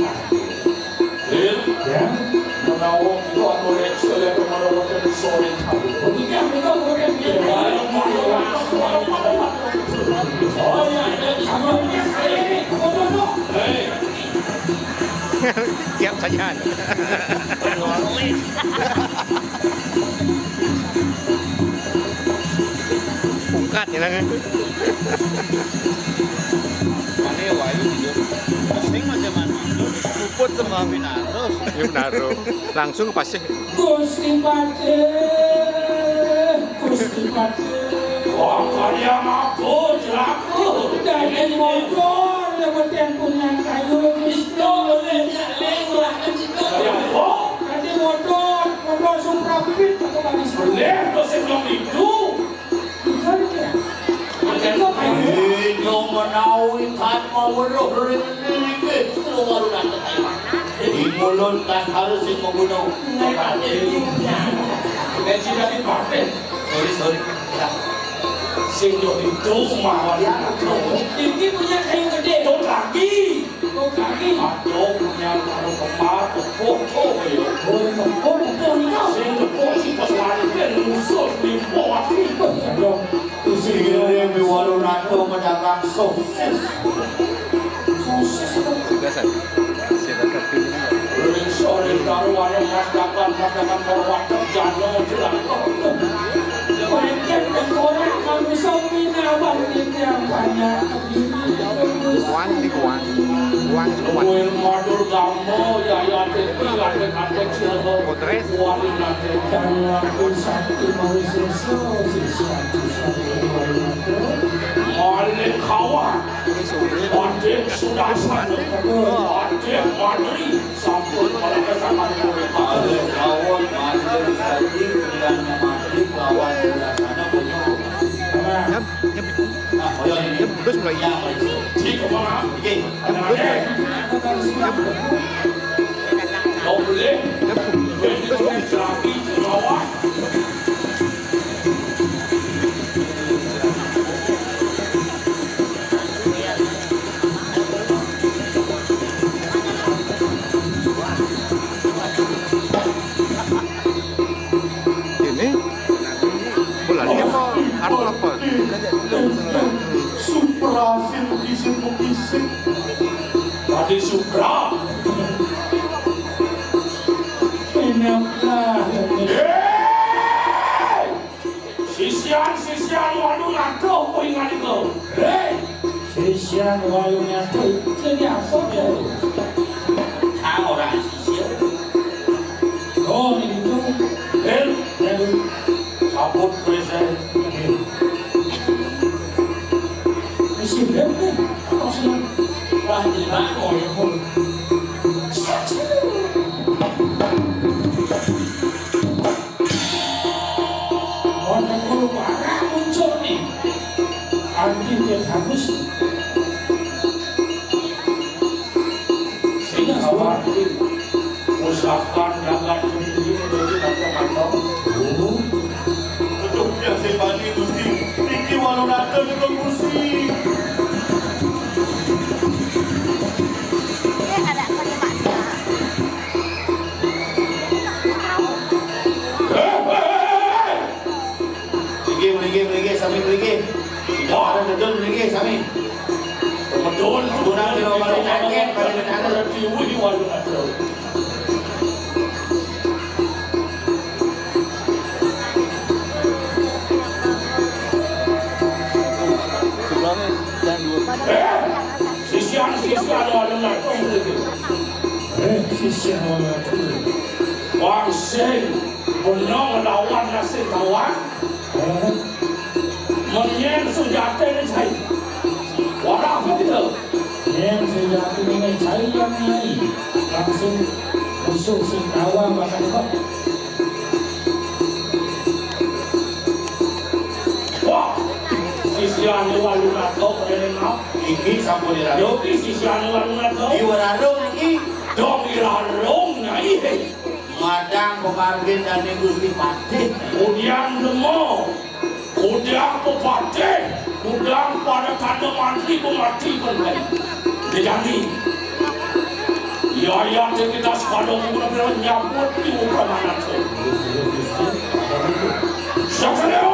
Siap saja. Ungkat ya kan. Puput semua Minaros. Minaros. Langsung pasti. Gusti Pate. Karya mampu jelaku. Dari motor yang punya kayu Kristo. Tadi motor Supra Fit atau Baris. Boleh dosen yang itu. Itu menawi kan mau beruh dari ini keluar dari Taiwan. Di mulut kan harus sing membunuh. Gaji dari partai. Sorry. Sing yo itu mawar. Ini punya kayu gede. Tuh lagi. Aduh punya kalau kemar foto yo. Sing posisi pas lari kan musuh di bawah itu. Sing yang di warung nato mendagang sosis. Biasa. Silakan pilih. Sore taruhannya masyarakat berwakil jangan jelas. Banyak orang kami seminawan yang banyak Kuan di kuan. Kuan di kuan. Kuil madur gambo ya ada cilho. Potres. Kuali nanti jangan sakti manusia Malik kawan. Wajib sudah satu. Wajib madri sampun pada kesamaan Malik kawan madri saji pilihannya madri kawan sudah sana punya. Nyam. Terus mulai. Jika mana? Kau boleh? Terus lagi kawan. Ini bola dia apa? Arung apa? Suprasin kisik. Tadi Supra. Sisian waduh nato apa ingat itu? Sisian waduh nato jadi apa dia? Kang orang sisian. Oh itu. Sabut presiden. Presiden nih. Wah di mana ya pun? Orang keluarga muncul nih. Anti dia habis. Sehingga khawatir. Usahakan dagang ini menjadi macam-macam. Untuk yang sebani gusti, tinggi walau nato juga gusti. Pergi, Sami pergi. Tidak ada gedung pergi, Sami. Betul, kurang di rumah kaget, pada benar review di warung nato. Sisian warung nato pergi. Sisian warung nato. Wangseng, menang lawan nasib lawan. Menyen senjata ini saya. Warah begitu. Menyen senjata ini saya yang nyai. Langsung musuh singkawa makan kok. Wah, sisian warung nato perenang. Iki sampun dirarung. Yoki sisian warung nato. Iwararung iki. Dong irarung nyai. Madang pemargin dan Gusti Patih. Kemudian demo. Udang pepatih, udang pada tanda mantri pemarti bermain. Jadi, ya kita sekarang benar-benar nyambut di umpamanan itu. Siapa dia?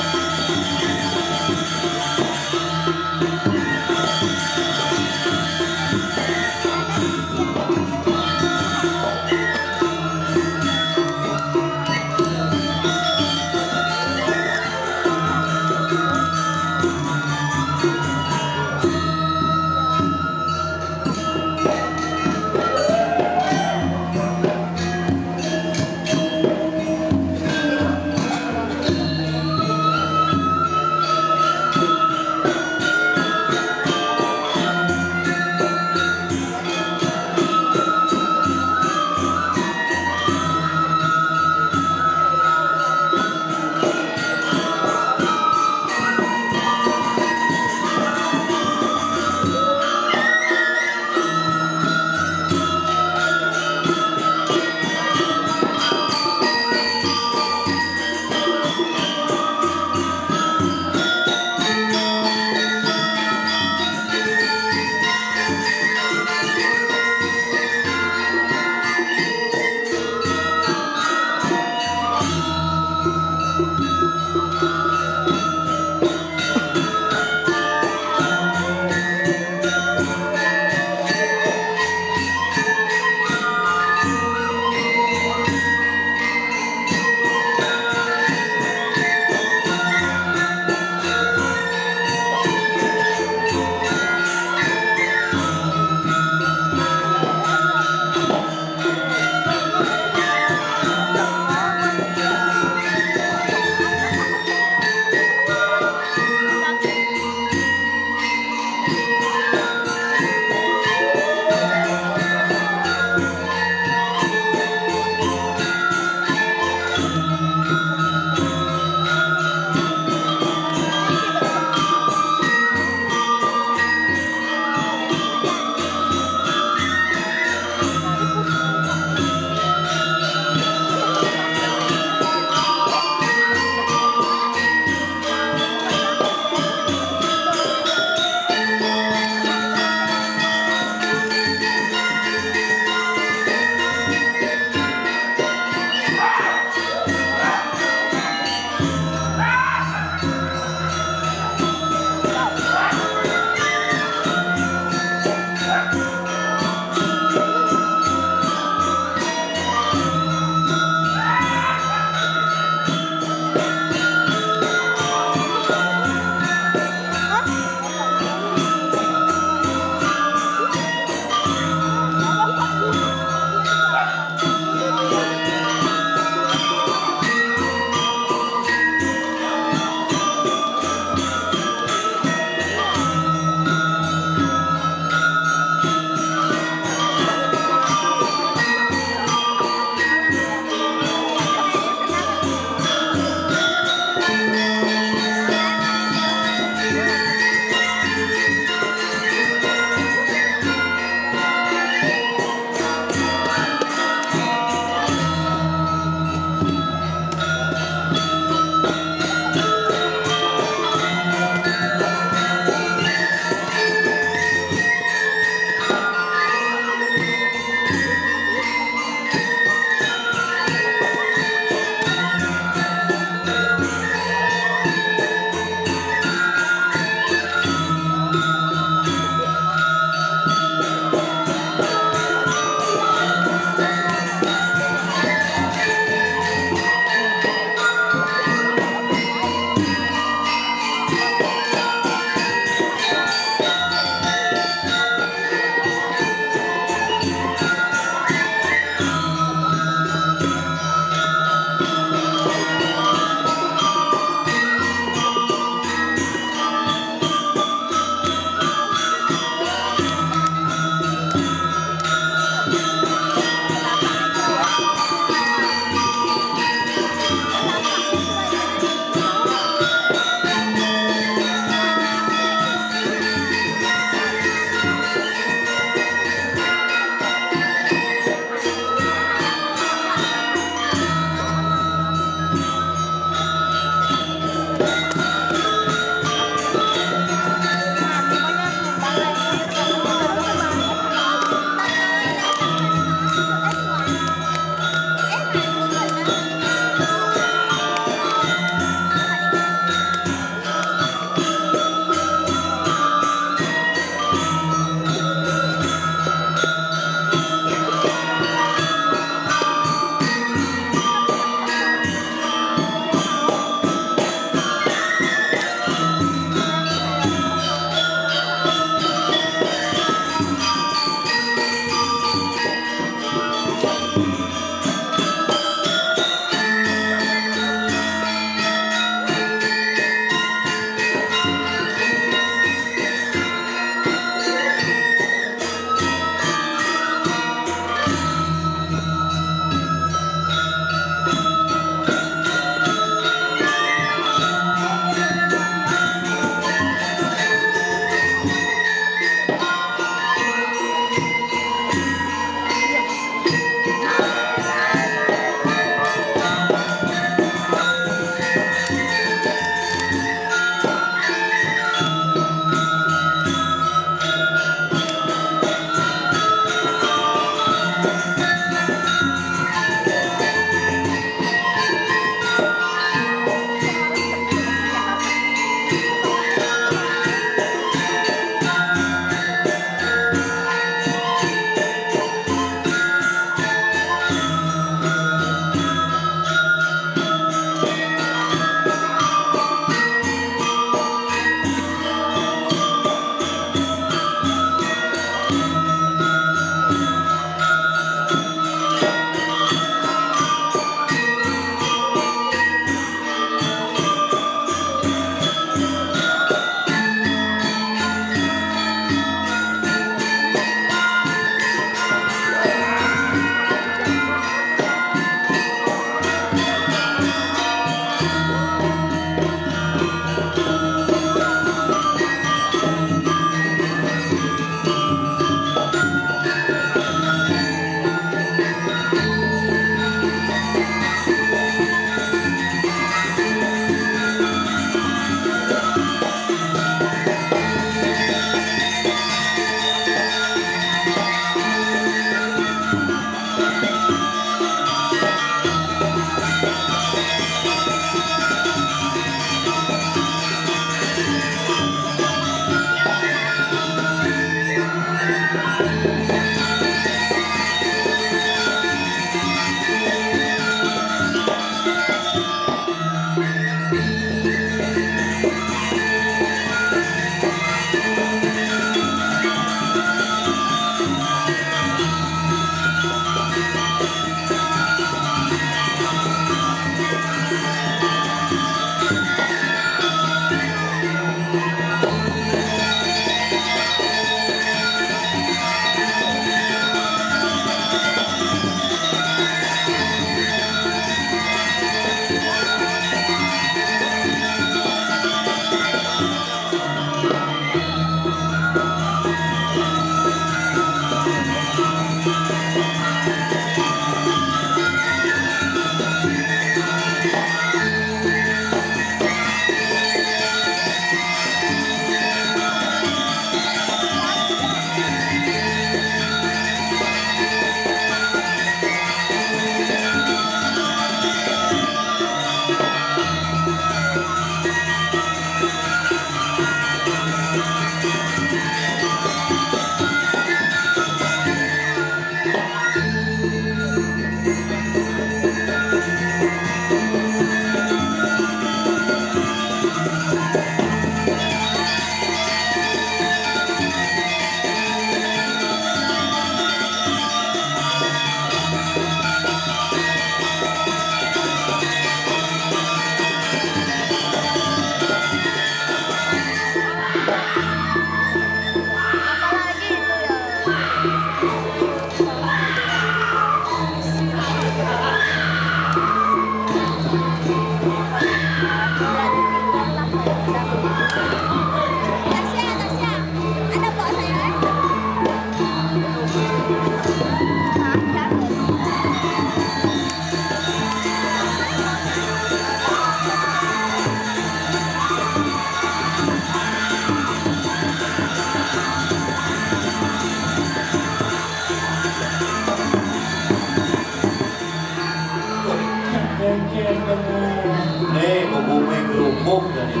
cukup jadi.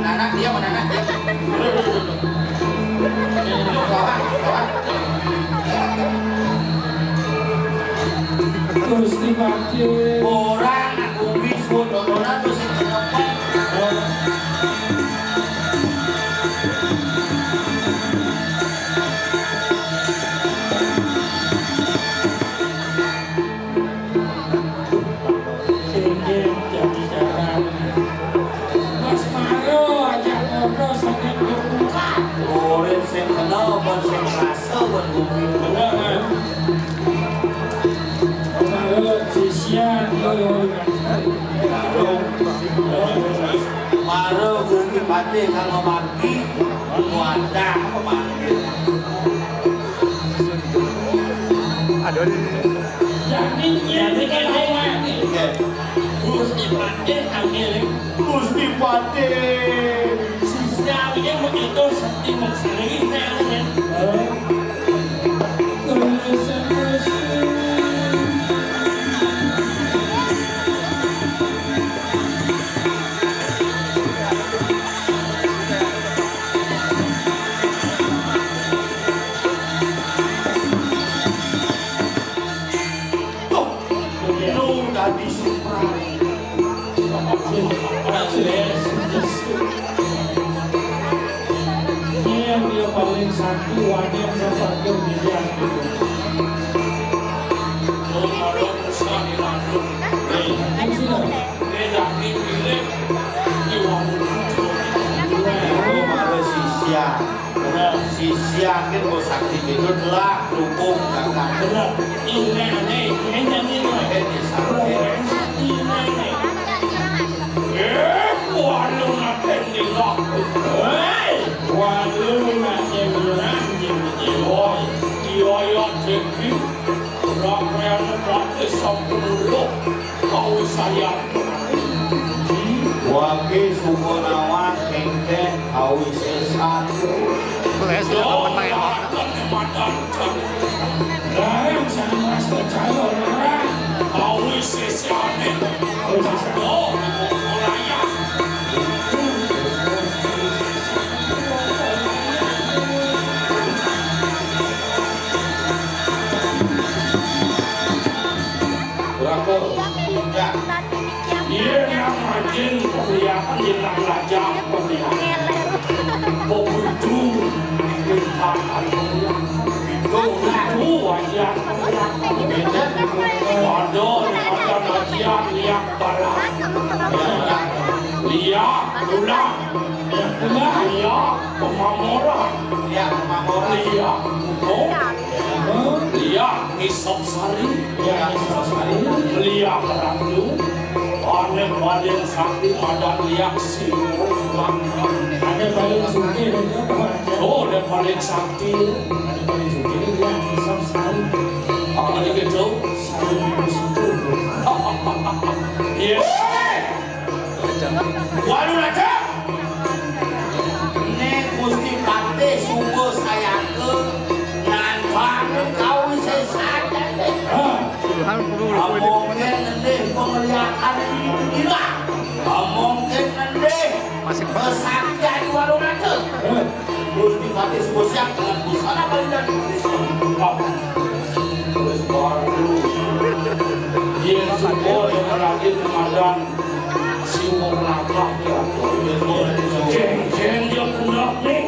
Anak dia mana anak dia? Kawan. Gusti Pakde. Orang aku bisu dodonan terus kenapa? Mas Maro ajak ngobrol sangat berbuka. Orang sing kenal pun sing rasa pun bumi Benar kan? Maro sisian yo Maro bumi pati kalau mati muada mati. Aduh, Jadi kan mati. Gusti Pakde akhirnya Gusti Pati. sisian yang begitu setimuk sendiri kan? Lu tadi supra. Yang dia paling satu wanita yang saya panggil dia. Maro sekali lalu. Beda pilih di warung. Lu malu sisia. Sisia kan mau sakti itu telah dukung kakak. Benar. Ini aneh. Ini Ini sakti. Warung akan dilok. Walau nak yang Iya tinggi. Rakyat berarti sepuluh. Kau sayang. Wakil suku nawan kengke awis satu. kelas sudah menang ya. Larang sana mas percaya orang. Awis sesiane. Oh, layak. Berapa? Ya. Dia yang rajin kelihatan dia nak belajar kelihatan. Begitu pintaran itu wajah waduh ada bagian liak barat liak ulang liak pemamoran Ya, Mamora. liak kuno liak isop sari liak randu aneh badan sakti madan liak simurang Ada paling suki dan apa? oh dan paling sakti Ada paling suki yang bisa sekali. apa gitu Sekali di situ. iya waduh aja Ini Gusti Pati sungguh sayangkeun ngan banget kau sesat. Puluhan puluh Mungkin nanti penglihatan gila. Mungkin nanti masih kesaktian di warung aja. Gusti Pati sungguh siap dengan busana paling dan terus baru dia semua yang rajin madan siwong lapar ya geng-geng dia pundak nih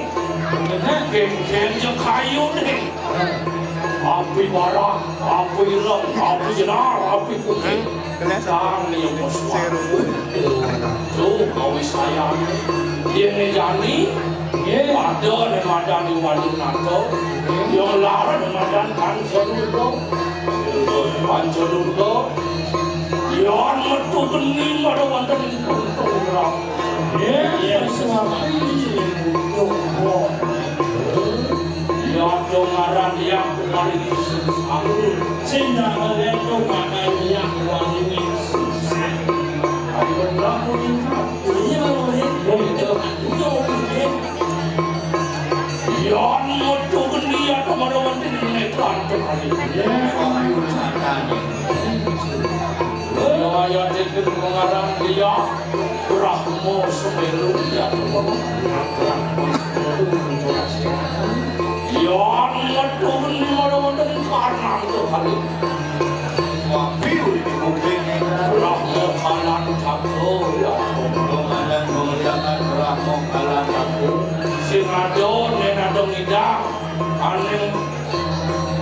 geng-geng dia kayu nih api bara, api lem, api jenar, api putih dan yang bersuara tuh kau sayang dia ngejani ada yang madan di waduk nato yang lara yang madan kan seluruh Panjodurga yang metu bening pada wonten ing puntung ya suami ya dongaran yang paling sehingga oleh dongaran yang paling ayo berlaku iya boleh yang metu bening pada wonten ing nekran kali suami urusan tani. ayat itu pengarang dia Brahmo Semeru ya yang ngedun ngedun karena itu kali Wapiu di kupingnya Brahmo kalan tako ya Pengadang mengerjakan Brahmo kalah aku Singado nenado ngidang aning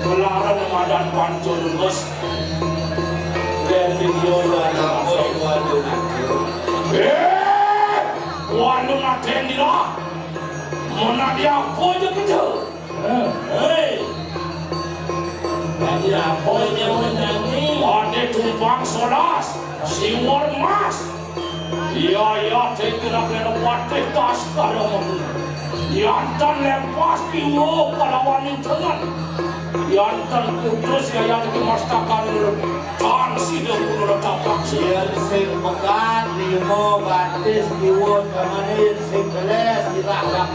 kelaran madan pancul bos dan video Waduh walu naten di lah mana dia apa je kerja hei dia apa je menangi ada tumpang solas siwar mas ya tekira kena patih tas kalau yantan lepas piwo kalau wanita yantan kudus yang dimastakan tan sida kuno tapak Sial sing mekat limo batis diwon kamanin sing keles dirah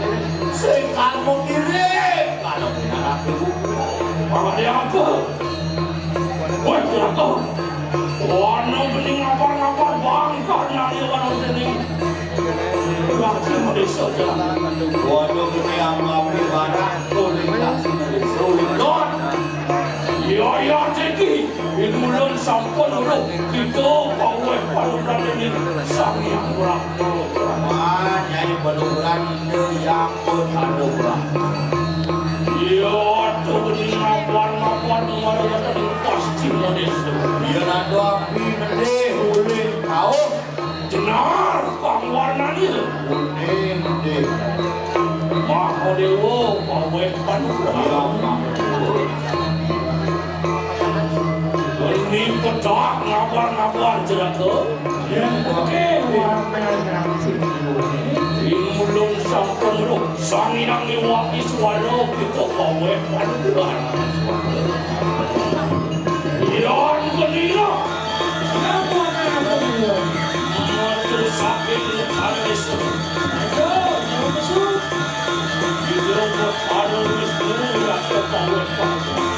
sing kamu kirim kalau pinarap ibu dia apa woi kira warna bening ngapar-ngapar bangkar nani warna bening laki Malaysia jalan waduh ini amapi barang tuling kasih tuling Lord ya teki ilmulan sampun udah kita pawai paluran ini sang yang kurang nyai penuran itu yang penuran ya tu bening ngapar-ngapar warna bening pasti Malaysia dia nado api mendih uling kau jenar kang warna ni uling Maha Dewa pawai paluran ini pedak ngapar-ngapar jelaka Imulung sang pengeruh sanginang iwaki suara kita pawai paluran Iran kenira Matu sakit habis Hidup harus berulang ke pawai paluran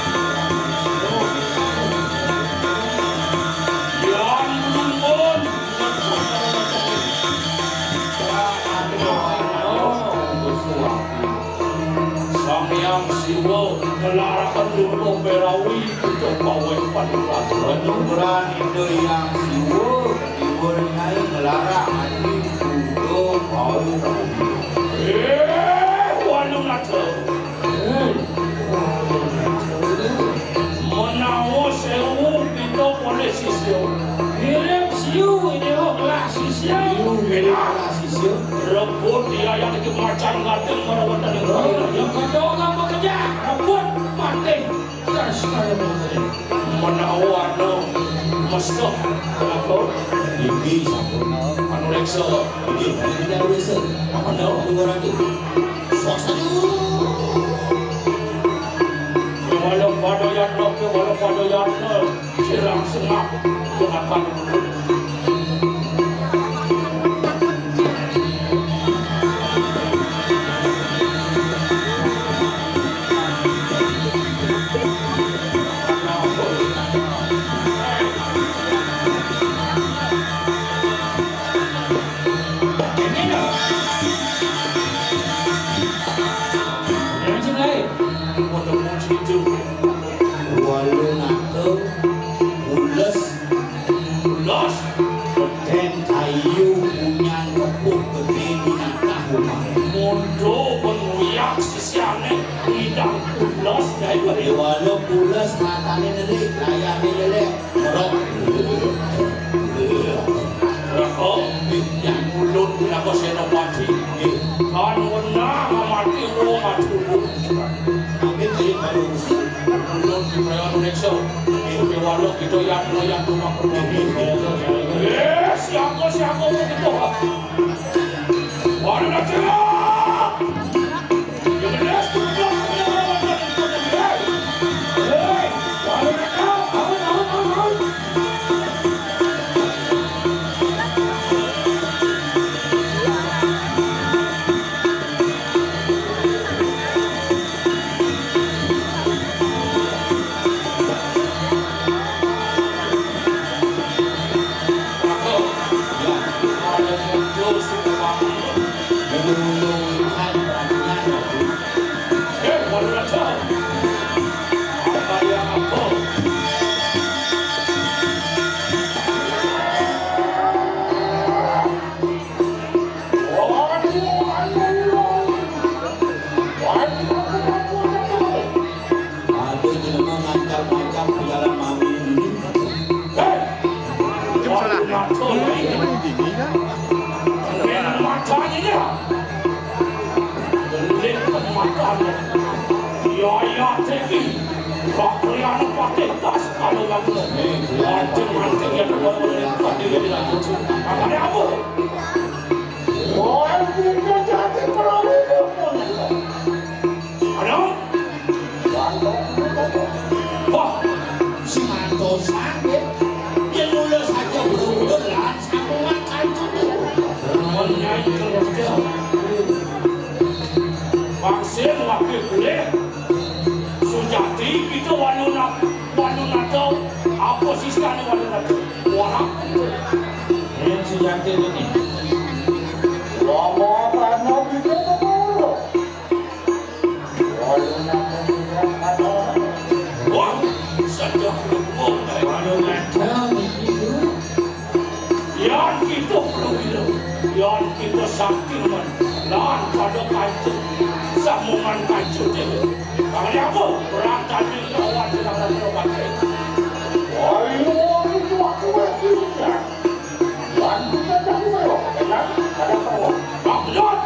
Yang siwa melarakan dulu berawi untuk pawai paduan penuran itu yang siwur siwur nyai melarang hati dulu kau walu nata menawa sewu kita boleh sisio mirip siu ini lah sisio rebut dia yang kemacan gading merawat dan yang kedua orang bekerja rebut mati dan sekali menawa mesti kenapa gigi anu reksa gigi tidak bisa apa dah orang itu suasana walau pada yang dokter walau pada yang sirang sengap gunakan walau nato ules peteng kayu punya kepuk gede di tahu mundo penguyak sisiane hidang ulas dari walau ules matanya nerik layarnya jelek merok Rako yang mulut kenapa senopati kan wenang mati rumah tubuh mungkin jadi baru mulut di perayaan Indonesia itu walau itu yang rumah pergi siapa begitu walau nanti Ya teki. Kok kalian pakai tas kalau kamu mancing-mancing yang berlebihan di dalam itu. Apa apa? Oh, ini jadi problem. Ano? Wah, si Manto sakit. Dia lulus saja belum lah. Sambungan kancung. Menyai kerja. Vaksin wakil kulit. Sujati itu wanuna tahu apa sih sekarang wanuna warak. Ini Sujati ini. Lama karena kita tahu. Wanuna tahu. Wah, sejak dulu wanuna tahu itu. Yang kita perlu, yang kita sakit man, dan pada kancing, sambungan kancing itu. Kali apa? Perang tadi lawan kita berbagai. Ayo, aku berjuang. Dan kita tak boleh, kan? Ada apa? Bakjot.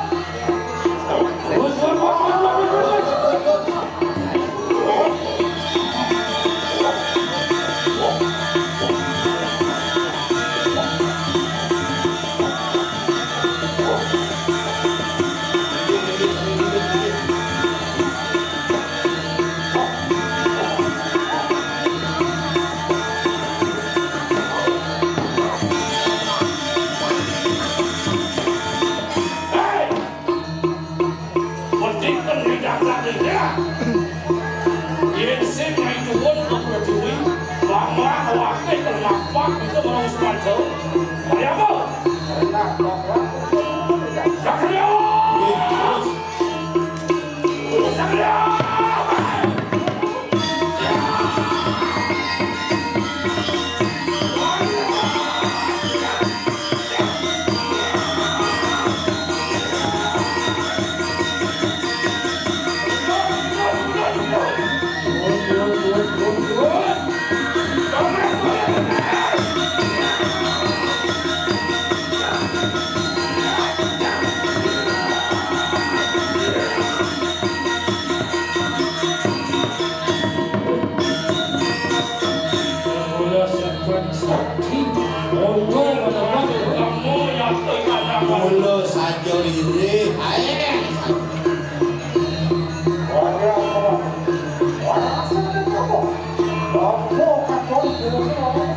Mulu saja iri.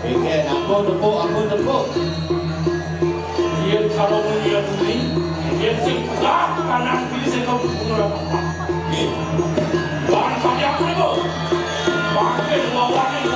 Bikin aku tepuk. Dia kalau melihat ini, dia sikap kanan kiri sekau bunuh. Bahan pakai apa itu? Pakai lawanin.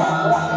Oh,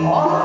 Oh.